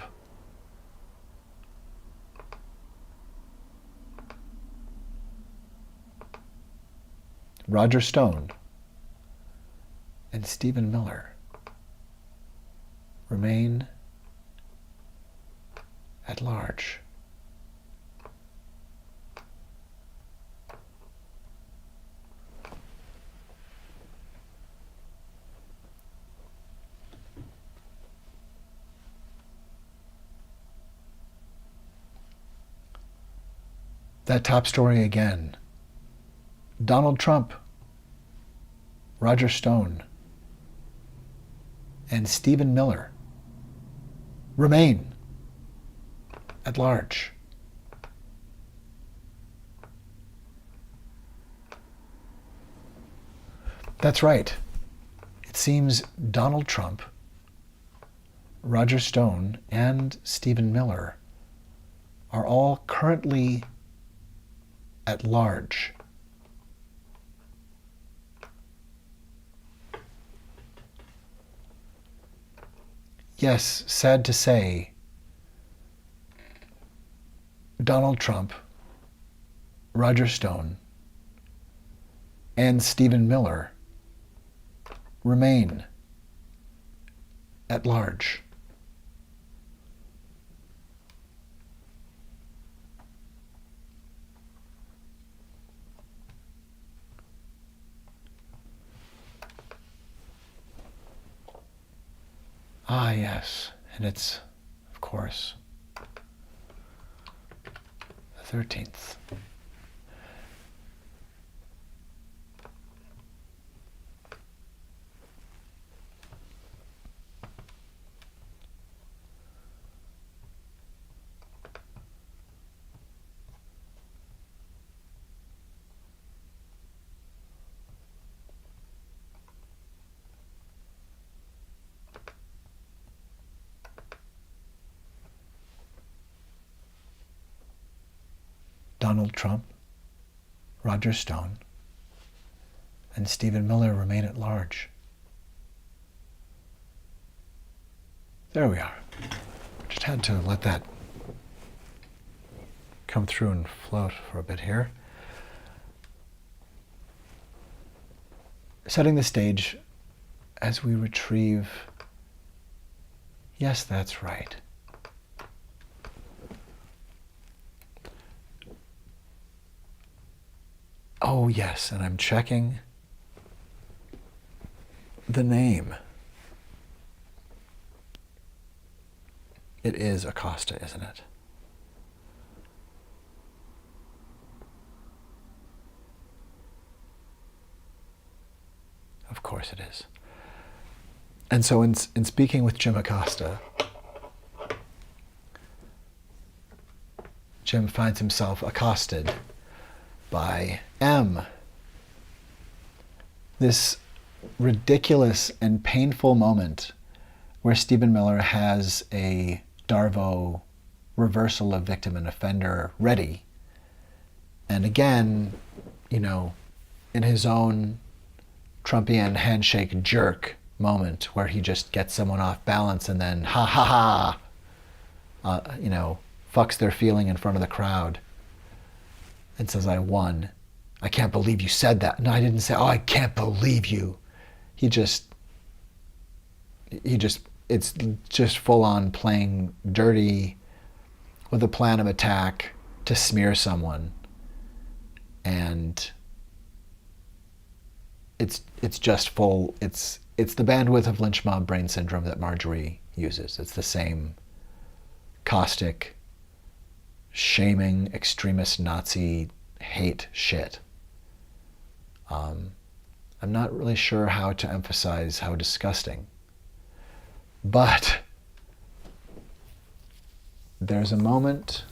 Roger Stone and Stephen Miller remain at large. That top story again. Donald Trump, Roger Stone, and Stephen Miller remain at large. That's right. It seems Donald Trump, Roger Stone, and Stephen Miller are all currently at large. Yes, sad to say, Donald Trump, Roger Stone, and Stephen Miller remain at large. Ah, yes, and it's, of course, the 13th. Donald Trump, Roger Stone, and Stephen Miller remain at large. There we are. Just had to let that come through and float for a bit here. Setting the stage as we retrieve. Yes, that's right. Oh, yes, and I'm checking the name. It is Acosta, isn't it? Of course it is. And so in speaking with Jim Acosta, Jim finds himself accosted by M. This ridiculous and painful moment where Stephen Miller has a Darvo reversal of victim and offender ready. And again, you know, in his own Trumpian handshake jerk moment where he just gets someone off balance and then ha ha ha, you know, fucks their feeling in front of the crowd and says, I won. I can't believe you said that. No, I didn't say, oh, I can't believe you. It's just full on playing dirty with a plan of attack to smear someone. And it's just full, it's the bandwidth of lynch mob brain syndrome that Marjorie uses. It's the same caustic, shaming, extremist Nazi hate shit. I'm not really sure how to emphasize how disgusting. But there's a moment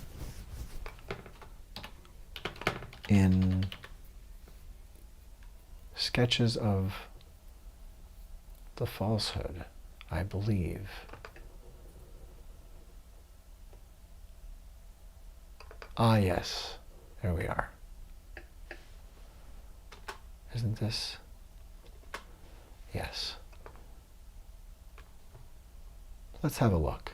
in Sketches of the Falsehood, I believe. Ah, yes. There we are. Isn't this? Yes. Let's have a look.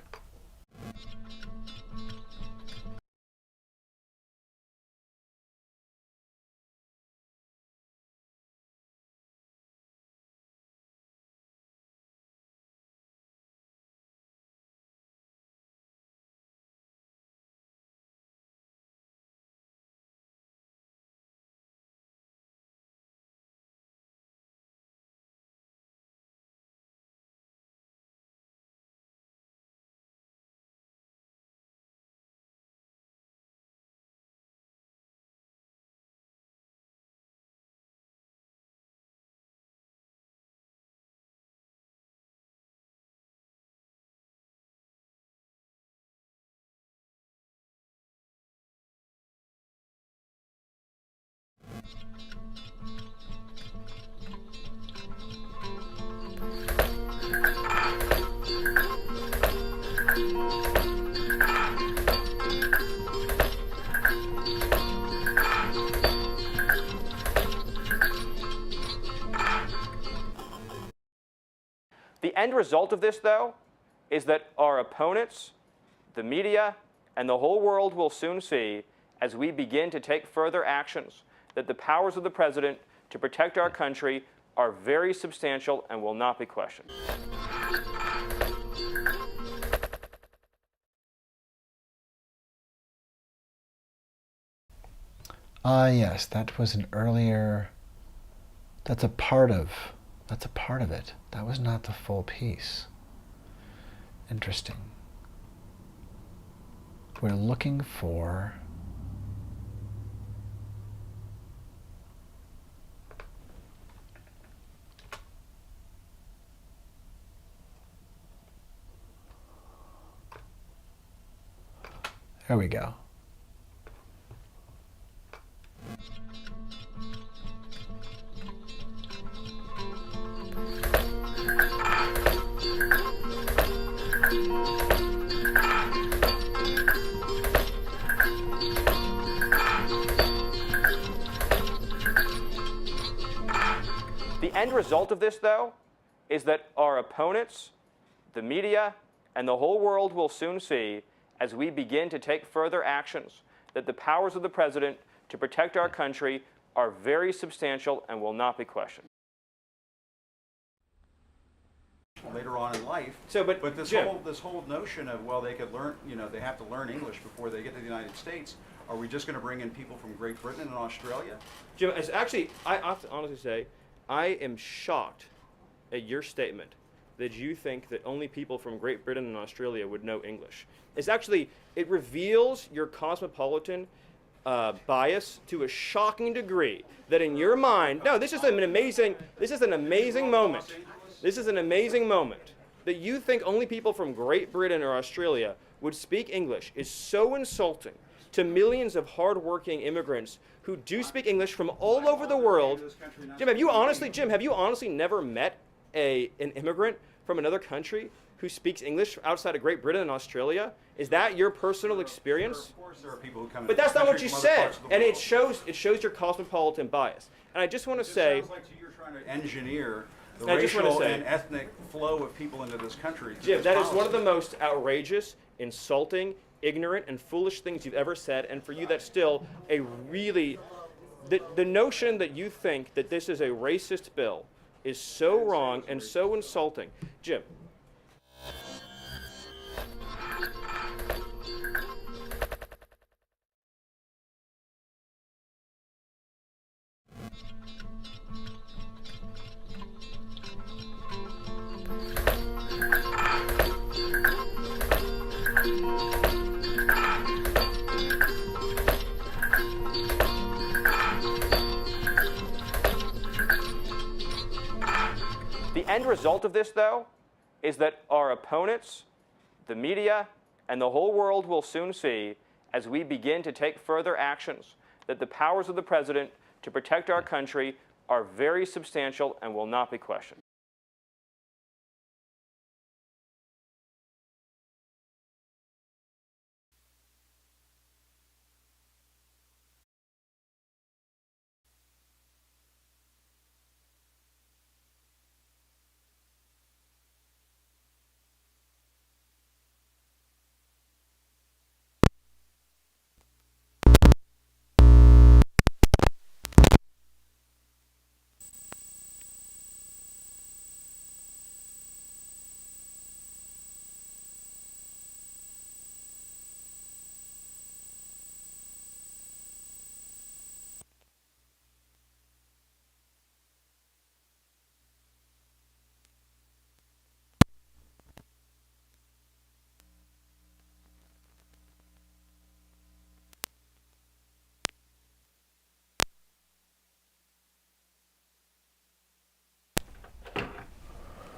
The end result of this, though, is that our opponents, the media, and the whole world will soon see, as we begin to take further actions, that the powers of the president to protect our country are very substantial and will not be questioned. Yes, that was an earlier, that's a part of it. That was not the full piece. Interesting. We're looking for there we go. The end result of this, though, is that our opponents, the media, and the whole world will soon see, as we begin to take further actions, that the powers of the president to protect our country are very substantial and will not be questioned. Later on in life. So, but this Jim, whole notion of, well, they could learn, you know, they have to learn English before they get to the United States. Are we just going to bring in people from Great Britain and Australia? Jim, it's actually, I have to honestly say, I am shocked at your statement that you think that only people from Great Britain and Australia would know English. It's actually, it reveals your cosmopolitan bias to a shocking degree that in your mind, no, this is an amazing moment. This is an amazing moment. That you think only people from Great Britain or Australia would speak English is so insulting to millions of hardworking immigrants who do speak English from all over the world. Jim, have you honestly never met an immigrant from another country who speaks English outside of Great Britain and Australia? Is that your personal experience? Of course there are people who come But that's not what you said, and it it shows your cosmopolitan bias. And I just want to say, sounds like to you you're trying to engineer the I just wanna racial say- and ethnic flow of people into this country. through Jim, this that is one of policy. the most outrageous, insulting, ignorant, and foolish things you've ever said, and for you that's still a really, the notion that you think that this is a racist bill is so wrong and so insulting. Jim. The end result of this, though, is that our opponents, the media, and the whole world will soon see, as we begin to take further actions, that the powers of the president to protect our country are very substantial and will not be questioned.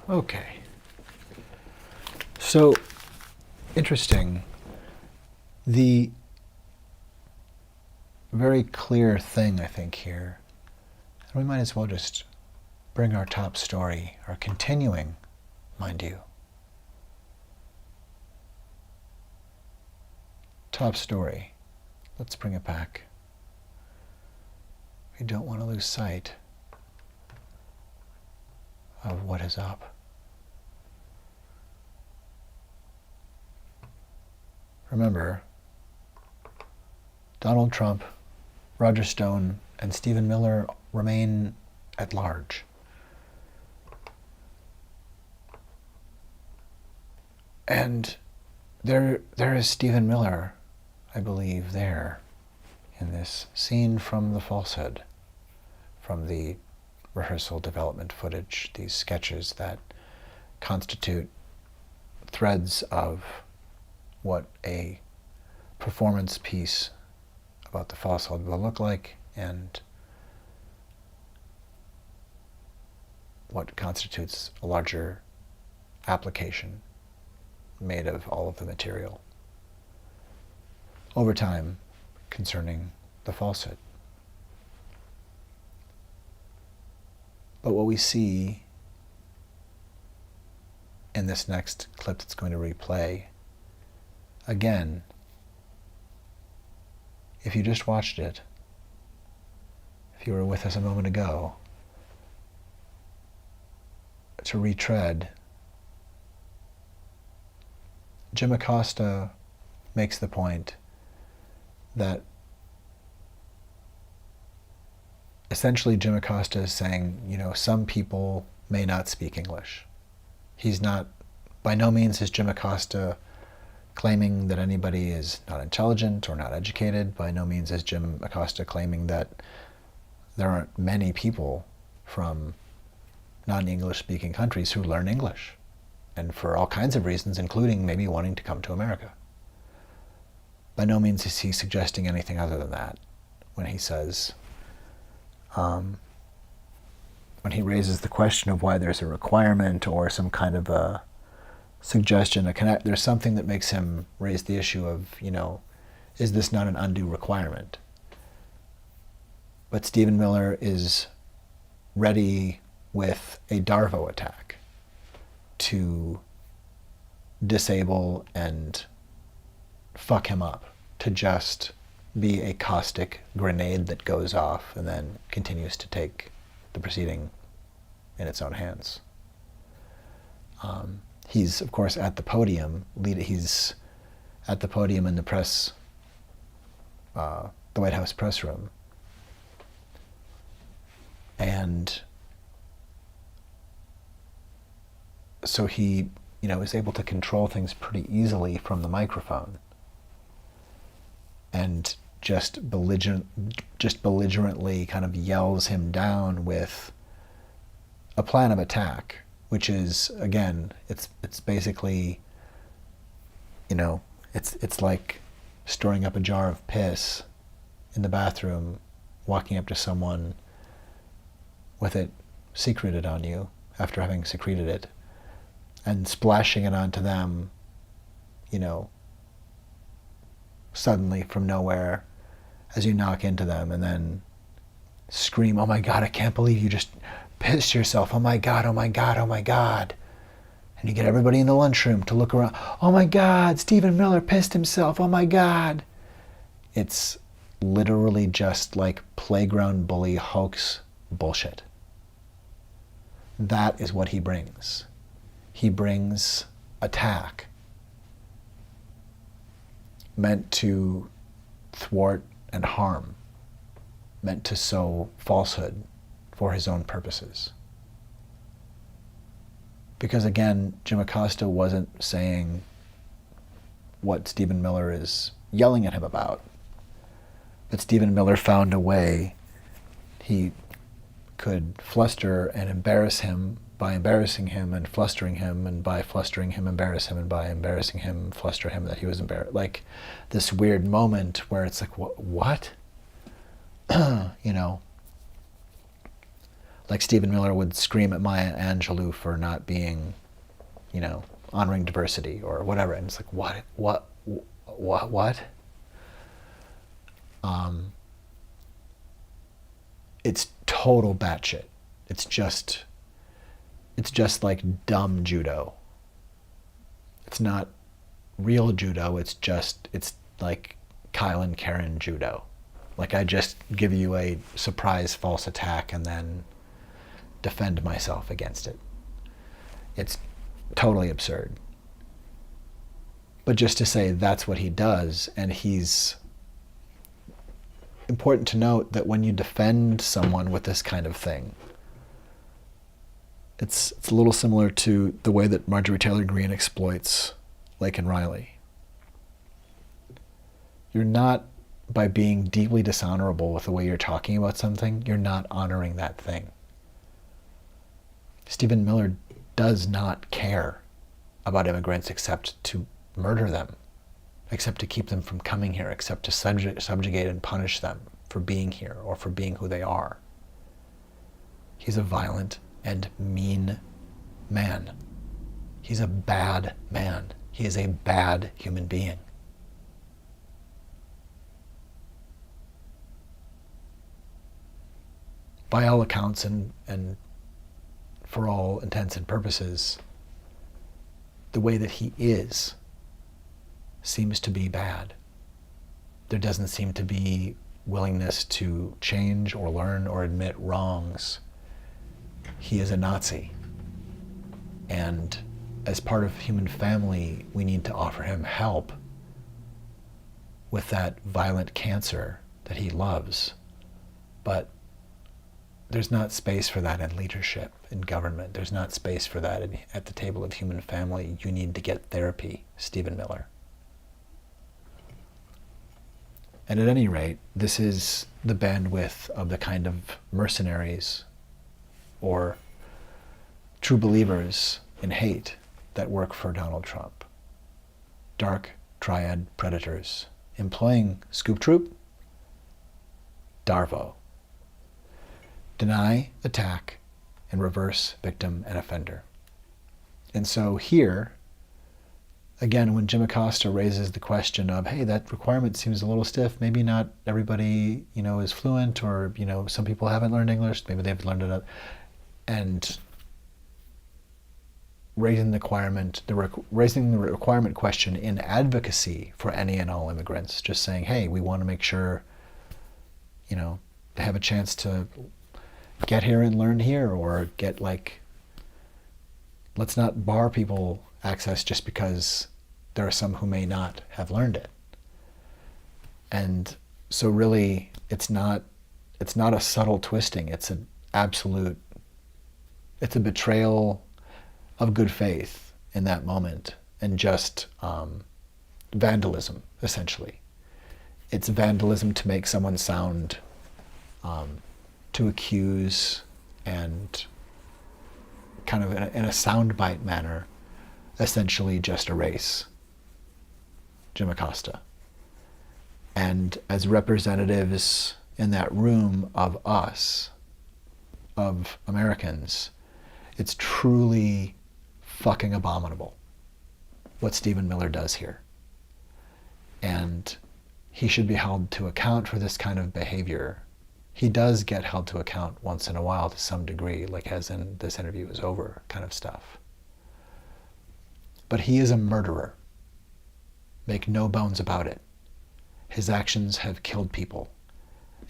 Okay. So, interesting. The very clear thing, I think, here, and we might as well just bring our top story, our continuing, mind you. Top story. Let's bring it back. We don't want to lose sight of what is up. Remember, Donald Trump, Roger Stone, and Stephen Miller remain at large. And there is Stephen Miller, I believe, there in this scene from The Falsehood, from the rehearsal development footage, these sketches that constitute threads of what a performance piece about the falsehood will look like and what constitutes a larger application made of all of the material over time concerning the falsehood. But what we see in this next clip that's going to replay, again, if you just watched it, if you were with us a moment ago, to retread, Jim Acosta makes the point that essentially Jim Acosta is saying, some people may not speak English. He's not, by no means is Jim Acosta claiming that anybody is not intelligent or not educated. By no means is Jim Acosta claiming that there aren't many people from non-English speaking countries who learn English, and for all kinds of reasons, including maybe wanting to come to America. By no means is he suggesting anything other than that when he says, when he raises the question of why there's a requirement or some kind of a suggestion, there's something that makes him raise the issue of, is this not an undue requirement? But Stephen Miller is ready with a Darvo attack to disable and fuck him up, to just be a caustic grenade that goes off and then continues to take the proceeding in its own hands. He's, of course, at the podium. He's at the podium in the press, the White House press room. And so he, is able to control things pretty easily from the microphone, and just belligerently kind of yells him down with a plan of attack, which is, again, it's basically, it's like storing up a jar of piss in the bathroom, walking up to someone with it secreted on you after having secreted it, and splashing it onto them, suddenly from nowhere as you knock into them, and then scream, "Oh my God, I can't believe you just pissed yourself. Oh my God, oh my God, oh my God." And you get everybody in the lunchroom to look around. "Oh my God, Stephen Miller pissed himself. Oh my God." It's literally just like playground bully hoax bullshit. That is what he brings. He brings attack meant to thwart and harm, meant to sow falsehood for his own purposes. Because again, Jim Acosta wasn't saying what Stephen Miller is yelling at him about. But Stephen Miller found a way he could fluster and embarrass him by embarrassing him and flustering him, and by flustering him, embarrass him, and by embarrassing him, fluster him that he was embarrassed. Like this weird moment where it's like, what? Like Stephen Miller would scream at Maya Angelou for not being, honoring diversity or whatever. And it's like, what? It's total batshit. It's just like dumb judo. It's not real judo. It's like Kyle and Karen judo. Like I just give you a surprise false attack and then defend myself against it. It's totally absurd. But just to say that's what he does, and he's important to note that when you defend someone with this kind of thing, it's a little similar to the way that Marjorie Taylor Greene exploits Laken Riley. You're not, by being deeply dishonorable with the way you're talking about something, you're not honoring that thing. Stephen Miller does not care about immigrants except to murder them, except to keep them from coming here, except to subjugate and punish them for being here or for being who they are. He's a violent and mean man. He's a bad man. He is a bad human being. By all accounts and for all intents and purposes, the way that he is seems to be bad. There doesn't seem to be willingness to change or learn or admit wrongs. He is a Nazi. And as part of human family, we need to offer him help with that violent cancer that he loves. But there's not space for that in leadership, in government. There's not space for that at the table of human family. You need to get therapy, Stephen Miller. And at any rate, this is the bandwidth of the kind of mercenaries or true believers in hate that work for Donald Trump. Dark triad predators employing Scoop Troop, Darvo. Deny, attack, and reverse victim and offender. And so here, again, when Jim Acosta raises the question of, hey, that requirement seems a little stiff, maybe not everybody, is fluent, or, some people haven't learned English, maybe they've learned it, and raising the requirement question in advocacy for any and all immigrants, just saying, hey, we want to make sure, they have a chance to get here and learn here, or get let's not bar people access just because there are some who may not have learned it. And so really, it's not a subtle twisting, it's a betrayal of good faith in that moment, and just vandalism, essentially. It's vandalism to make someone sound, to accuse, and kind of in a soundbite manner, essentially just erase Jim Acosta. And as representatives in that room of us, of Americans, it's truly fucking abominable what Stephen Miller does here. And he should be held to account for this kind of behavior. He does get held to account once in a while to some degree, like as in this interview is over kind of stuff. But he is a murderer. Make no bones about it. His actions have killed people.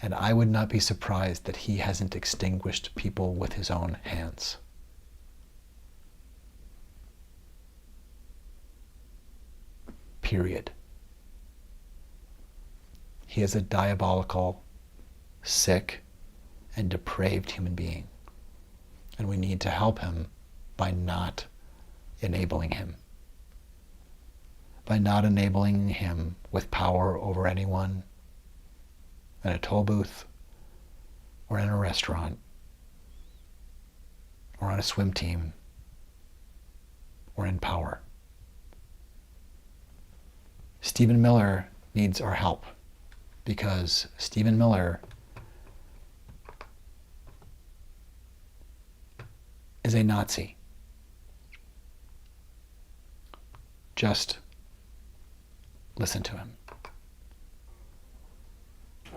And I would not be surprised that he hasn't extinguished people with his own hands. Period. He is a diabolical, sick, and depraved human being. And we need to help him by not enabling him. By not enabling him with power over anyone in a toll booth, or in a restaurant, or on a swim team, or in power. Stephen Miller needs our help, because Stephen Miller is a Nazi. Just listen to him.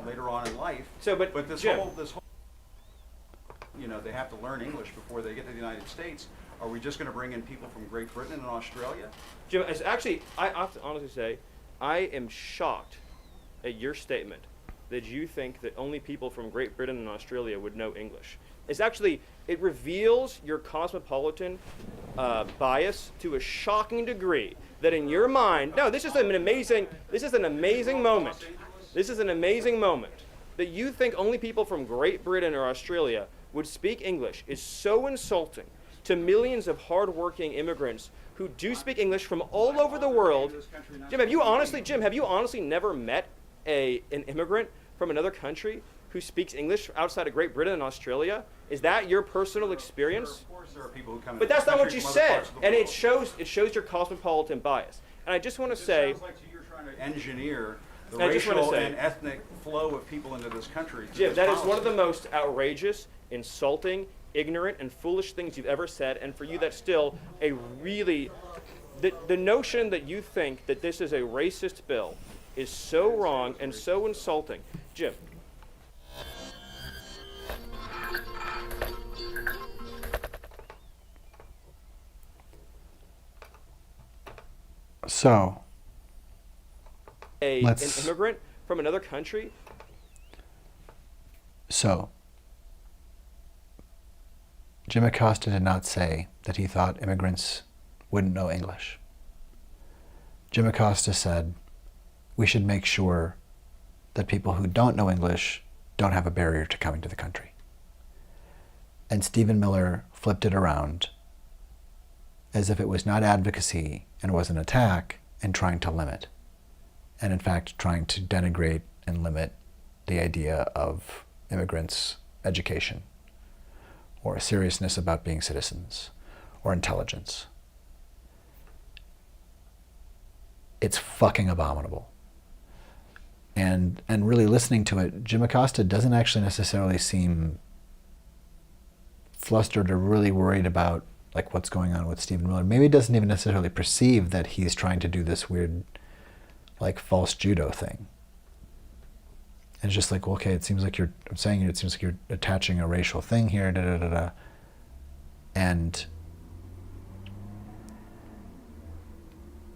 Later on in life. But this Jim, whole, they have to learn English before they get to the United States. Are we just going to bring in people from Great Britain and Australia? Jim, I have to honestly say, I am shocked at your statement that you think that only people from Great Britain and Australia would know English. It reveals your cosmopolitan bias to a shocking degree that in your mind, this is an amazing moment. This is an amazing moment that you think only people from Great Britain or Australia would speak English is so insulting to millions of hardworking immigrants who do speak English from all over the world. Jim, have you honestly never met an immigrant from another country who speaks English outside of Great Britain and Australia? Is that your personal experience? Of course there are people who come But that's not what you said, and it shows your cosmopolitan bias. And I just want to say, sounds like you're trying to engineer the I just wanna racial say- and ethnic flow of people into this country. through Jim, this that is one of policy. the most outrageous, insulting, ignorant, and foolish things you've ever said. And for you, that's still a really... The notion that you think that this is a racist bill is so wrong and so insulting. Jim. So, An let's... immigrant from another country? So, Jim Acosta did not say that he thought immigrants wouldn't know English. Jim Acosta said we should make sure that people who don't know English don't have a barrier to coming to the country. And Stephen Miller flipped it around as if it was not advocacy and was an attack and trying to limit, and in fact trying to denigrate and limit the idea of immigrants' education or a seriousness about being citizens or intelligence. It's fucking abominable. And really listening to it, Jim Acosta doesn't actually necessarily seem flustered or really worried about like what's going on with Stephen Miller. Maybe he doesn't even necessarily perceive that he's trying to do this weird like false judo thing. And it's just like, well, okay, it seems like it seems like you're attaching a racial thing here, da da da da. And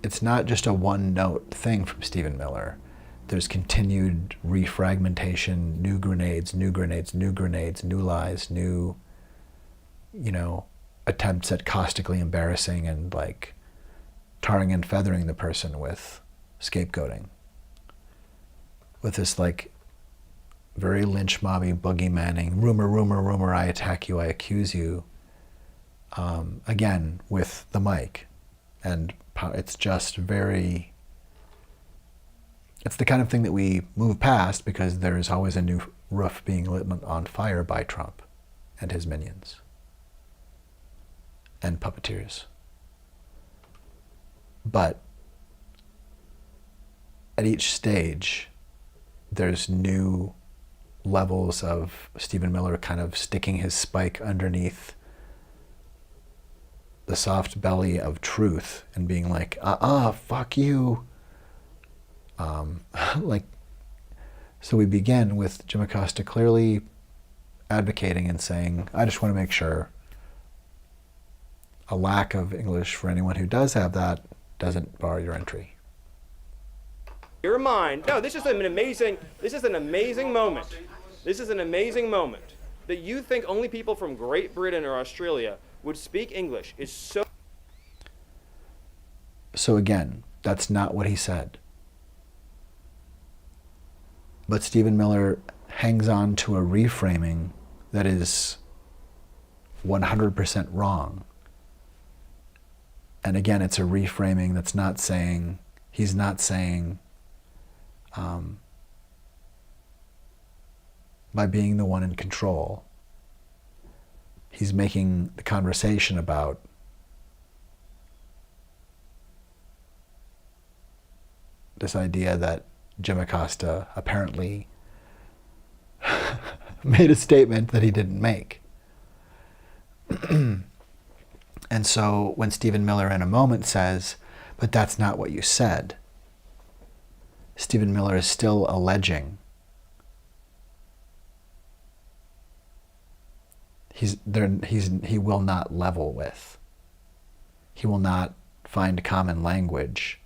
it's not just a one-note thing from Stephen Miller. There's continued refragmentation, new grenades, new grenades, new grenades, new lies, new, attempts at caustically embarrassing and like tarring and feathering the person with scapegoating. With this like very lynch mobby, boogeymaning, rumor, I attack you, I accuse you. Again, with the mic. And it's just very, it's the kind of thing that we move past because there is always a new roof being lit on fire by Trump and his minions and puppeteers. But at each stage, there's new levels of Stephen Miller kind of sticking his spike underneath the soft belly of truth and being like, fuck you. So we begin with Jim Acosta clearly advocating and saying, I just want to make sure a lack of English for anyone who does have that doesn't bar your entry. Your mind. No, this is an amazing moment. This is an amazing moment that you think only people from Great Britain or Australia would speak English is so. So again, that's not what he said. But Stephen Miller hangs on to a reframing that is 100% wrong. And again, it's a reframing that's not saying, he's not saying, by being the one in control, he's making the conversation about this idea that Jim Acosta apparently made a statement that he didn't make. And so when Stephen Miller in a moment says, but that's not what you said, Stephen Miller is still alleging. He will not level with. He will not find common language,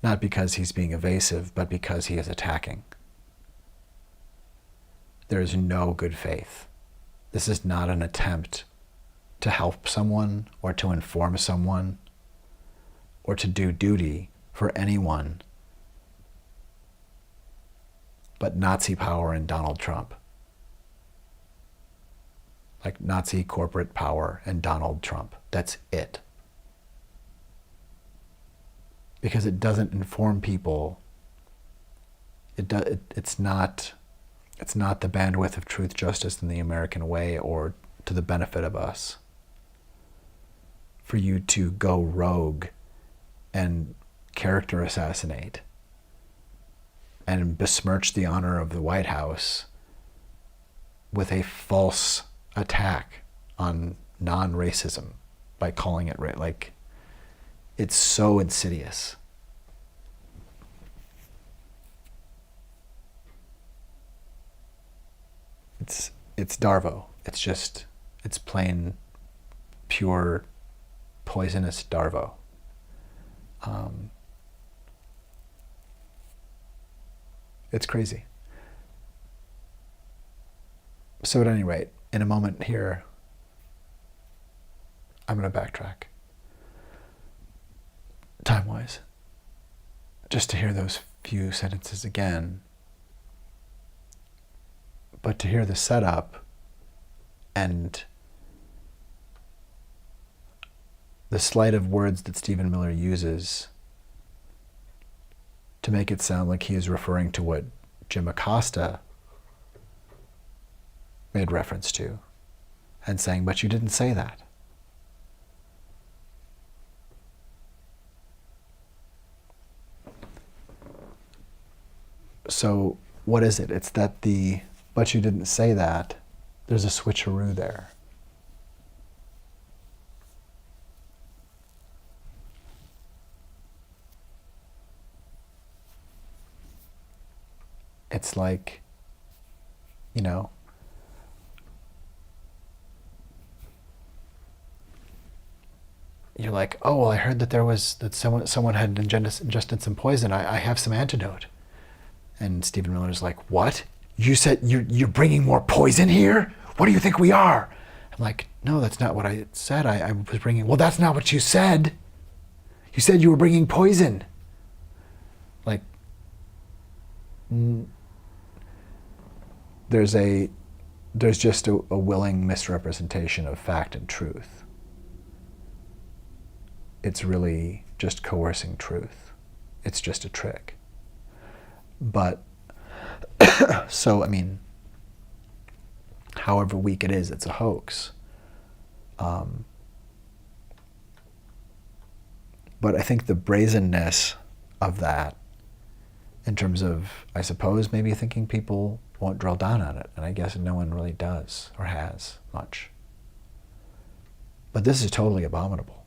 not because he's being evasive, but because he is attacking. There is no good faith. This is not an attempt to help someone or to inform someone or to do duty for anyone but Nazi power and Donald Trump. Like Nazi corporate power and Donald Trump. That's it. Because it doesn't inform people. It's not the bandwidth of truth, justice, and the American way, or to the benefit of us, for you to go rogue and character assassinate and besmirch the honor of the White House with a false attack on non-racism by calling it like, it's so insidious. It's Darvo. It's plain, pure, poisonous Darvo. It's crazy. So at any rate, in a moment here, I'm going to backtrack. Time-wise. Just to hear those few sentences again. But to hear the setup and the sleight of words that Stephen Miller uses to make it sound like he is referring to what Jim Acosta made reference to, and saying, but you didn't say that. So what is it? It's that but you didn't say that, there's a switcheroo there. It's like, you know, you're like, oh, well, I heard that someone had ingested some poison. I have some antidote. And Stephen Miller's like, what? You said you're bringing more poison here? What do you think we are? I'm like, no, that's not what I said. I was bringing, well, that's not what you said. You said you were bringing poison. Like, there's just a willing misrepresentation of fact and truth. It's really just coercing truth. It's just a trick. But, so, I mean, however weak it is, it's a hoax. But I think the brazenness of that, in terms of, I suppose, maybe thinking people won't drill down on it, and I guess no one really does or has much. But this is totally abominable.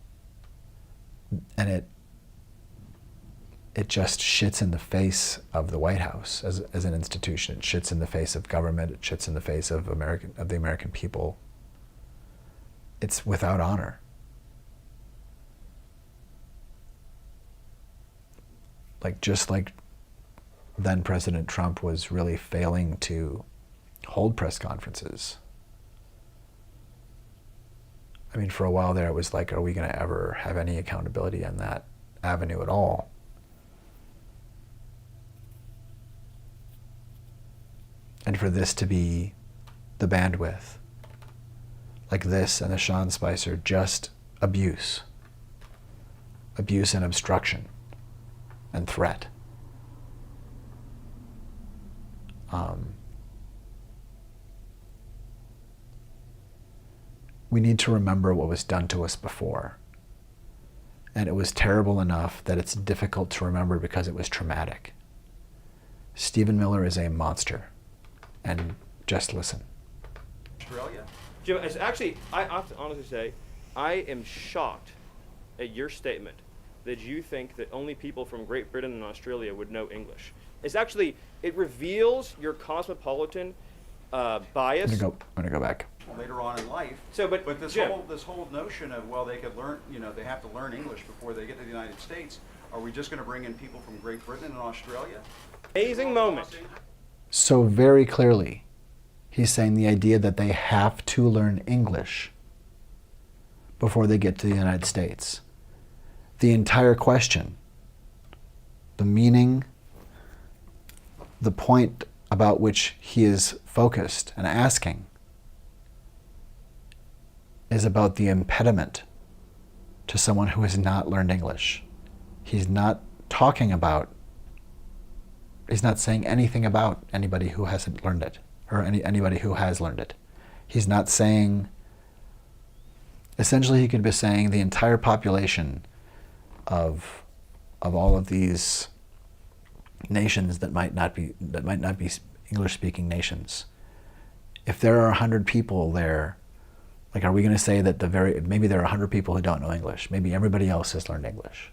And it just shits in the face of the White House as an institution. It shits in the face of government. It shits in the face of the American people. It's without honor. Just like then President Trump was really failing to hold press conferences. I mean, for a while there, it was like, are we going to ever have any accountability on that avenue at all? And for this to be the bandwidth, like this and the Sean Spicer, just abuse and obstruction and threat. We need to remember what was done to us before. And it was terrible enough that it's difficult to remember because it was traumatic. Stephen Miller is a monster. And just listen. Australia? Jim, it's actually, I have to honestly say, I am shocked at your statement that you think that only people from Great Britain and Australia would know English. It's actually, it reveals your cosmopolitan bias. I'm gonna go back. Later on in life. So, but this Jim, whole notion of, well, they could learn, they have to learn English before they get to the United States. Are we just going to bring in people from Great Britain and Australia? Amazing moment. So very clearly, he's saying the idea that they have to learn English before they get to the United States. The entire question, the meaning, the point about which he is focused and asking is about the impediment to someone who has not learned English. He's not talking about, he's not saying anything about anybody who hasn't learned it, or anybody who has learned it. He's not saying, essentially he could be saying the entire population of all of these nations that might not be English-speaking nations. If there are 100 people there, like, are we going to say that maybe there are 100 people who don't know English? Maybe everybody else has learned English.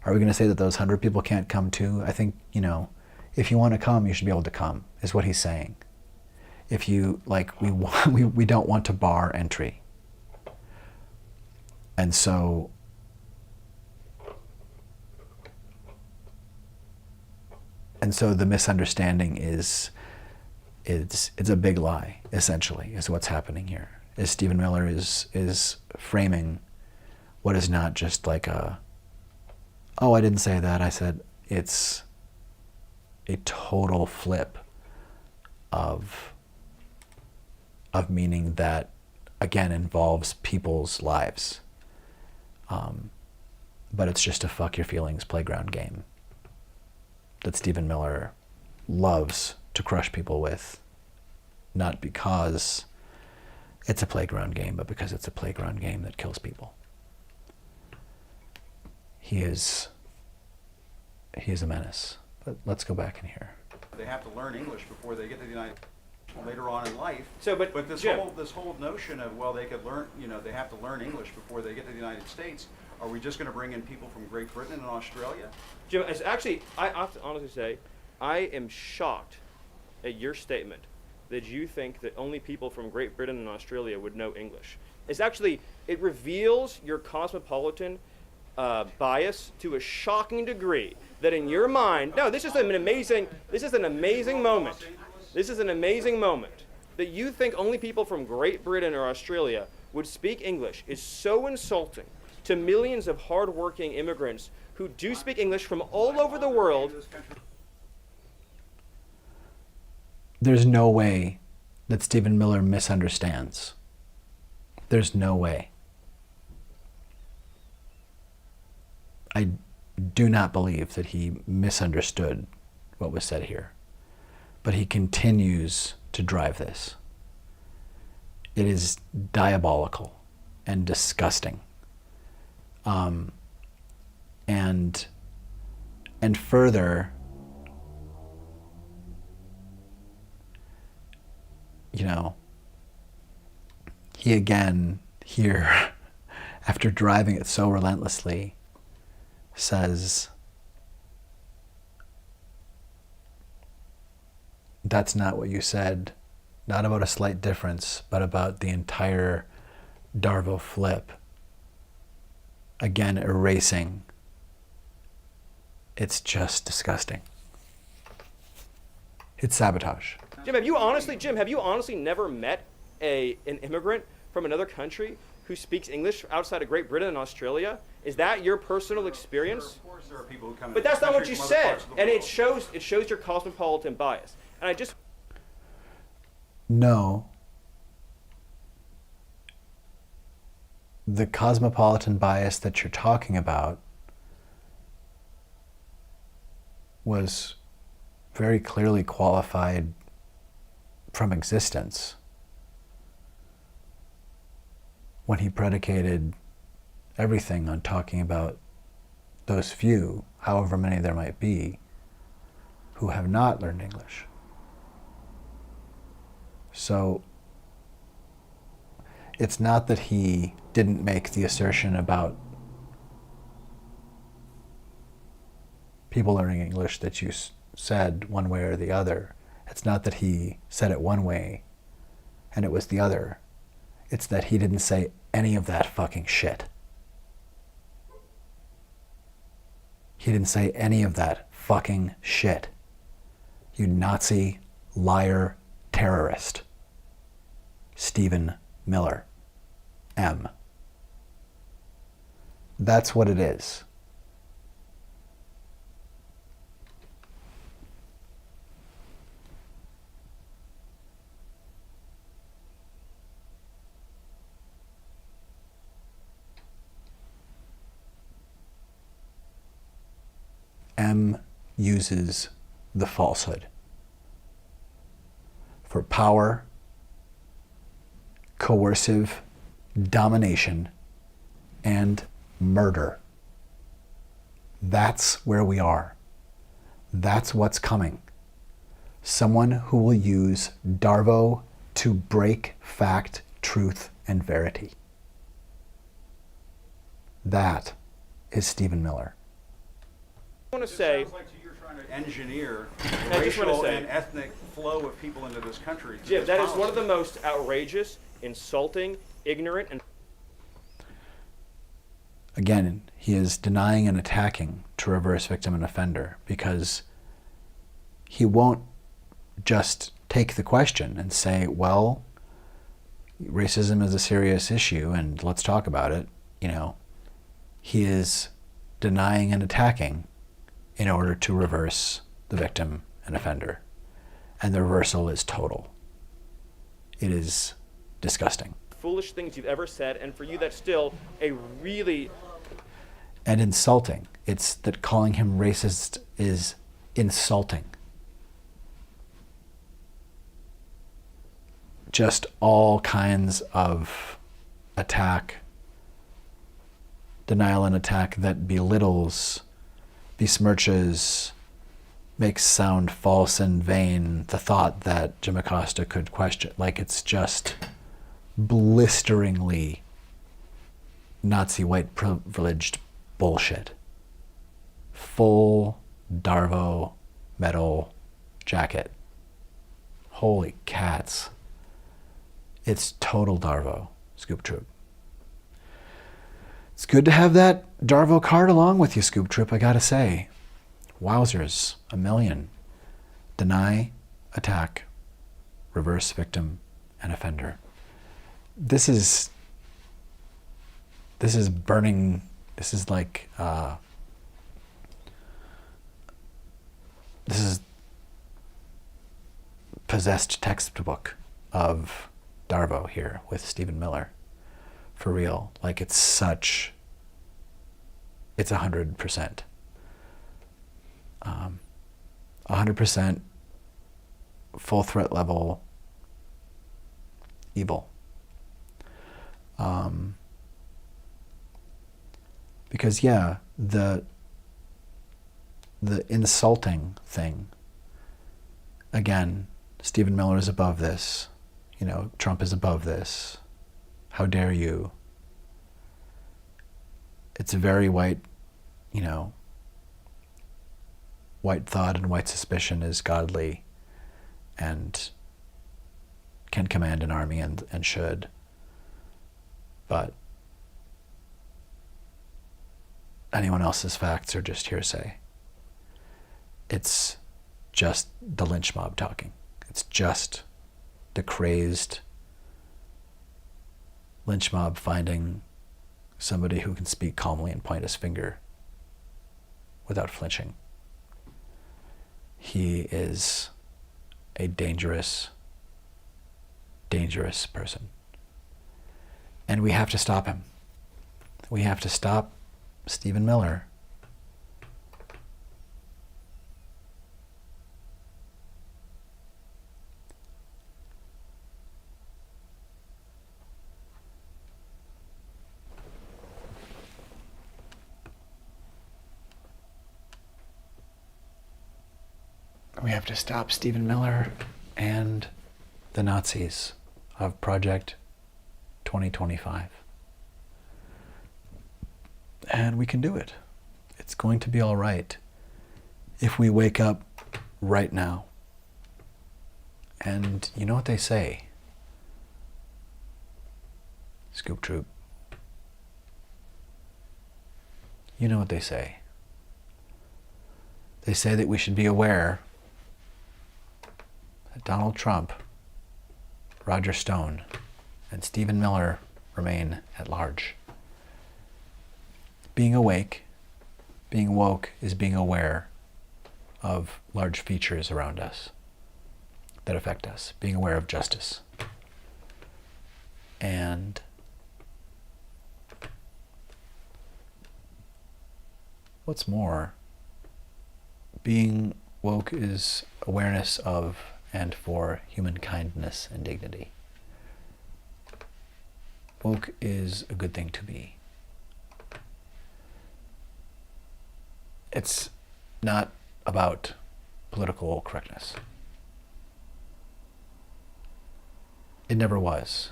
Are we going to say that those 100 people can't come too? I think, if you want to come, you should be able to come, is what he's saying. If you, we don't want to bar entry. And so, the misunderstanding is it's a big lie, essentially, is what's happening here. Is Stephen Miller is framing what is not just like I didn't say that, I said, it's a total flip of meaning that, again, involves people's lives. But it's just a fuck your feelings playground game that Stephen Miller loves to crush people with, not because it's a playground game, but because it's a playground game that kills people. He is a menace. But let's go back in here. They have to learn English before they get to the United States later on in life. So, but this Jim, whole notion of, well, they could learn, they have to learn English before they get to the United States. Are we just going to bring in people from Great Britain and Australia? Jim, it's actually, I have to honestly say, I am shocked at your statement that you think that only people from Great Britain and Australia would know English. It's actually, it reveals your cosmopolitan bias to a shocking degree that in your mind, no, this is an amazing moment. This is an amazing moment that you think only people from Great Britain or Australia would speak English is so insulting to millions of hardworking immigrants who do speak English from all over the world. There's no way that Stephen Miller misunderstands. There's no way. I do not believe that he misunderstood what was said here. But he continues to drive this. It is diabolical and disgusting. And further, he again here, after driving it so relentlessly, says, that's not what you said, not about a slight difference, but about the entire Darvo flip. Again, erasing. It's just disgusting. It's sabotage. Jim, have you honestly never met an immigrant from another country who speaks English outside of Great Britain and Australia? Is that your personal experience? Of course there are people who come in. But that's not what you from other said, parts of the and world. it shows your cosmopolitan bias. And I just No. The cosmopolitan bias that you're talking about was very clearly qualified from existence when he predicated everything on talking about those few, however many there might be, who have not learned English. So it's not that he didn't make the assertion about people learning English that you said one way or the other. It's not that he said it one way and it was the other. It's that he didn't say any of that fucking shit. He didn't say any of that fucking shit. You Nazi, liar, terrorist. Stephen Miller. M. That's what it is. M uses the falsehood for power, coercive domination, and murder. That's where we are. That's what's coming. Someone who will use Darvo to break fact, truth, and verity. That is Stephen Miller. want to say, It sounds like you're trying to engineer I just wanna racial say- and ethnic flow of people into this country. through Jim, this that is one of policy. the most outrageous, insulting, ignorant, and Again, he is denying and attacking to reverse victim and offender because he won't just take the question and say, well, racism is a serious issue and let's talk about it. He is denying and attacking in order to reverse the victim and offender. And the reversal is total. It is disgusting. foolish things you've ever said, and for you that's still a really... And insulting. It's that calling him racist is insulting. just all kinds of attack, denial and attack that belittles, besmirches, makes sound false and vain the thought that Jim Acosta could question. Like, it's just blisteringly Nazi white privileged bullshit. Full Darvo metal jacket. Holy cats. It's total Darvo, Scoop Troop. It's good to have that Darvo card along with you, Scoop Troop, I gotta say. Wowzers, 1,000,000. Deny, attack, reverse victim, and offender. This is burning, this is like, this is possessed textbook of Darvo here with Stephen Miller. For real. Like, it's 100%. 100% full threat level evil. Because yeah, the insulting thing, again, Stephen Miller is above this, Trump is above this, how dare you? It's a very white, white thought and white suspicion is godly and can command an army and should. But anyone else's facts are just hearsay. It's just the lynch mob talking. It's just the crazed lynch mob finding somebody who can speak calmly and point his finger without flinching. He is a dangerous, dangerous person. And we have to stop him. We have to stop Stephen Miller. We have to stop Stephen Miller and the Nazis of Project 2025. And we can do it. It's going to be all right if we wake up right now. And you know what they say, Scoop Troop? You know what they say. They say that we should be aware that Donald Trump, Roger Stone, and Stephen Miller remain at large. Being awake, being woke, is being aware of large features around us that affect us, being aware of justice. And what's more, being woke is awareness of and for human kindness and dignity. Woke is a good thing to be. It's not about political correctness. It never was.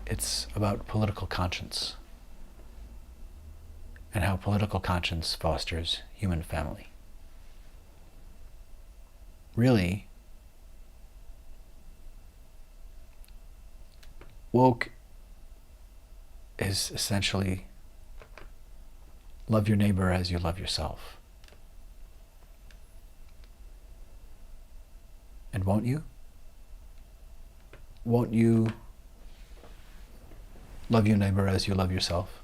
It's about political conscience and how political conscience fosters human family. Really, woke is essentially love your neighbor as you love yourself. And won't you? Won't you love your neighbor as you love yourself?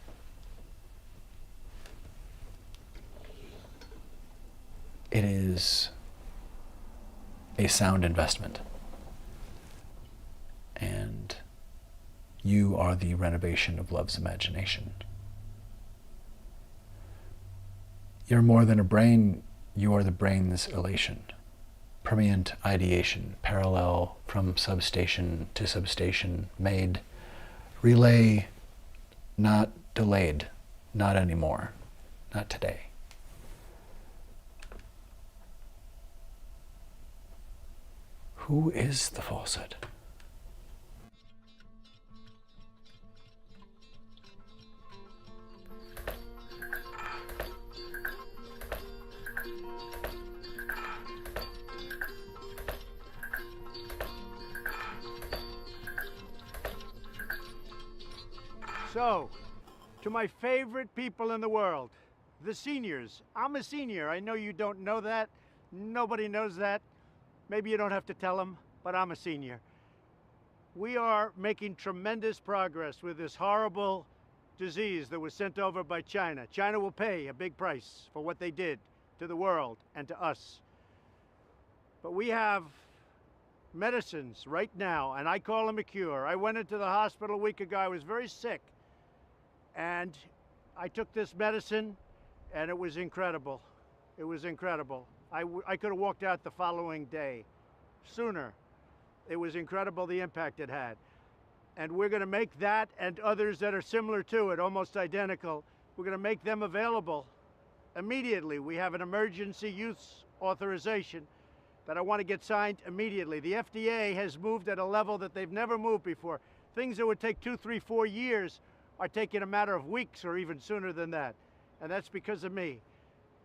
It is a sound investment. And you are the renovation of love's imagination. You're more than a brain, you are the brain's elation, permeant ideation, parallel from substation to substation, made relay not delayed, not anymore, not today. Who is the falsehood? So, to my favorite people in the world, the seniors. I'm a senior. I know you don't know that. Nobody knows that. Maybe you don't have to tell them, but I'm a senior. We are making tremendous progress with this horrible disease that was sent over by China. China will pay a big price for what they did to the world and to us. But we have medicines right now, and I call them a cure. I went into the hospital a week ago. I was very sick. And I took this medicine, and it was incredible. It was incredible. I could have walked out the following day, sooner. It was incredible the impact it had. And we're going to make that and others that are similar to it, almost identical, we're going to make them available immediately. We have an emergency use authorization that I want to get signed immediately. The FDA has moved at a level that they've never moved before. Things that would take 2, 3, 4 years are taking a matter of weeks or even sooner than that. And that's because of me.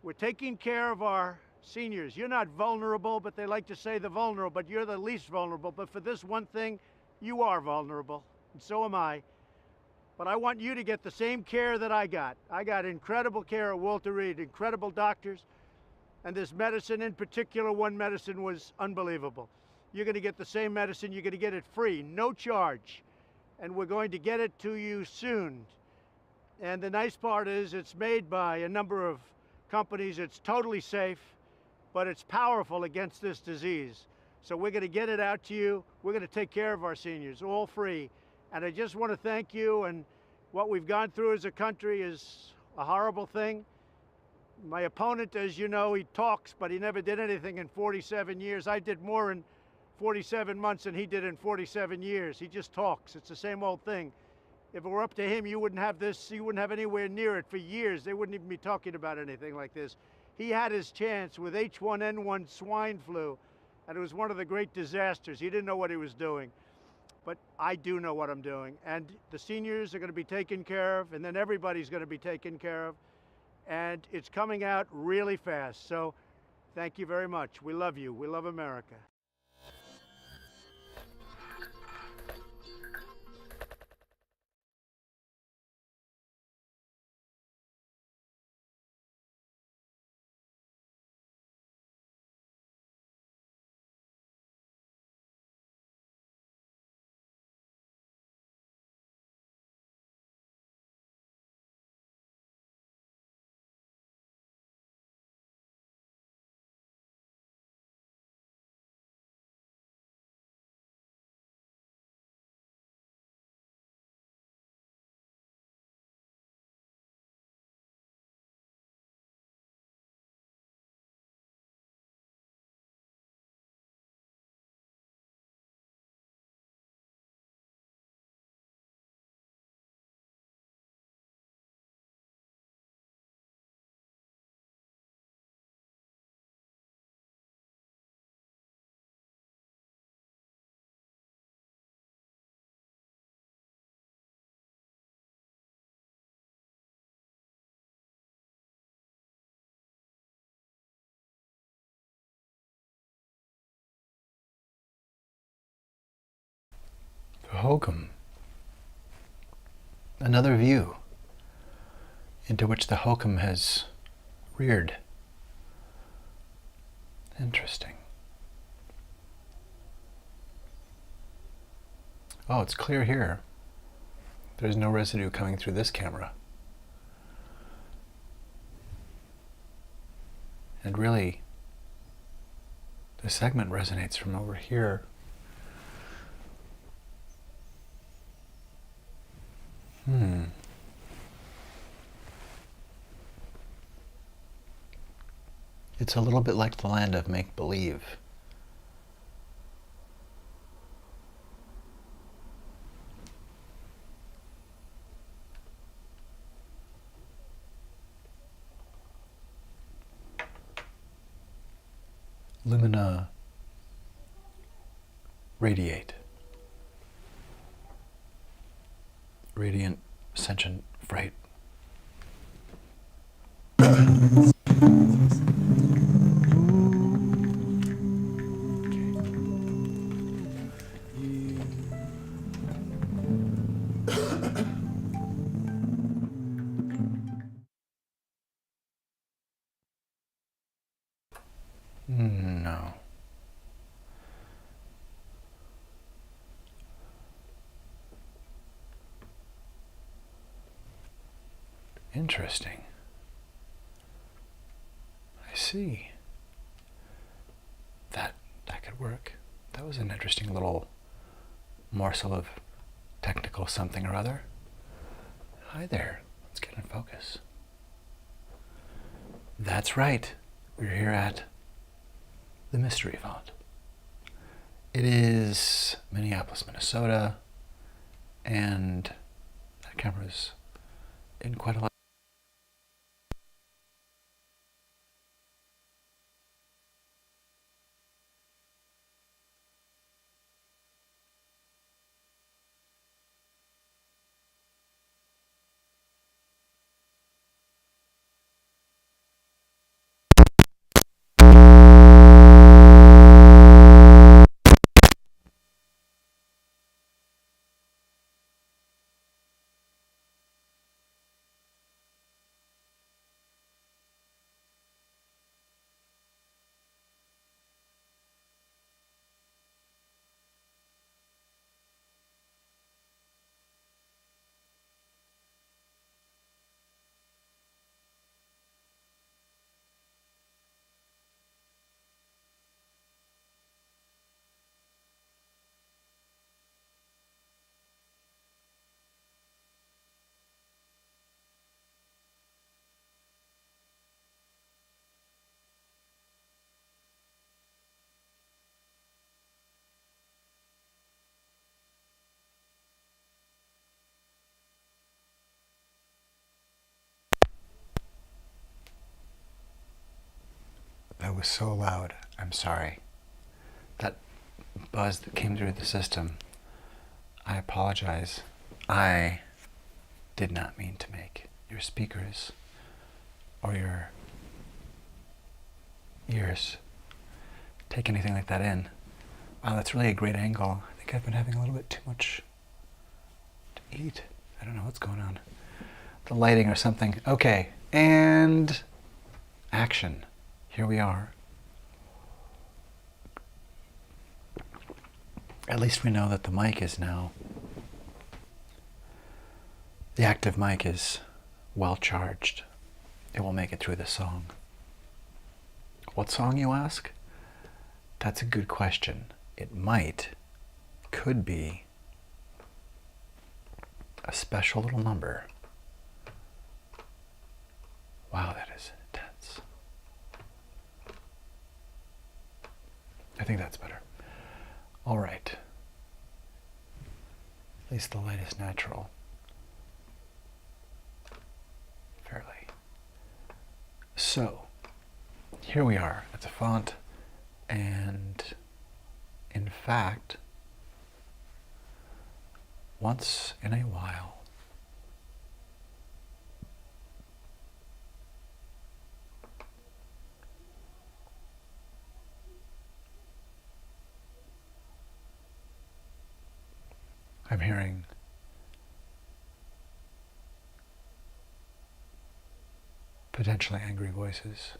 We're taking care of our seniors. You're not vulnerable, but they like to say the vulnerable, but you're the least vulnerable. But for this one thing, you are vulnerable, and so am I. But I want you to get the same care that I got. I got incredible care at Walter Reed, incredible doctors, and this medicine in particular, one medicine was unbelievable. You're going to get the same medicine. You're going to get it free, no charge. And we're going to get it to you soon. And the nice part is it's made by a number of companies. It's totally safe, but it's powerful against this disease. So we're going to get it out to you. We're going to take care of our seniors, all free. And I just want to thank you. And what we've gone through as a country is a horrible thing. My opponent, as you know, he talks, but he never did anything in 47 years. I did more in 47 months than he did in 47 years. He just talks. It's the same old thing. If it were up to him, you wouldn't have this, you wouldn't have anywhere near it for years. They wouldn't even be talking about anything like this. He had his chance with H1N1 swine flu, and it was one of the great disasters. He didn't know what he was doing. But I do know what I'm doing. And the seniors are going to be taken care of, and then everybody's going to be taken care of. And it's coming out really fast. So thank you very much. We love you. We love America. The hokum. Another view into which the hokum has reared. Interesting. Oh, it's clear here. There's no residue coming through this camera. And really, the segment resonates from over here. It's a little bit like the land of make-believe. Lumina radiate. Radiant sentient fright. No. Interesting. I see. That could work. That was an interesting little morsel of technical something or other. Hi there. Let's get in focus. That's right. We're here at the Mystery Font. It is Minneapolis, Minnesota, and that camera's in quite a lot. That was so loud. I'm sorry. That buzz that came through the system, I apologize. I did not mean to make your speakers or your ears take anything like that in. Wow, that's really a great angle. I think I've been having a little bit too much to eat. I don't know what's going on. The lighting or something. Okay, and action. Here we are. At least we know that the mic is now, the active mic is well charged. It will make it through the song. What song, you ask? That's a good question. It could be a special little number. Wow, that is intense. I think that's better. All right. At least the light is natural. Fairly. So, here we are at the font, and in fact, once in a while, I'm hearing potentially angry voices,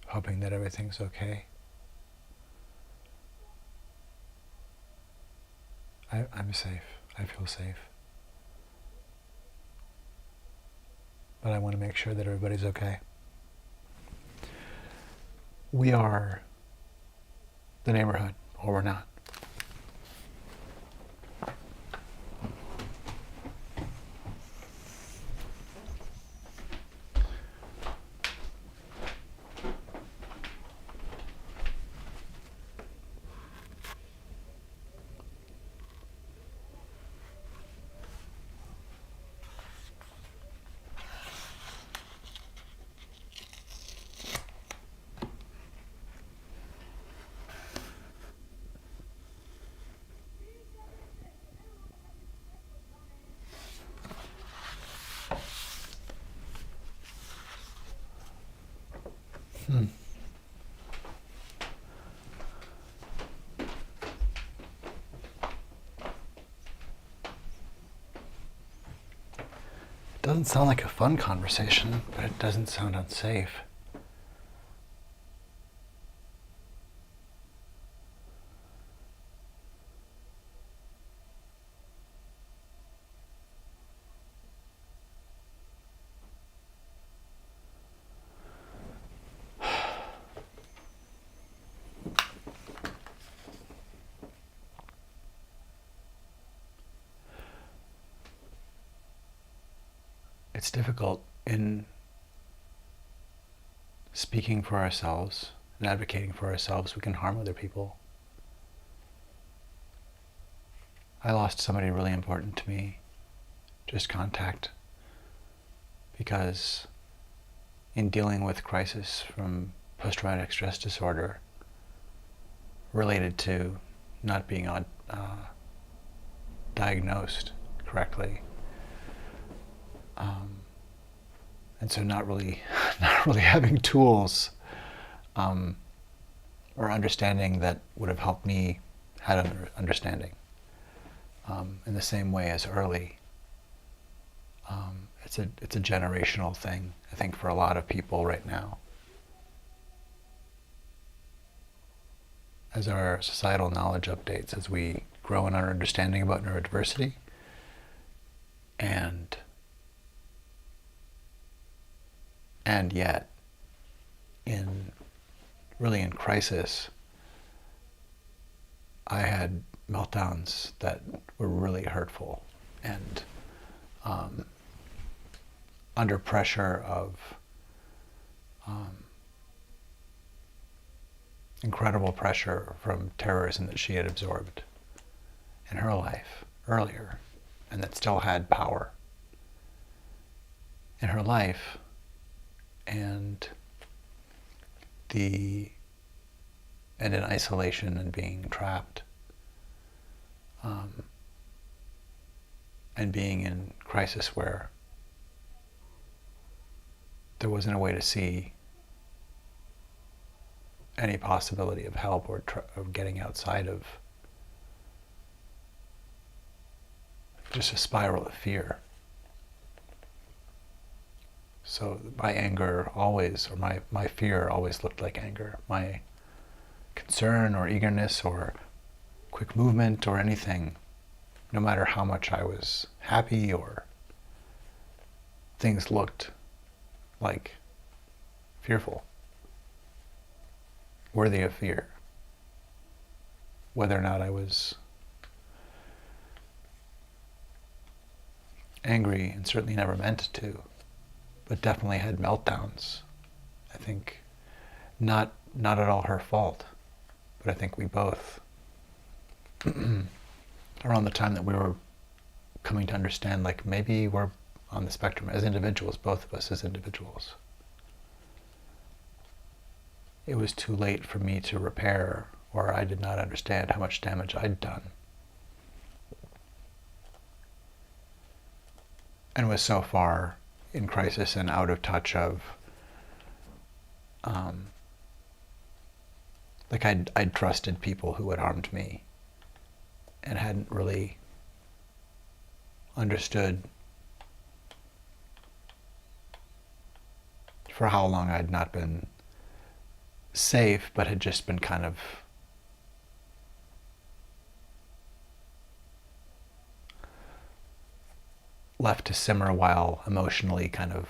hoping that everything's okay. I'm safe. I feel safe. But I want to make sure that everybody's okay. We are the neighborhood, or we're not. It doesn't sound like a fun conversation, but it doesn't sound unsafe. It's difficult in speaking for ourselves and advocating for ourselves. We can harm other people. I lost somebody really important to me, just contact, because in dealing with crisis from post-traumatic stress disorder related to not being diagnosed correctly, and so not really having tools or understanding that would have helped me had understanding in the same way as early. It's a generational thing, I think, for a lot of people right now. As our societal knowledge updates, as we grow in our understanding about neurodiversity, and yet in crisis, I had meltdowns that were really hurtful, and under pressure of incredible pressure from terrorism that she had absorbed in her life earlier, and that still had power in her life, and in isolation and being trapped, and being in crisis where there wasn't a way to see any possibility of help or of getting outside of just a spiral of fear. So my anger always, or my fear always looked like anger. My concern or eagerness or quick movement or anything, no matter how much I was happy or things looked like fearful, worthy of fear, whether or not I was angry, and certainly never meant to, but definitely had meltdowns. I think not at all her fault, but I think we both, around the time that we were coming to understand, like, maybe we're on the spectrum as individuals, both of us as individuals. It was too late for me to repair, or I did not understand how much damage I'd done. And was so far in crisis and out of touch of, like I'd trusted people who had harmed me and hadn't really understood for how long I'd not been safe, but had just been kind of left to simmer while emotionally kind of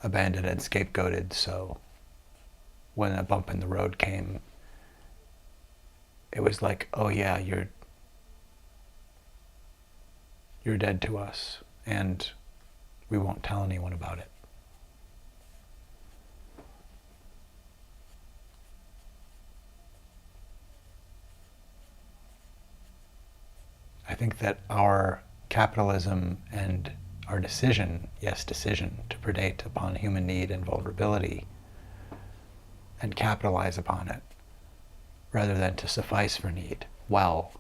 abandoned and scapegoated. So when a bump in the road came, it was like, oh yeah, you're dead to us, and we won't tell anyone about it. I think that our capitalism and our decision to predate upon human need and vulnerability and capitalize upon it, rather than to suffice for need well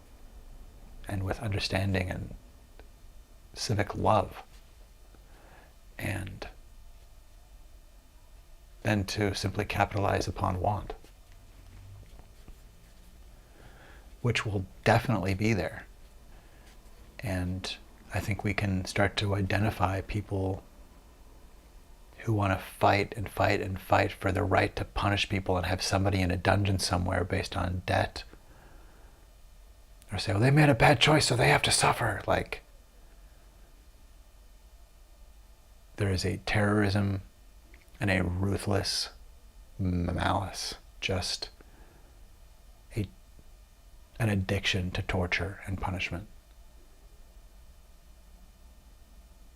and with understanding and civic love and than to simply capitalize upon want, which will definitely be there. And I think we can start to identify people who want to fight and fight and fight for the right to punish people and have somebody in a dungeon somewhere based on debt. Or say, well, they made a bad choice, so they have to suffer. Like, there is a terrorism and a ruthless malice, just an addiction to torture and punishment.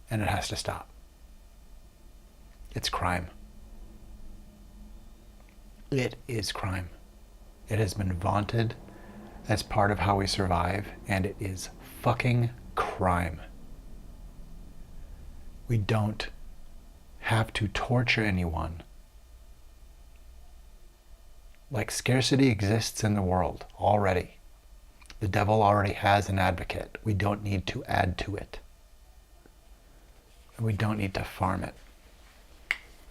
And it has to stop. It's crime. It is crime. It has been vaunted as part of how we survive, and it is fucking crime. We don't have to torture anyone. Like, scarcity exists in the world already. The devil already has an advocate. We don't need to add to it. We don't need to farm it.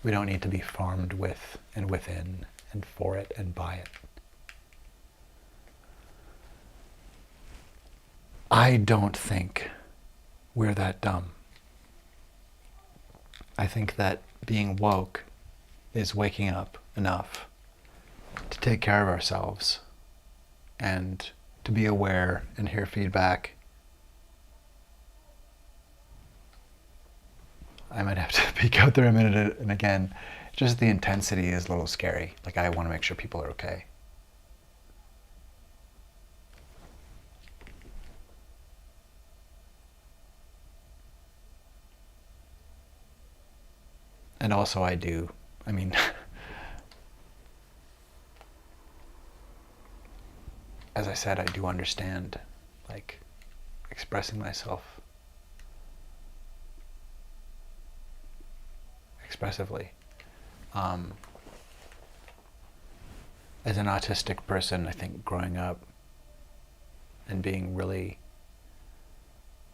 We don't need to be farmed with and within and for it and by it. I don't think we're that dumb. I think that being woke is waking up enough to take care of ourselves and to be aware and hear feedback. I might have to peek out there a minute, and again, just the intensity is a little scary. Like, I want to make sure people are okay. And also I mean, as I said, I do understand, like, expressing myself expressively. As an autistic person, I think growing up and being really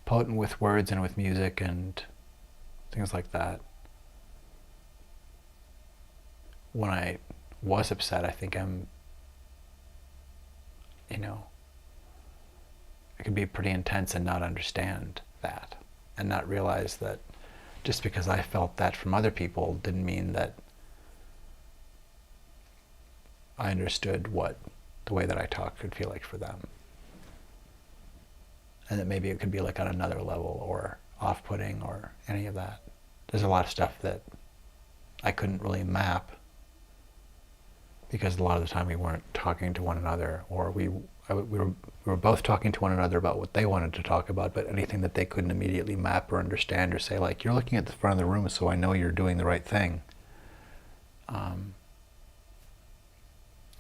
potent with words and with music and things like that, when I was upset, I think I could be pretty intense and not understand that, and not realize that just because I felt that from other people didn't mean that I understood what the way that I talk could feel like for them. And that maybe it could be like on another level or off-putting or any of that. There's a lot of stuff that I couldn't really map because a lot of the time we weren't talking to one another, or we were both talking to one another about what they wanted to talk about, but anything that they couldn't immediately map or understand or say, like, you're looking at the front of the room so I know you're doing the right thing.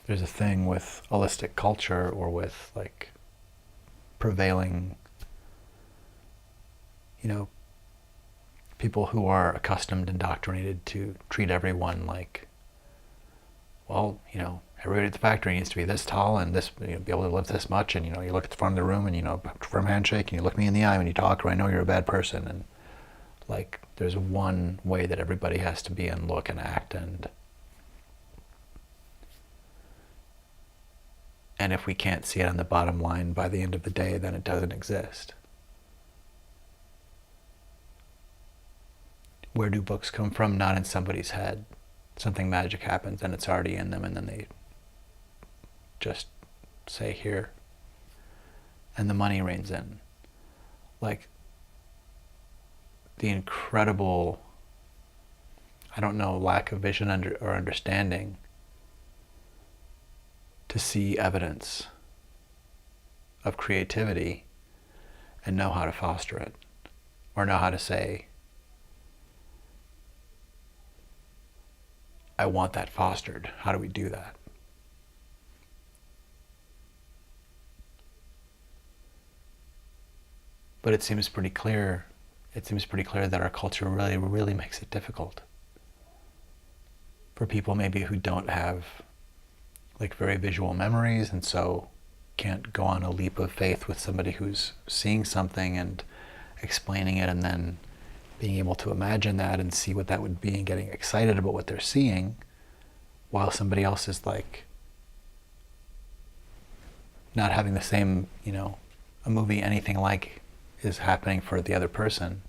There's a thing with holistic culture or with, like, prevailing, people who are accustomed, indoctrinated to treat everyone like, well, everybody at the factory needs to be this tall and this, be able to lift this much, and you look at the front of the room and firm handshake, and you look me in the eye when you talk, or I know you're a bad person, and like there's one way that everybody has to be and look and act, and if we can't see it on the bottom line by the end of the day, then it doesn't exist. Where do books come from? Not in somebody's head. Something magic happens and it's already in them, and then they just say here, and the money rains in. Like, the incredible, lack of vision or understanding to see evidence of creativity and know how to foster it, or know how to say, I want that fostered. How do we do that? But it seems pretty clear that our culture really, really makes it difficult for people maybe who don't have like very visual memories, and so can't go on a leap of faith with somebody who's seeing something and explaining it, and then being able to imagine that and see what that would be and getting excited about what they're seeing. while somebody else is like not having the same, a movie anything like is happening for the other person.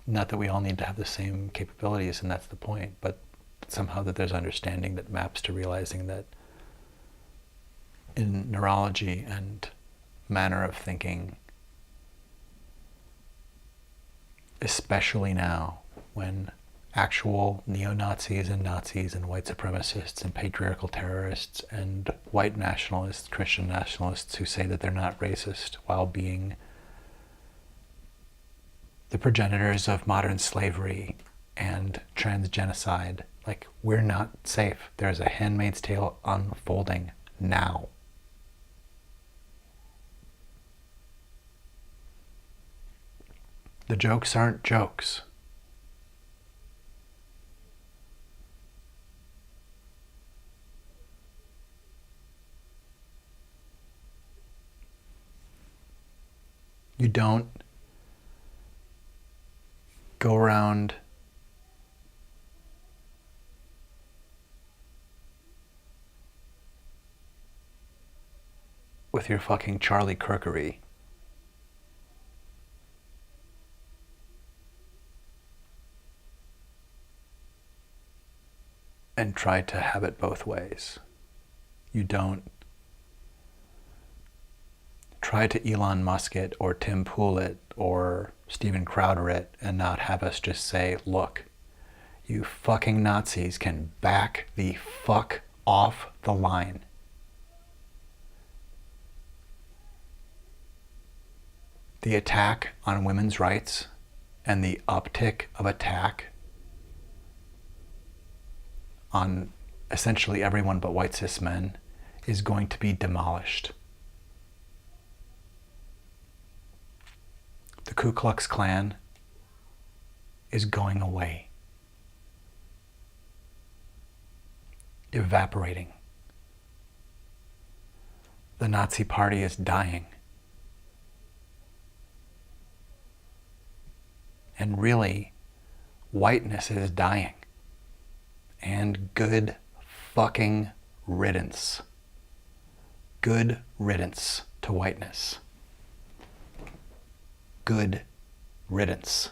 Not that we all need to have the same capabilities, and that's the point, but somehow that there's understanding that maps to realizing that in neurology and manner of thinking, especially now when actual neo-Nazis and Nazis and white supremacists and patriarchal terrorists and white nationalists, Christian nationalists who say that they're not racist while being the progenitors of modern slavery and transgenocide, like, we're not safe. There's a Handmaid's Tale unfolding now. The jokes aren't jokes. You don't go around with your fucking Charlie Kirkery and try to have it both ways. You don't try to Elon Musk it or Tim Pool it or Steven Crowder it and not have us just say, look, you fucking Nazis can back the fuck off the line. The attack on women's rights and the uptick of attack on essentially everyone but white cis men is going to be demolished. The Ku Klux Klan is going away, evaporating. The Nazi Party is dying. And really, whiteness is dying. And good fucking riddance. Good riddance to whiteness. Good riddance.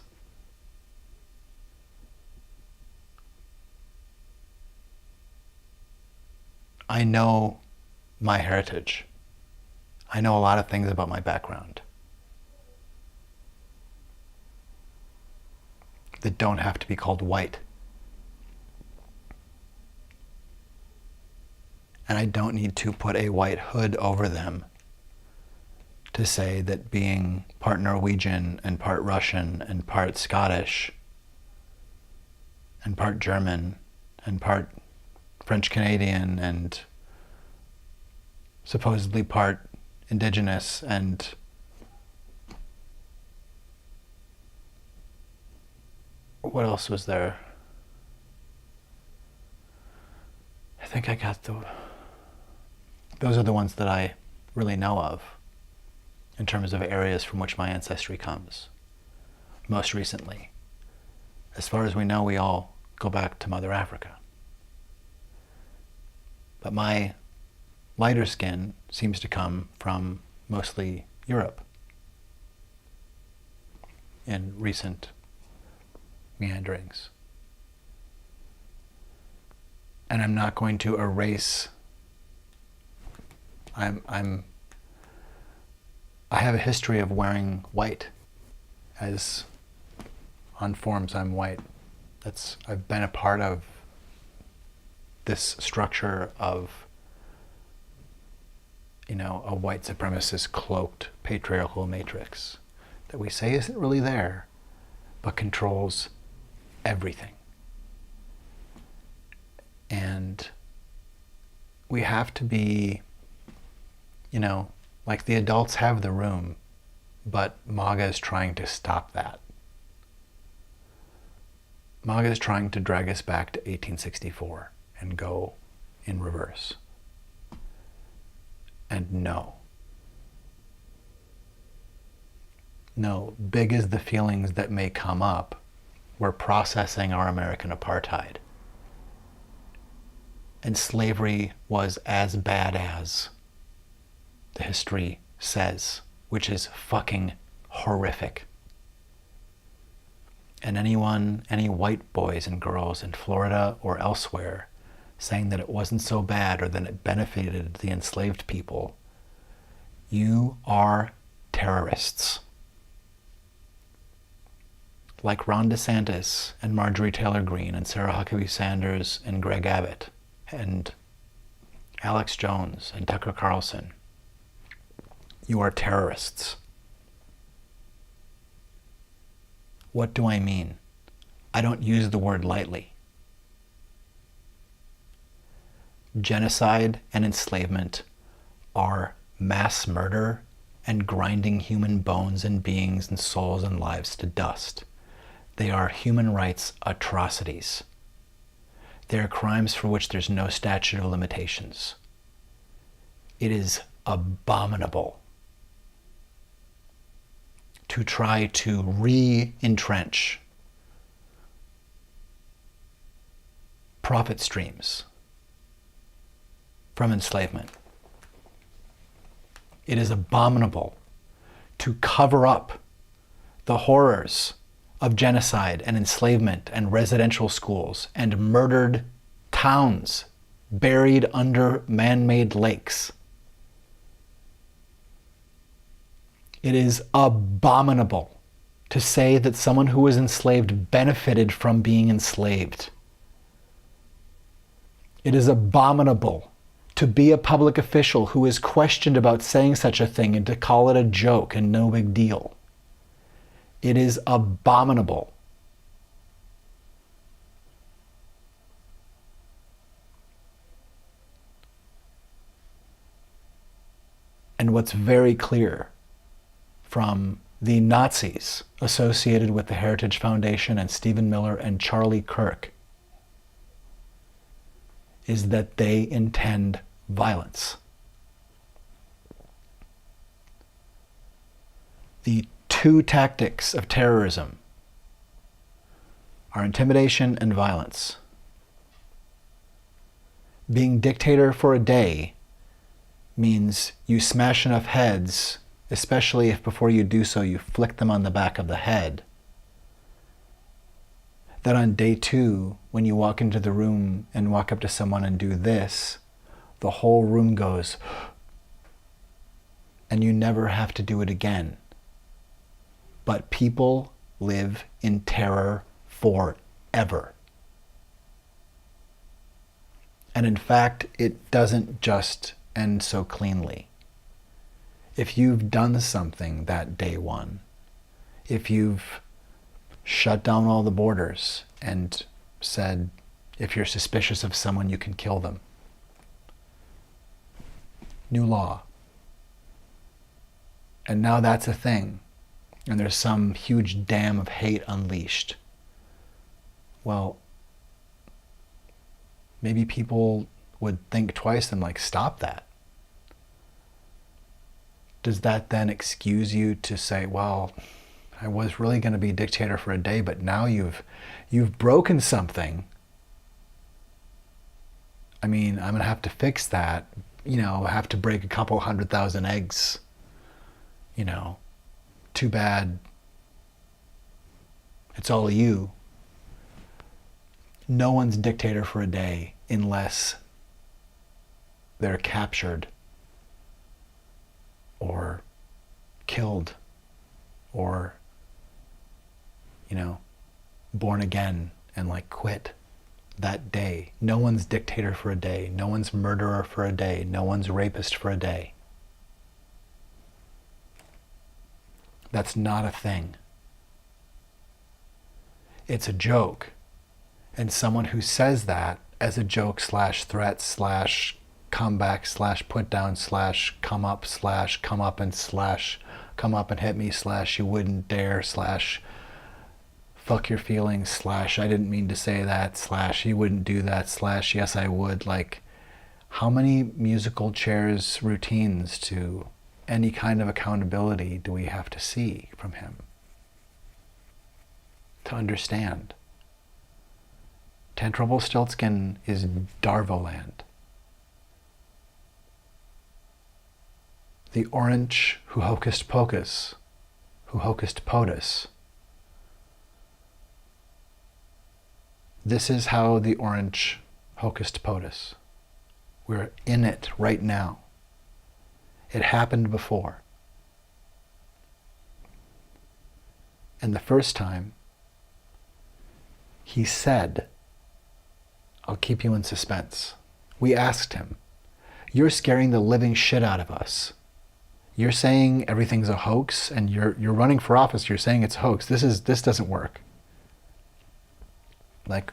I know my heritage. I know a lot of things about my background that don't have to be called white. And I don't need to put a white hood over them to say that being part Norwegian and part Russian and part Scottish and part German and part French Canadian and supposedly part indigenous and what else was there? I think I got those are the ones that I really know of in terms of areas from which my ancestry comes. Most recently, as far as we know, we all go back to Mother Africa. But my lighter skin seems to come from mostly Europe in recent meanderings. And I'm not going to erase. I have a history of wearing white, as on forms I'm white. I've been a part of this structure of, a white supremacist cloaked patriarchal matrix that we say isn't really there, but controls everything. And we have to be, like the adults have the room, but MAGA is trying to stop that. MAGA is trying to drag us back to 1864 and go in reverse. And no, big as the feelings that may come up, were processing our American apartheid. And slavery was as bad as the history says, which is fucking horrific. And anyone, any white boys and girls in Florida or elsewhere saying that it wasn't so bad or that it benefited the enslaved people, you are terrorists. Like Ron DeSantis and Marjorie Taylor Greene and Sarah Huckabee Sanders and Greg Abbott and Alex Jones and Tucker Carlson, you are terrorists. What do I mean? I don't use the word lightly. Genocide and enslavement are mass murder and grinding human bones and beings and souls and lives to dust. They are human rights atrocities. They are crimes for which there's no statute of limitations. It is abominable to try to re-entrench profit streams from enslavement. It is abominable to cover up the horrors of genocide and enslavement and residential schools and murdered towns buried under man-made lakes. It is abominable to say that someone who was enslaved benefited from being enslaved. It is abominable to be a public official who is questioned about saying such a thing and to call it a joke and no big deal. It is abominable. And what's very clear from the Nazis associated with the Heritage Foundation and Stephen Miller and Charlie Kirk is that they intend violence. The two tactics of terrorism are intimidation and violence. Being dictator for a day means you smash enough heads, especially if before you do so you flick them on the back of the head, that on day two, when you walk into the room and walk up to someone and do this, the whole room goes, and you never have to do it again. But people live in terror forever. And in fact, it doesn't just end so cleanly. If you've done something that day one, if you've shut down all the borders and said, if you're suspicious of someone, you can kill them. New law. And now that's a thing. And there's some huge dam of hate unleashed. Well, maybe people would think twice and stop that. Does that then excuse you to say, well, I was really going to be dictator for a day, but now you've broken something. I mean, I'm going to have to fix that. I have to break a couple 100,000 eggs. Too bad. It's all you. No one's dictator for a day unless they're captured or killed or born again and quit that day. No one's dictator for a day. No one's murderer for a day. No one's rapist for a day. That's not a thing. It's a joke. And someone who says that as a joke / threat / comeback / put down / come up / come up and / come up and hit me / you wouldn't dare / fuck your feelings / I didn't mean to say that / you wouldn't do that / yes I would. How many musical chairs routines to any kind of accountability do we have to see from him to understand. Tant Rumpelstiltskin is Darvoland. The orange who hocus pocus, who hocus potus. This is how the orange hocus potus. We're in it right now. It happened before. And the first time, he said, I'll keep you in suspense. We asked him, you're scaring the living shit out of us. You're saying everything's a hoax, and you're running for office, you're saying it's a hoax. This doesn't work. Like,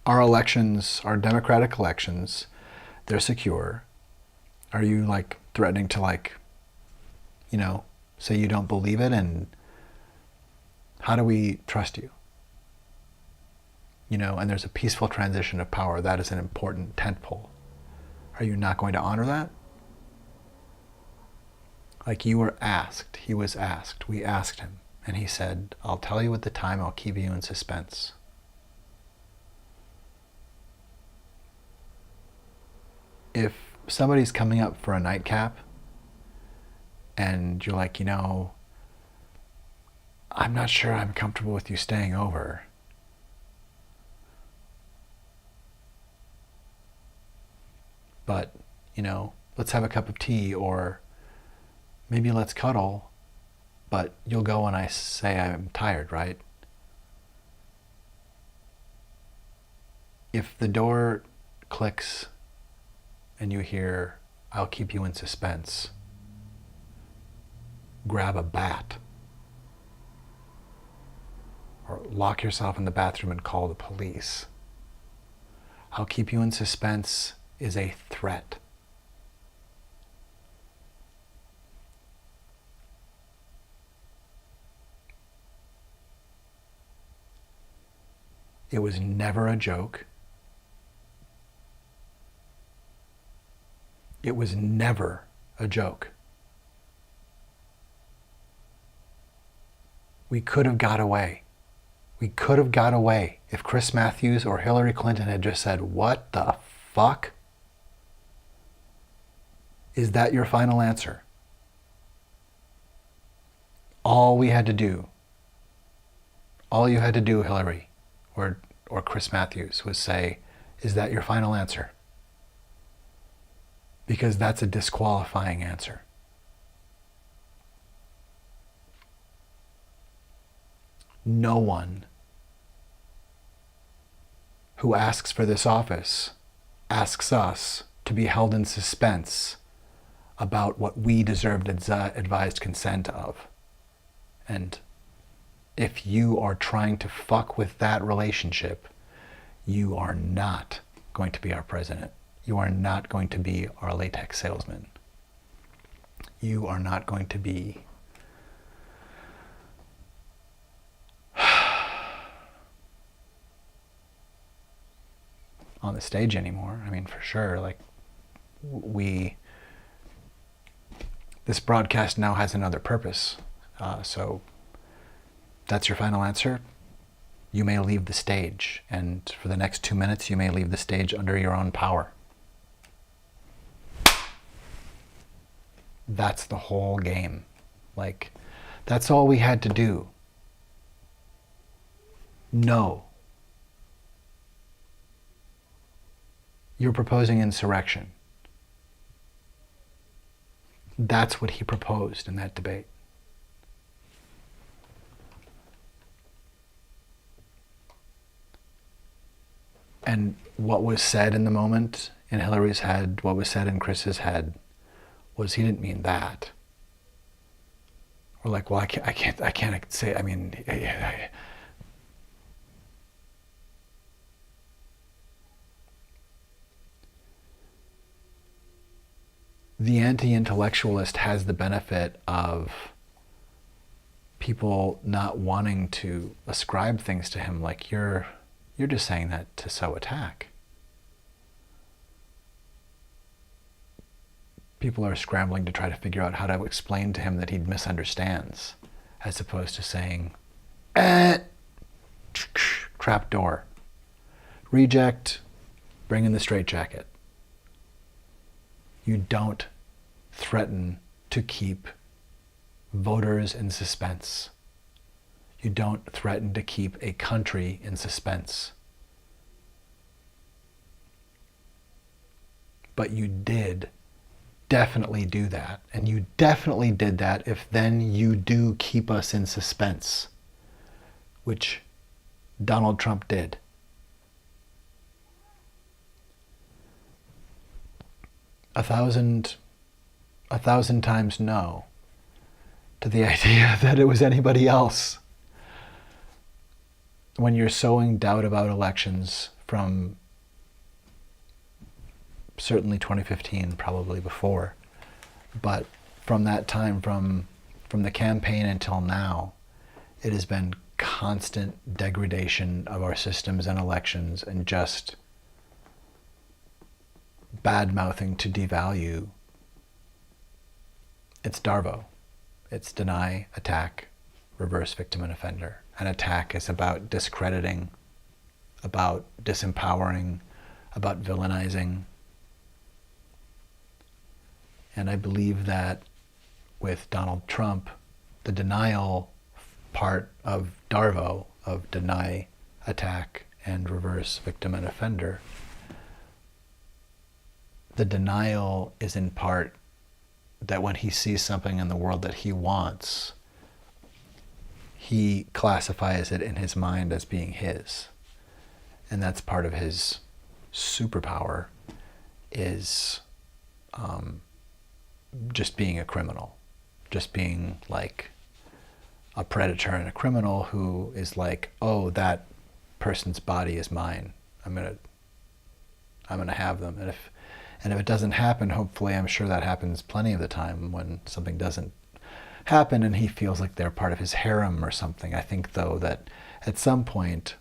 our elections, our democratic elections, they're secure. Are you like threatening to say you don't believe it? And how do we trust you? And there's a peaceful transition of power. That is an important tentpole. Are you not going to honor that? Like, you were asked, he was asked, we asked him, and he said, I'll tell you at the time, I'll keep you in suspense. If somebody's coming up for a nightcap and you're like, I'm not sure I'm comfortable with you staying over. But, let's have a cup of tea, or maybe let's cuddle, but you'll go when I say I'm tired, right? If the door clicks and you hear, I'll keep you in suspense, grab a bat. Or lock yourself in the bathroom and call the police. I'll keep you in suspense is a threat. It was never a joke. It was never a joke. We could have got away. We could have got away if Chris Matthews or Hillary Clinton had just said, what the fuck? Is that your final answer? All you had to do, Hillary or Chris Matthews, was say, is that your final answer? Because that's a disqualifying answer. No one who asks for this office asks us to be held in suspense about what we deserved advised consent of. And if you are trying to fuck with that relationship, you are not going to be our president. You are not going to be our latex salesman. You are not going to be on the stage anymore. I mean, for sure, this broadcast now has another purpose. So that's your final answer. You may leave the stage, and for the next 2 minutes, you may leave the stage under your own power. That's the whole game. That's all we had to do. No. You're proposing insurrection. That's what he proposed in that debate. And what was said in the moment in Hillary's head, what was said in Chris's head, was he didn't mean that. Or I can't say, the anti-intellectualist has the benefit of people not wanting to ascribe things to him, you're just saying that to sow attack. People are scrambling to try to figure out how to explain to him that he misunderstands, as opposed to saying, trap door. Reject, bring in the straitjacket. You don't threaten to keep voters in suspense. You don't threaten to keep a country in suspense. But you did definitely do that. And you definitely did that if then you do keep us in suspense, which Donald Trump did. A thousand times no to the idea that it was anybody else. When you're sowing doubt about elections from certainly 2015, probably before, but from that time, from the campaign until now, it has been constant degradation of our systems and elections, and just bad-mouthing to devalue. It's DARVO. It's deny, attack, reverse victim and offender. An attack is about discrediting, about disempowering, about villainizing. And I believe that with Donald Trump, the denial part of DARVO, of deny, attack, and reverse victim and offender, the denial is in part that when he sees something in the world that he wants, he classifies it in his mind as being his. And that's part of his superpower, is just being a criminal, just being like a predator and a criminal who is like, oh, that person's body is mine. I'm gonna have them. And if it doesn't happen, hopefully, I'm sure that happens plenty of the time when something doesn't happen and he feels like they're part of his harem or something. I think, though, that at some point,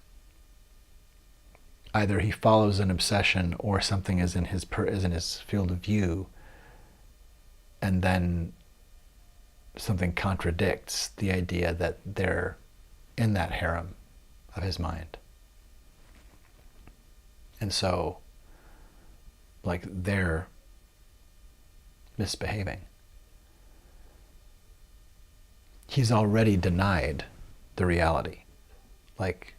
either he follows an obsession or something is in his field of view, and then something contradicts the idea that they're in that harem of his mind. And so, like, they're misbehaving. He's already denied the reality. Like,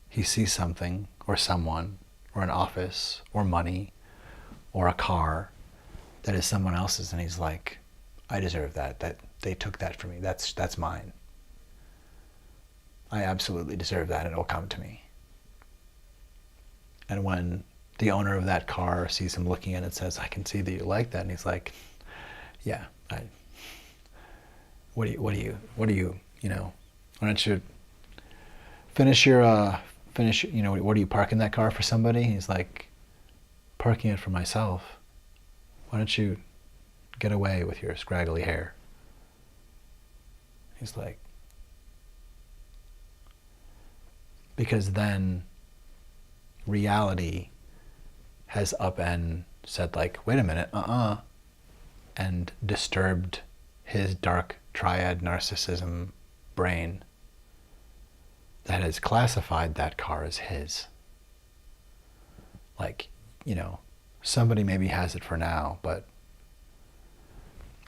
he sees something or someone or an office or money or a car that is someone else's, and he's like, I deserve that. That they took that from me. That's mine. I absolutely deserve that, and it'll come to me. And when the owner of that car sees him looking at it and says, I can see that you like that, and he's like, yeah, what do you, you know, why don't you finish, you know, what are you parking that car for somebody? He's like, parking it for myself. Why don't you get away with your scraggly hair? He's like, because then reality has up and said, like, wait a minute, and disturbed his dark triad narcissism brain that has classified that car as his. Like, you know, somebody maybe has it for now, but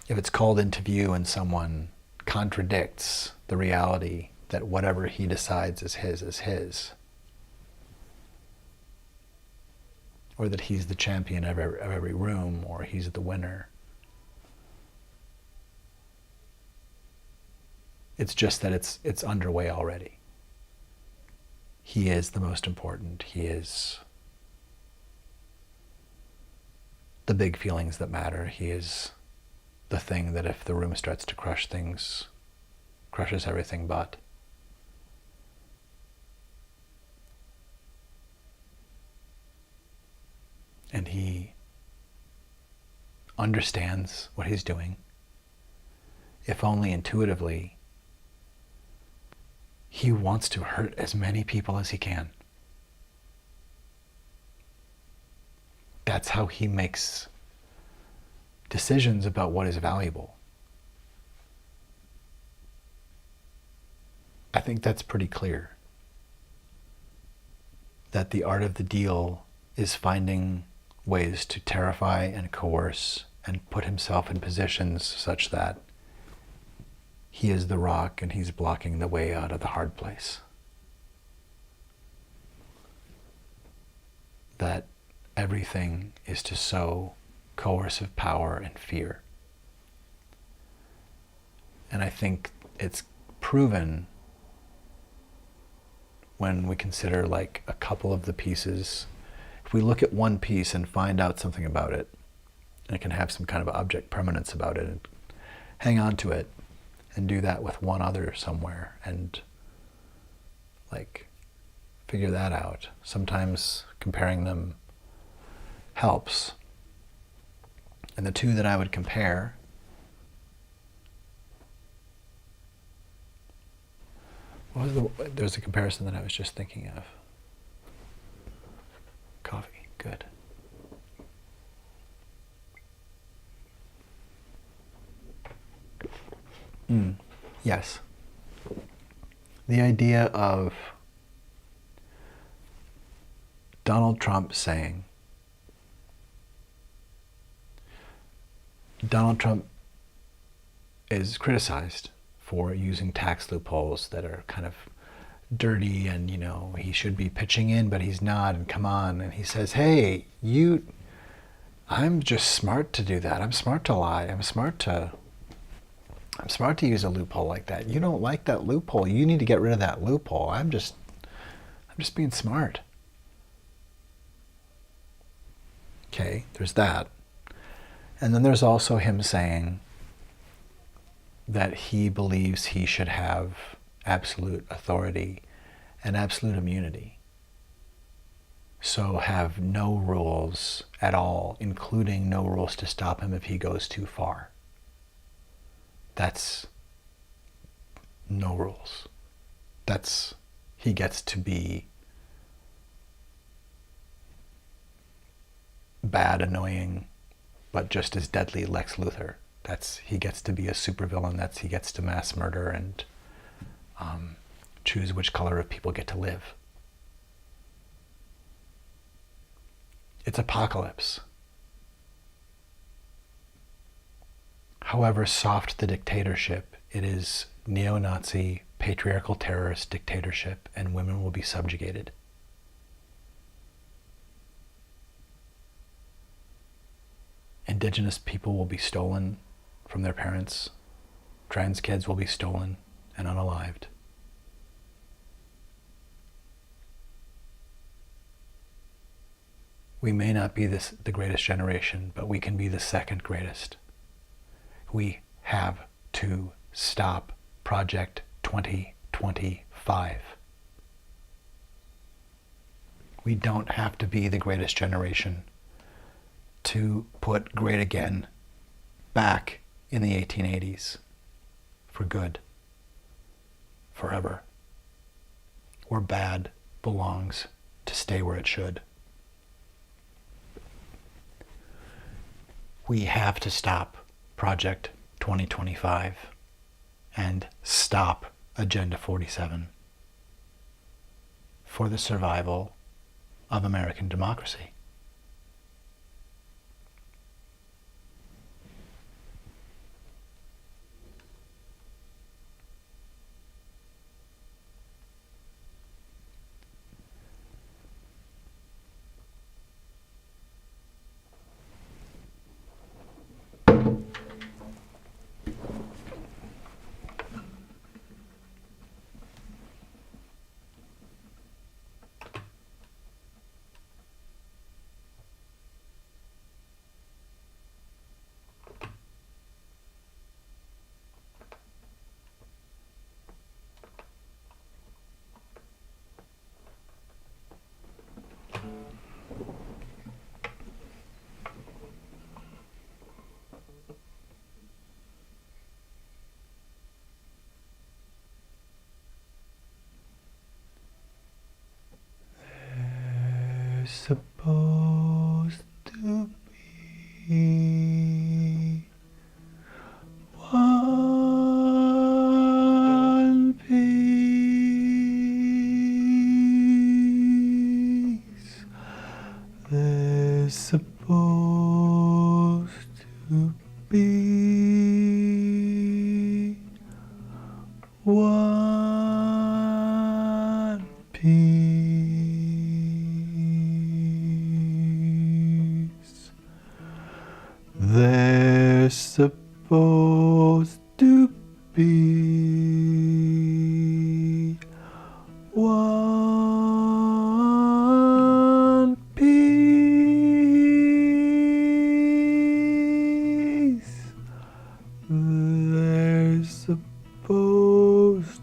if it's called into view and someone contradicts the reality that whatever he decides is his, or that he's the champion of every room, or he's the winner. It's just that it's underway already. He is the most important. He is the big feelings that matter. He is the thing that if the room starts to crush things, crushes everything but. And he understands what he's doing, if only intuitively. He wants to hurt as many people as he can. That's how he makes decisions about what is valuable. I think that's pretty clear. that the art of the deal is finding ways to terrify and coerce and put himself in positions such that he is the rock and he's blocking the way out of the hard place. That everything is to sow coercive power and fear. And I think it's proven when we consider like a couple of the pieces. If we look at one piece and find out something about it, and it can have some kind of object permanence about it, and hang on to it, and do that with one other somewhere, and like figure that out. Sometimes comparing them helps. And the two that I would compare, there's a comparison that I was just thinking of. Coffee, good. Yes. The idea of Donald Trump saying, Donald Trump is criticized for using tax loopholes that are kind of dirty, and you know, he should be pitching in but he's not, and come on, and he says, hey, I'm just smart to do that. I'm smart to lie. I'm smart to use a loophole like that. You don't like that loophole. You need to get rid of that loophole. I'm just being smart. Okay, there's that. And then there's also him saying that he believes he should have absolute authority and absolute immunity. So have no rules at all, including no rules to stop him if he goes too far. That's no rules. He gets to be bad, annoying, but just as deadly Lex Luthor. He gets to be a supervillain. He gets to mass murder and choose which color of people get to live. It's apocalypse. However soft the dictatorship, it is neo-Nazi, patriarchal terrorist dictatorship, and women will be subjugated. Indigenous people will be stolen from their parents. Trans kids will be stolen and unalived. We may not be the greatest generation, but we can be the second greatest. We have to stop Project 2025. We don't have to be the greatest generation to put great again back in the 1880s for good, forever. Or bad belongs to stay where it should. We have to stop Project 2025 and stop Agenda 47 for the survival of American democracy. Supposed to be one piece. There's supposed to be one piece. There's supposed to be one piece. There's supposed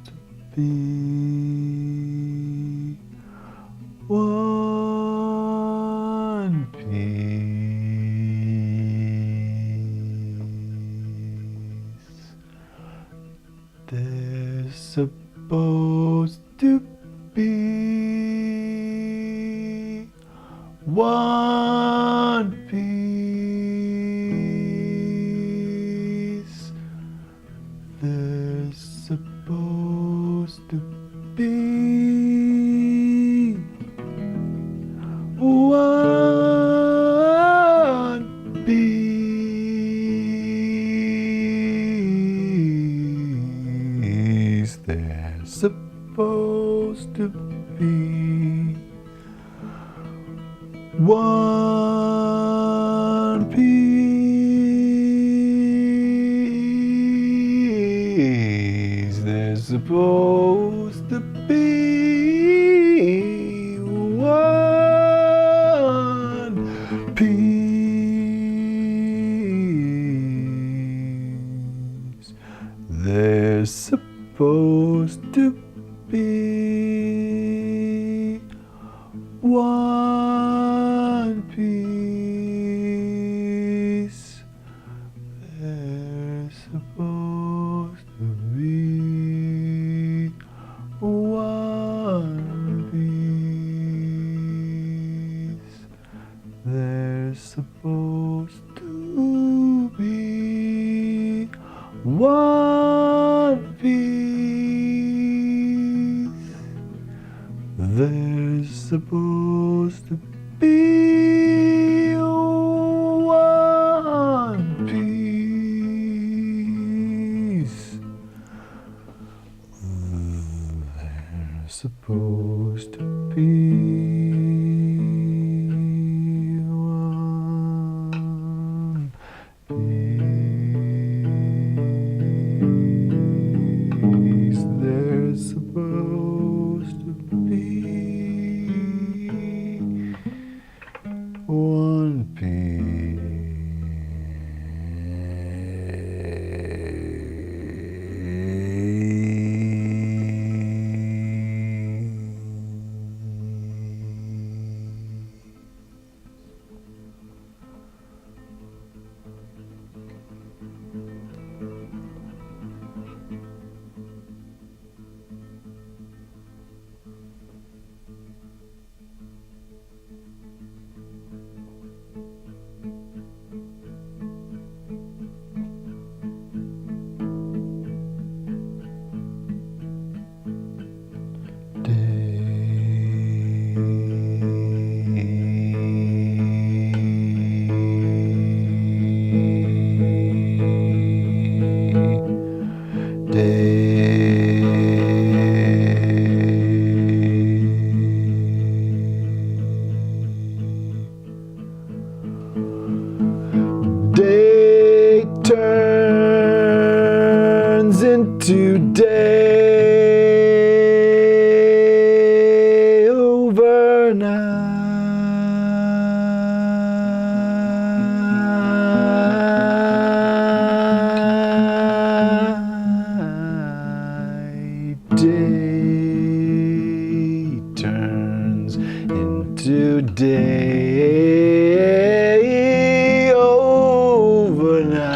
to be one piece. There's supposed to be one piece. There's supposed to be one piece. There's supposed to be one piece. There's supposed to be one piece. There's supposed to be one piece. There's supposed to be one piece. There's supposed to be one piece. There's supposed to be one piece. There's supposed to be one piece. There's supposed to be one Day turns into day overnight. Day turns into day overnight.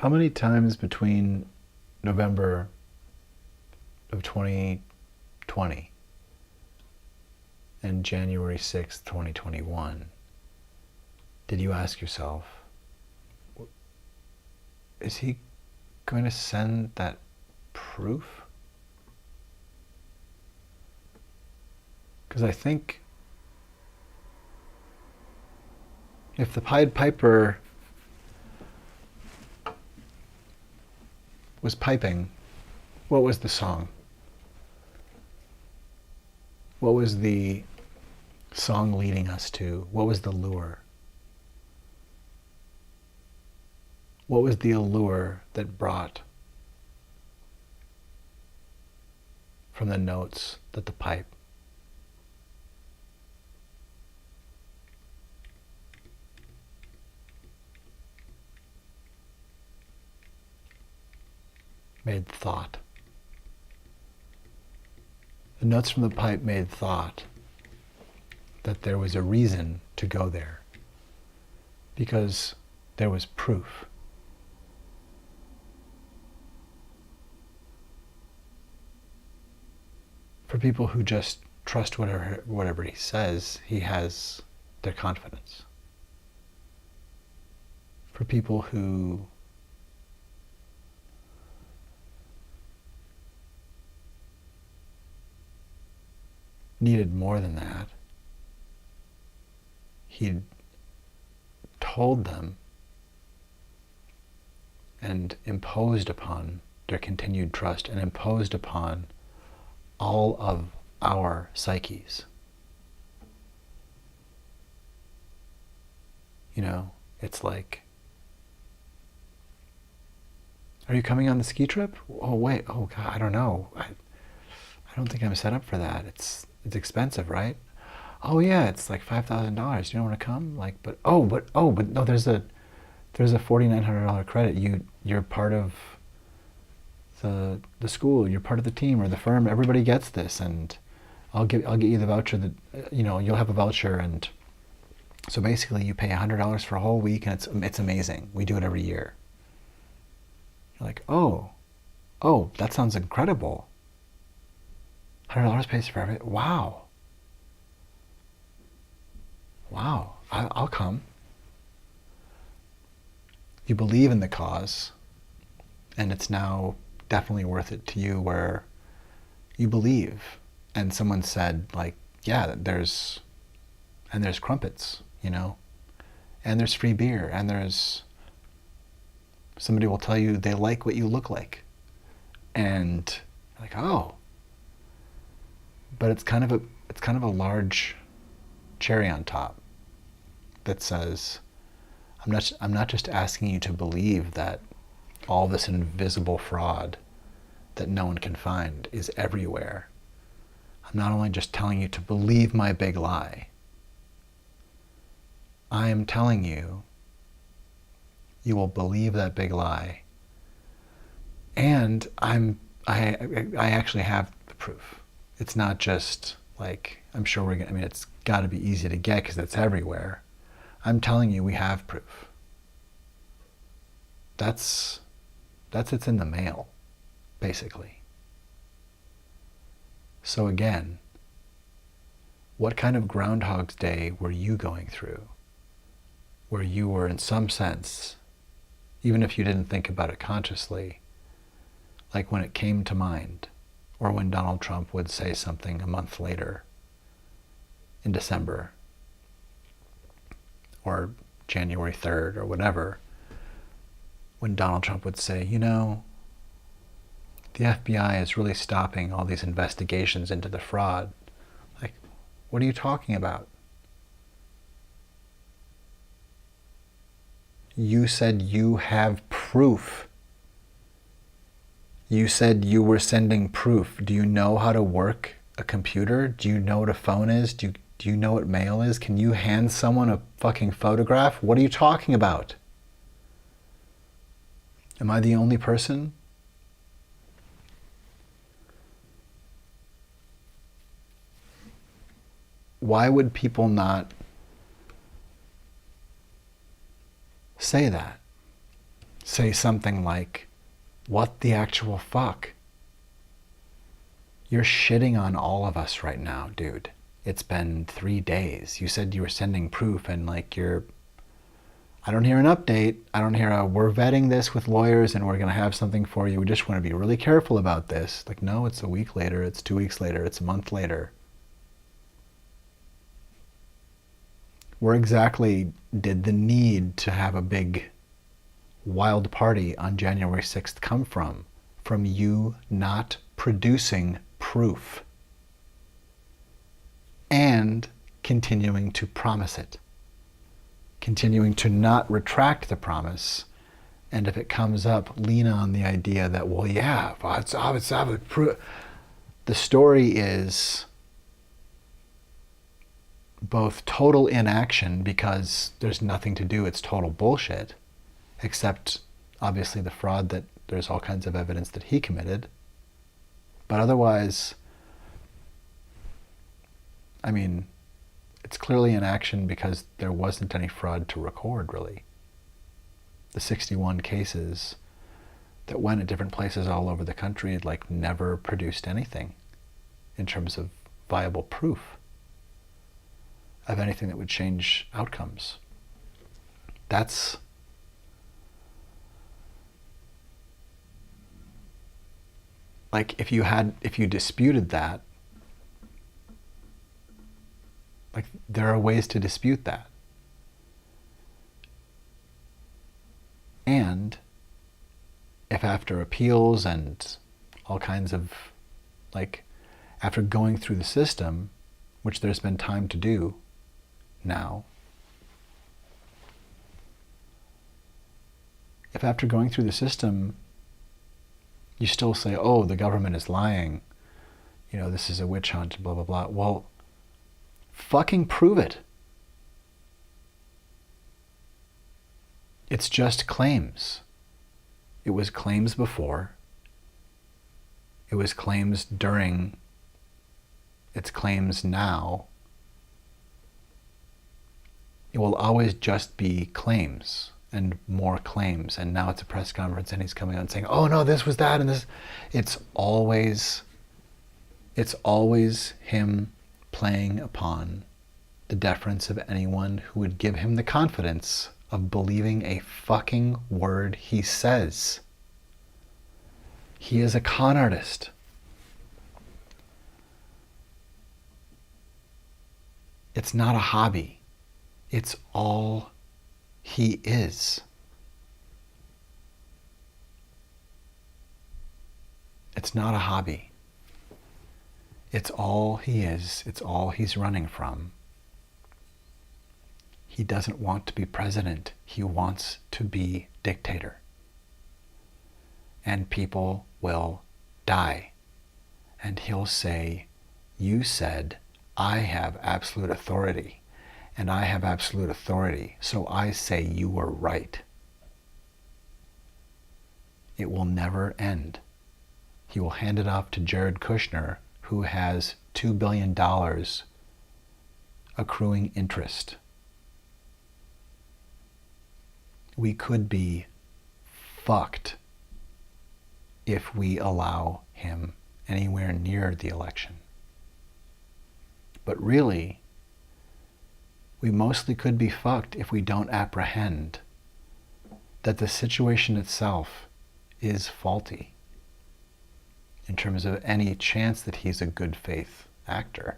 How many times between November of 2020 and January 6th, 2021, did you ask yourself, is he going to send that proof? Because I think if the Pied Piper was piping, what was the song? What was the song leading us to? What was the lure? What was the allure that brought from the notes that the pipe made thought? The notes from the pipe made thought that there was a reason to go there, because there was proof. For people who just trust whatever he says, he has their confidence. For people who needed more than that, he told them and imposed upon their continued trust and imposed upon all of our psyches. You know, it's like, are you coming on the ski trip? Oh wait, oh God, I don't know. I don't think I'm set up for that. It's expensive, right? Oh yeah, it's like $5,000. You don't want to come? Like, but no, there's a $4,900 credit. You're part of the school. You're part of the team or the firm. Everybody gets this, and I'll get you the voucher. That you'll have a voucher, and so basically you pay $100 for a whole week, and it's amazing. We do it every year. You're like, oh, that sounds incredible. $100 pays for everything. Wow, I'll come. You believe in the cause, and it's now definitely worth it to you, where you believe. And someone said, like, yeah, there's crumpets, and there's free beer, and there's somebody will tell you they like what you look like, and like, oh, but it's kind of a large cherry on top that says, I'm not just asking you to believe that all this invisible fraud that no one can find is everywhere. I'm not only just telling you to believe my big lie. I am telling you, you will believe that big lie. And I actually have the proof. It's not just like, I'm sure it's got to be easy to get because it's everywhere. I'm telling you, we have proof. That's it's in the mail, basically. So again, what kind of Groundhog's Day were you going through, where you were in some sense, even if you didn't think about it consciously, like when it came to mind, or when Donald Trump would say something a month later in December, or January 3rd, or whatever, when Donald Trump would say, the FBI is really stopping all these investigations into the fraud. Like, what are you talking about? You said you have proof. You said you were sending proof. Do you know how to work a computer? Do you know what a phone is? Do you know what mail is? Can you hand someone a fucking photograph? What are you talking about? Am I the only person? Why would people not say that? say something like, what the actual fuck? You're shitting on all of us right now, dude. It's been 3 days. You said you were sending proof, and like I don't hear an update. I don't hear we're vetting this with lawyers and we're going to have something for you. We just want to be really careful about this. Like, no, it's a week later, it's 2 weeks later, it's a month later. Where exactly did the need to have a big wild party on January 6th come from? From you not producing proof and continuing to promise it. Continuing to not retract the promise, and if it comes up, lean on the idea that, well, yeah, the story is both total inaction because there's nothing to do, it's total bullshit, except obviously the fraud that there's all kinds of evidence that he committed. But otherwise, I mean, it's clearly inaction because there wasn't any fraud to record, really. The 61 cases that went at different places all over the country like never produced anything in terms of viable proof of anything that would change outcomes. That's like, if you disputed that, like, there are ways to dispute that. And if after appeals and all kinds of, like, after going through the system, which there's been time to do now, if after going through the system you still say, oh, the government is lying, this is a witch hunt, blah, blah, blah, well, fucking prove it. It's just claims. It was claims before. It was claims during. It's claims now. It will always just be claims and more claims. And now it's a press conference and he's coming out and saying, oh no, this was that and this. It's always him playing upon the deference of anyone who would give him the confidence of believing a fucking word he says. He is a con artist. It's not a hobby. It's all he is. It's not a hobby. It's all he is. It's all he's running from. He doesn't want to be president. He wants to be dictator. And people will die. And he'll say, you said I have absolute authority. And I have absolute authority. So I say you were right. It will never end. He will hand it off to Jared Kushner, who has $2 billion accruing interest. We could be fucked if we allow him anywhere near the election. But really, we mostly could be fucked if we don't apprehend that the situation itself is faulty in terms of any chance that he's a good faith actor.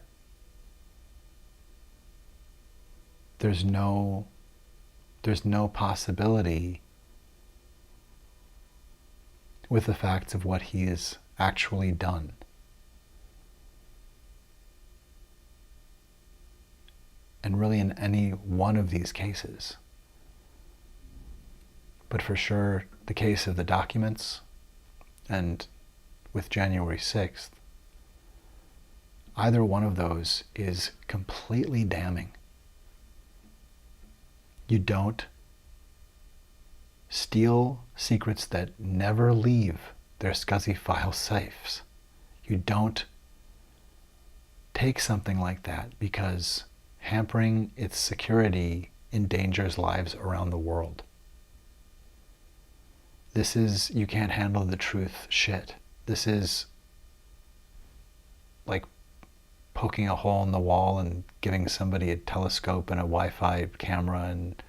There's no possibility with the facts of what he has actually done. And really in any one of these cases. But for sure, the case of the documents and with January 6th, either one of those is completely damning. You don't steal secrets that never leave their SCSI file safes. You don't take something like that because hampering its security endangers lives around the world. This is, you can't handle the truth shit. This is like poking a hole in the wall and giving somebody a telescope and a Wi-Fi camera and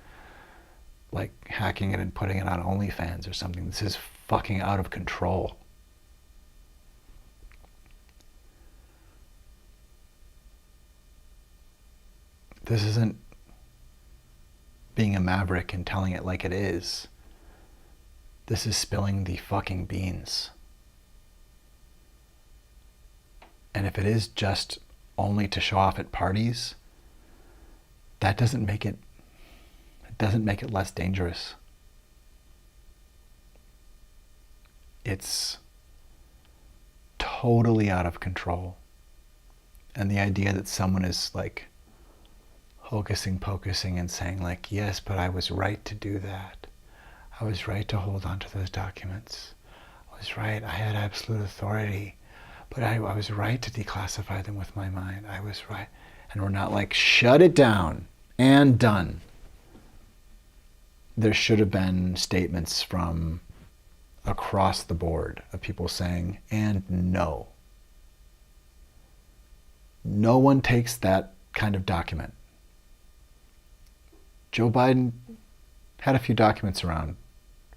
like hacking it and putting it on OnlyFans or something. This is fucking out of control. This isn't being a maverick and telling it like it is. This is spilling the fucking beans. And if it is just only to show off at parties, that doesn't make it less dangerous. It's totally out of control. And the idea that someone is like hocusing and saying like, yes, but I was right to do that. I was right to hold on to those documents. I was right, I had absolute authority. But I was right to declassify them with my mind. I was right. And we're not like, shut it down and done. There should have been statements from across the board of people saying, and no. No one takes that kind of document. Joe Biden had a few documents around.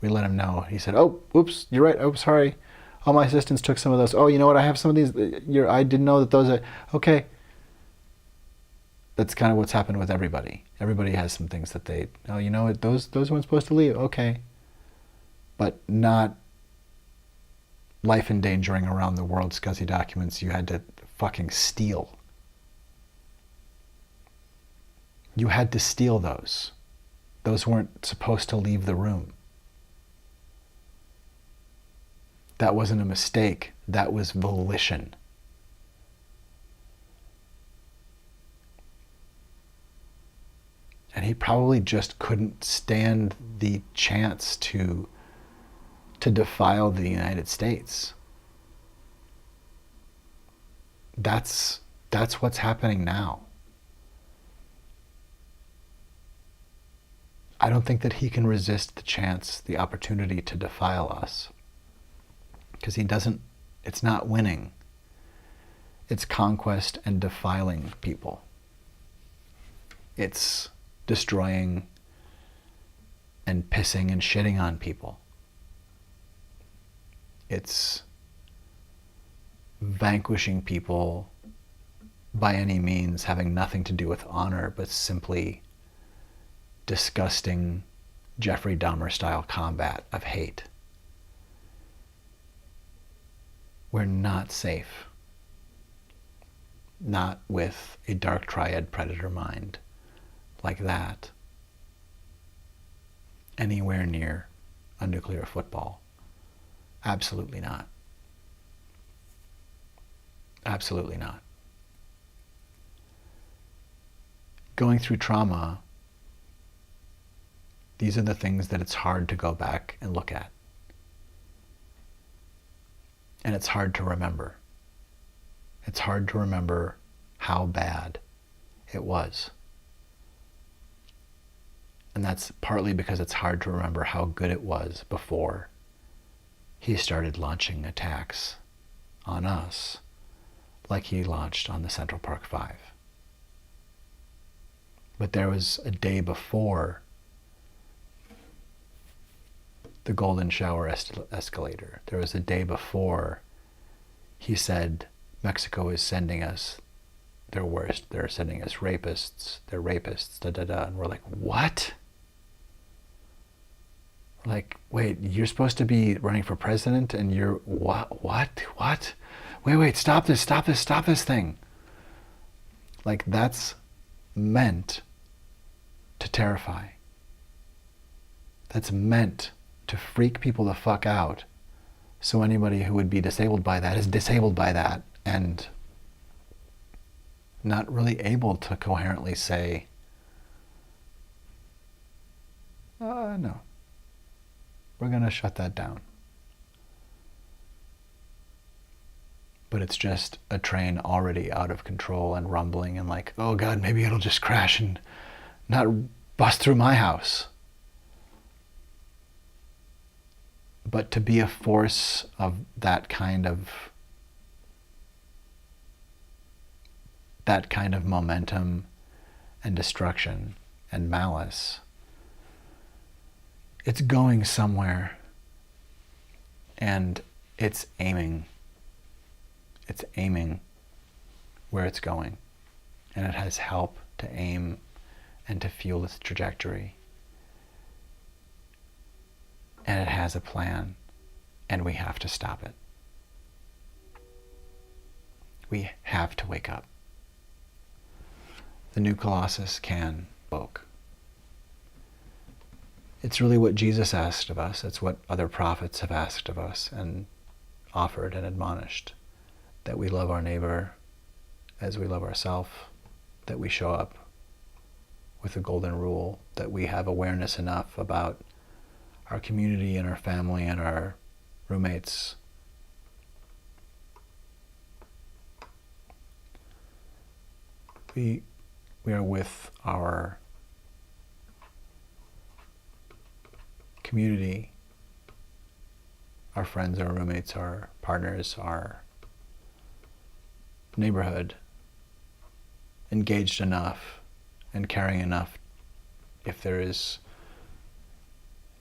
We let him know. He said, oh, whoops, you're right. Oh, sorry. All my assistants took some of those. Oh, you know what? I have some of these. I didn't know that those are... Okay. That's kind of what's happened with everybody. Everybody has some things that they... Oh, you know what? Those weren't supposed to leave. Okay. But not life endangering around the world SCSI documents you had to fucking steal. You had to steal those. Those weren't supposed to leave the room. That wasn't a mistake. That was volition. And he probably just couldn't stand the chance to defile the United States. That's what's happening now. I don't think that he can resist the chance, the opportunity to defile us. Because he doesn't, it's not winning. It's conquest and defiling people. It's destroying and pissing and shitting on people. It's vanquishing people by any means having nothing to do with honor, but simply disgusting Jeffrey Dahmer style combat of hate. We're not safe. Not with a dark triad predator mind like that anywhere near a nuclear football. Absolutely not. Absolutely not. Going through trauma, these are the things that it's hard to go back and look at. And it's hard to remember. It's hard to remember how bad it was. And that's partly because it's hard to remember how good it was before he started launching attacks on us like he launched on the Central Park 5. But there was a day before the Golden Shower escalator. There was a day before he said Mexico is sending us their worst. They're sending us rapists. They're rapists. Da da da. And we're like, what? We're like, wait, you're supposed to be running for president, and you're what? Wait, stop this thing. Like, that's meant to terrify. That's meant to freak people the fuck out, so anybody who would be disabled by that is disabled by that and not really able to coherently say, no, we're going to shut that down. But it's just a train already out of control and rumbling and like, oh God, maybe it'll just crash and not bust through my house. But to be a force of that kind of momentum and destruction and malice, it's going somewhere, and it's aiming where it's going, and it has help to aim and to fuel its trajectory, and it has a plan, and we have to stop it. We have to wake up. The new Colossus can spoke. It's really what Jesus asked of us. It's what other prophets have asked of us and offered and admonished, that we love our neighbor as we love ourselves, that we show up with the golden rule, that we have awareness enough about our community and our family and our roommates. We are with our community, our friends, our roommates, our partners, our neighborhood, engaged enough and caring enough if there is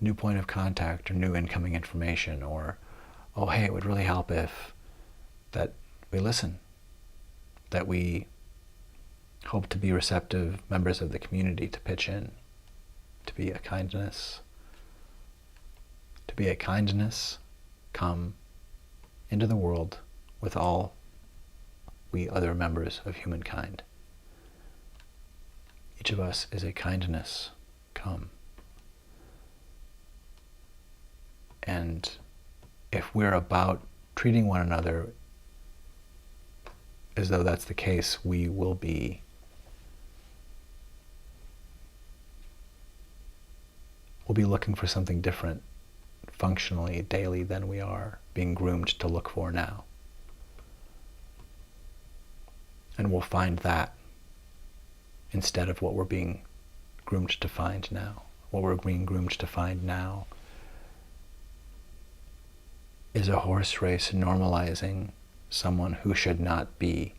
new point of contact or new incoming information, or, oh hey, it would really help if, that we listen, that we hope to be receptive members of the community, to pitch in, to be a kindness, come into the world with all we other members of humankind. Each of us is a kindness come. And if we're about treating one another as though that's the case, we will be looking for something different functionally daily than we are being groomed to look for now. And we'll find that instead of what we're being groomed to find now. What we're being groomed to find now is a horse race normalizing someone who should not be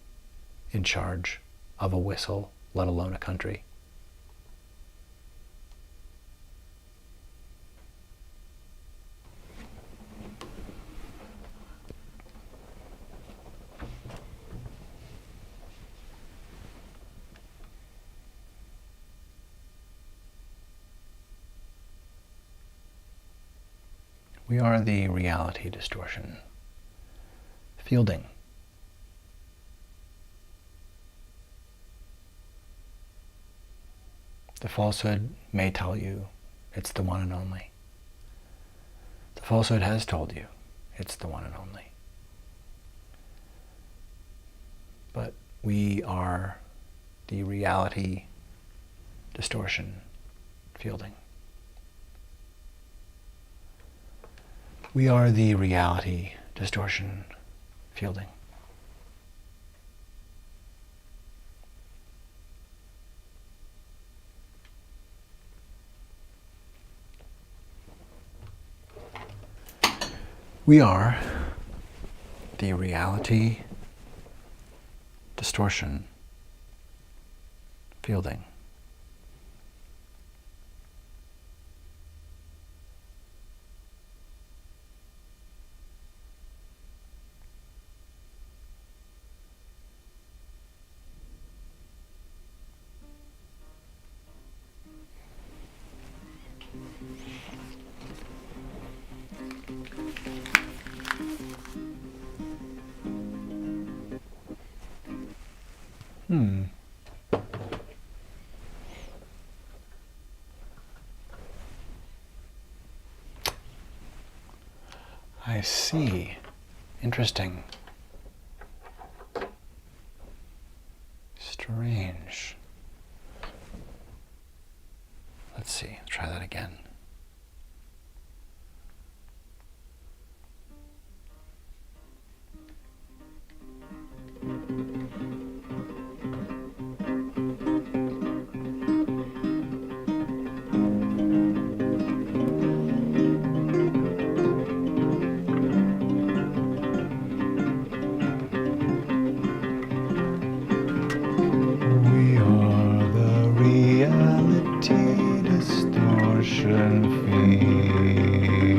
in charge of a whistle, let alone a country. We are the reality distortion. Fielding. The falsehood may tell you it's the one and only. The falsehood has told you it's the one and only. But we are the reality distortion fielding. We are the reality distortion fielding. We are the reality distortion fielding. I see. Interesting. Strange. Let's see. Try that again. We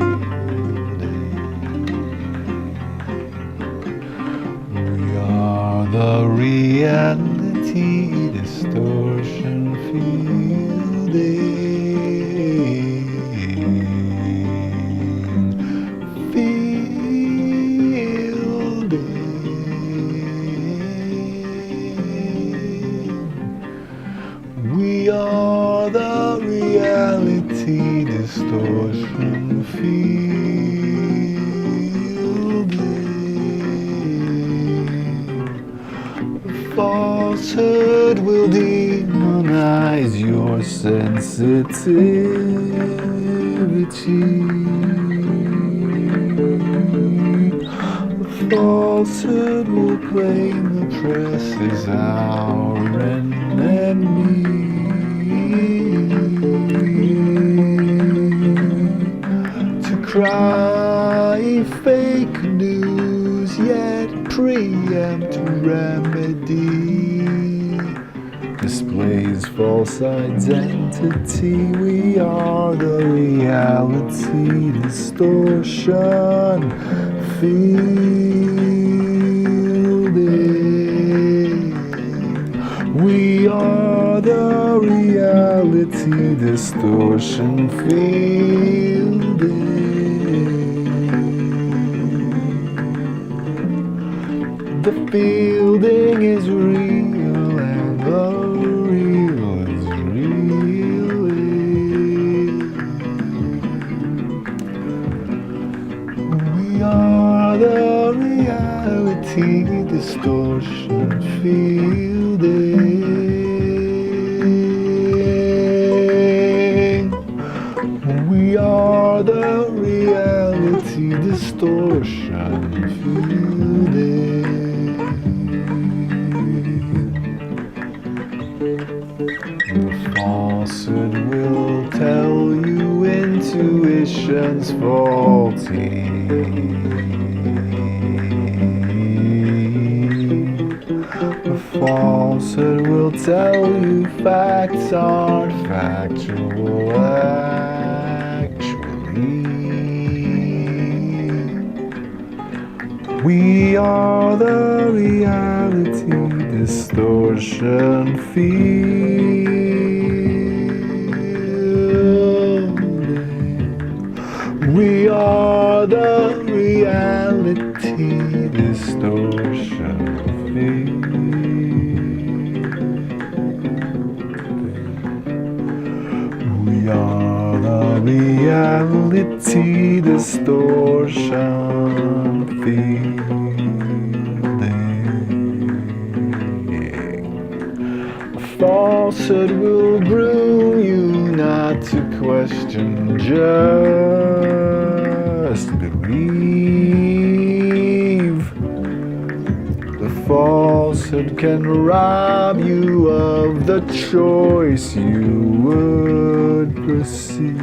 are the reality distortion We are the reality distortion fielding. Falsehood will demonize your sensitivity. Falsehood will claim the press is our enemy. To cry fake news, yet preempt remedy. Displays false identity. We are the reality distortion fielding. We are the reality distortion fielding. The fielding is real and the real is real. We are the reality distortion fielding. We are the reality distortion fielding. The falsehood will tell you intuition's faulty. The falsehood will tell you facts aren't factual actually. We are the reality distortion fielding. We are the reality distortion fielding. We are the reality distortion fielding. Falsehood will groom you not to question, just believe. The falsehood can rob you of the choice you would perceive.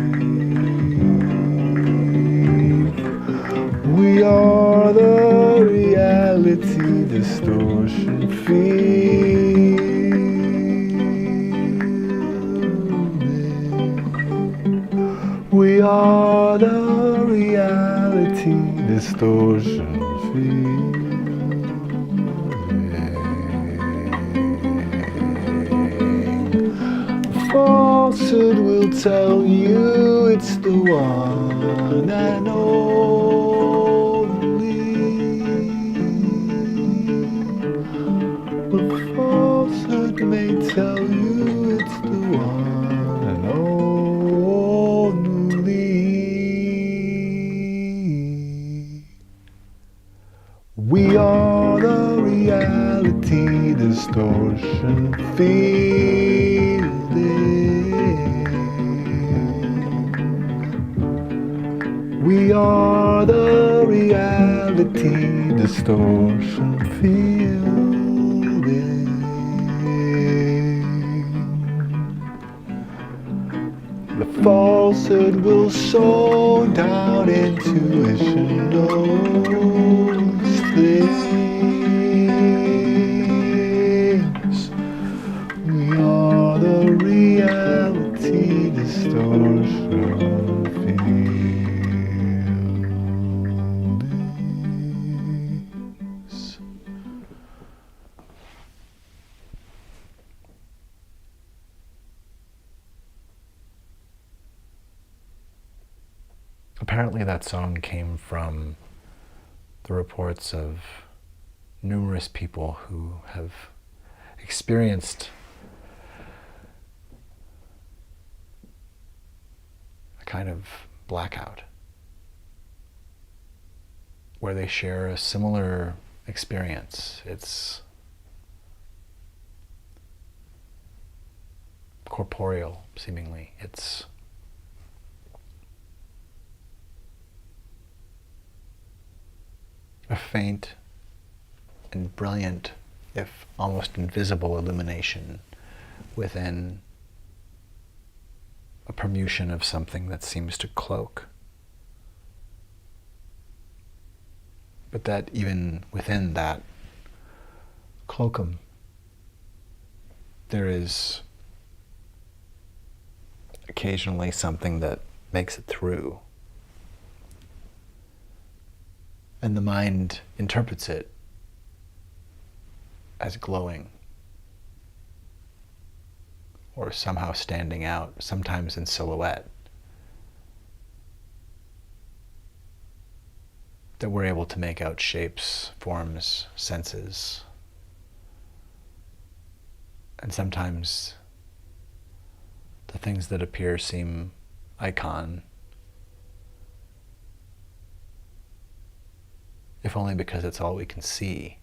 We are the reality distortion fielding. We are the reality distortion fielding. Falsehood will tell you it's the one and only. But falsehood may tell you it's the one and only. We are the reality distortion fielding. We are the reality distortion fielding. The falsehood will sow down intuition knows things. We are the reality distortion Apparently that song came from the reports of numerous people who have experienced a kind of blackout where they share a similar experience. It's corporeal, seemingly. It's a faint and brilliant, if almost invisible, illumination within a permutation of something that seems to cloak. But that even within that cloakum, there is occasionally something that makes it through. And the mind interprets it as glowing or somehow standing out, sometimes in silhouette. That we're able to make out shapes, forms, senses. And sometimes the things that appear seem icon, if only because it's all we can see.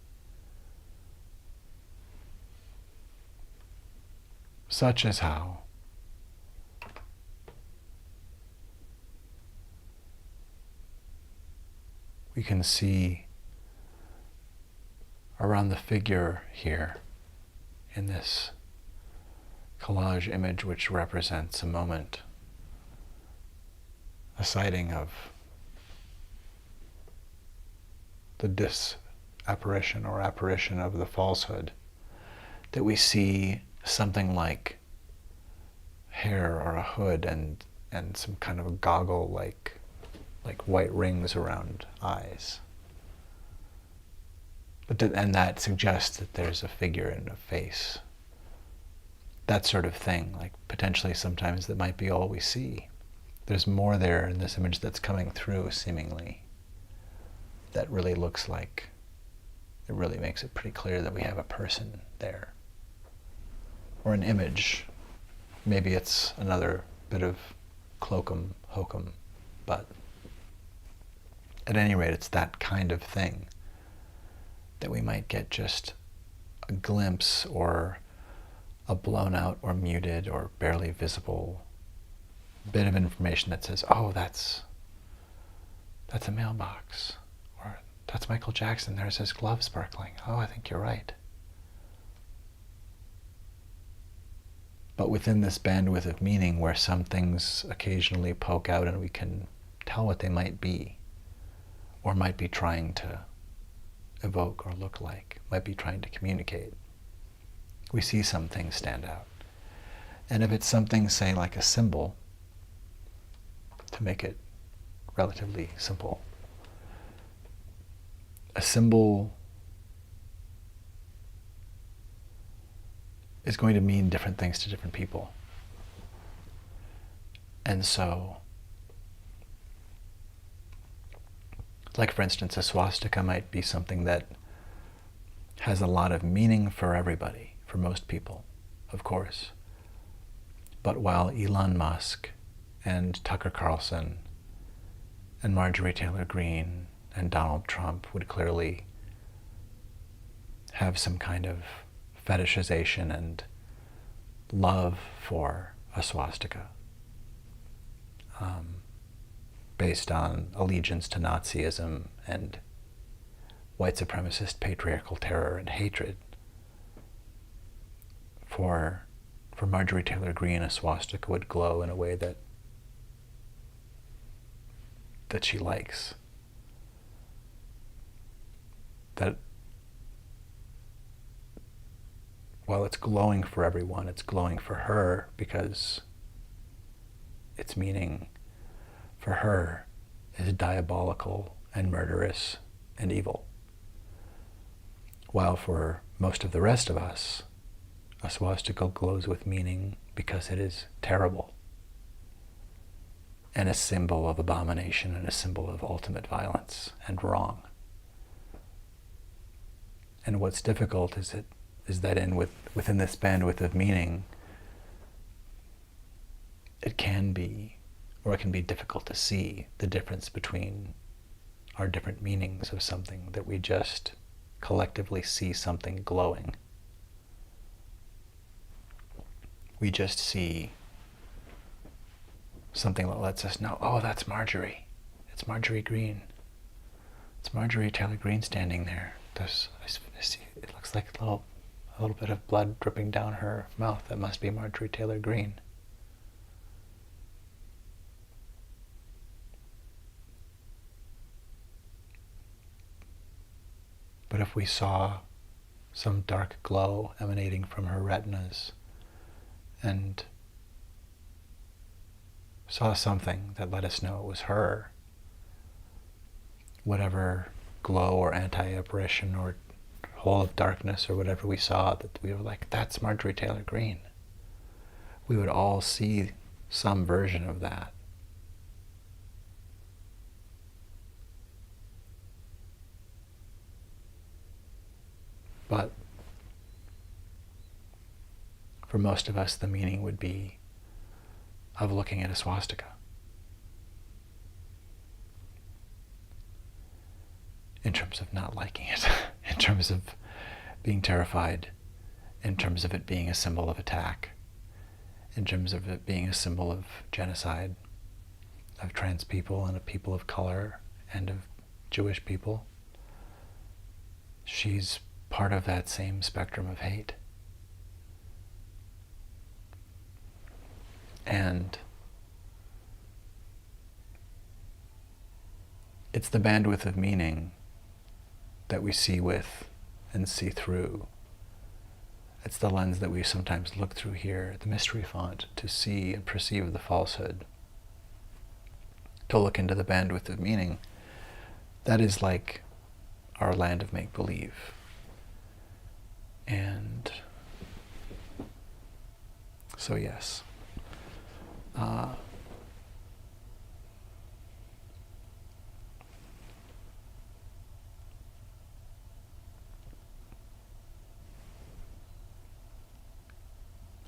Such as how we can see around the figure here in this collage image, which represents a moment, a sighting of the disapparition or apparition of the falsehood, that we see something like hair or a hood and some kind of a goggle like white rings around eyes. And that suggests that there's a figure and a face. That sort of thing, like potentially sometimes that might be all we see. There's more there in this image that's coming through, seemingly, that really looks like, it really makes it pretty clear that we have a person there. Or an image. Maybe it's another bit of cloakum, hokum, but at any rate, it's that kind of thing that we might get just a glimpse or a blown out or muted or barely visible bit of information that says, oh, that's a mailbox, or that's Michael Jackson, there's his glove sparkling. Oh, I think you're right. But within this bandwidth of meaning where some things occasionally poke out and we can tell what they might be, or might be trying to evoke or look like, might be trying to communicate, we see some things stand out. And if it's something, say, like a symbol, to make it relatively simple, a symbol is going to mean different things to different people. And so, like for instance, a swastika might be something that has a lot of meaning for everybody, for most people, of course. But while Elon Musk and Tucker Carlson and Marjorie Taylor Greene and Donald Trump would clearly have some kind of fetishization and love for a swastika, based on allegiance to Nazism and white supremacist patriarchal terror and hatred. For Marjorie Taylor Greene, a swastika would glow in a way that she likes. That while it's glowing for everyone, it's glowing for her because its meaning for her is diabolical and murderous and evil. While for most of the rest of us, a swastika glows with meaning because it is terrible. and a symbol of abomination and a symbol of ultimate violence and wrong. And what's difficult is that within this bandwidth of meaning, it can be difficult to see the difference between our different meanings of something, that we just collectively see something glowing. We just see something that lets us know, oh, that's Marjorie. It's Marjorie Green. It's Marjorie Taylor Greene standing there. I see, it looks like a little bit of blood dripping down her mouth. That must be Marjorie Taylor Greene. But if we saw some dark glow emanating from her retinas and saw something that let us know it was her, whatever glow or anti-apparition or hole of darkness or whatever we saw, that we were like, that's Marjorie Taylor Greene. We would all see some version of that. But for most of us, the meaning would be of looking at a swastika. In terms of not liking it, in terms of being terrified, in terms of it being a symbol of attack, in terms of it being a symbol of genocide, of trans people and of people of color and of Jewish people. She's part of that same spectrum of hate. And it's the bandwidth of meaning that we see with and see through. It's the lens that we sometimes look through here, the mystery font, to see and perceive the falsehood, to look into the bandwidth of meaning. That is like our land of make-believe. And so yes,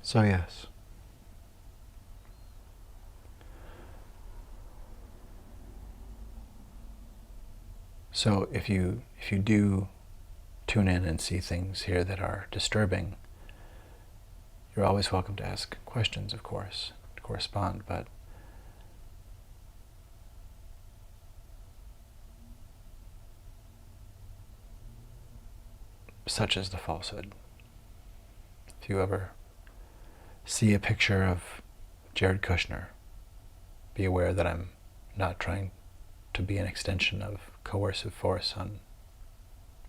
so yes. So if you do tune in and see things here that are disturbing, you're always welcome to ask questions, of course, to correspond, but such is the falsehood. If you ever see a picture of Jared Kushner, be aware that I'm not trying to be an extension of coercive force on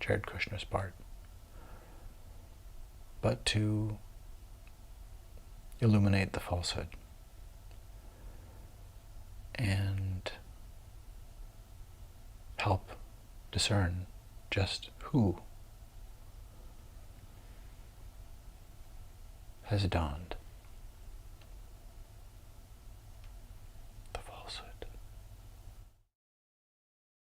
Jared Kushner's part, but to illuminate the falsehood and help discern just who has dawned.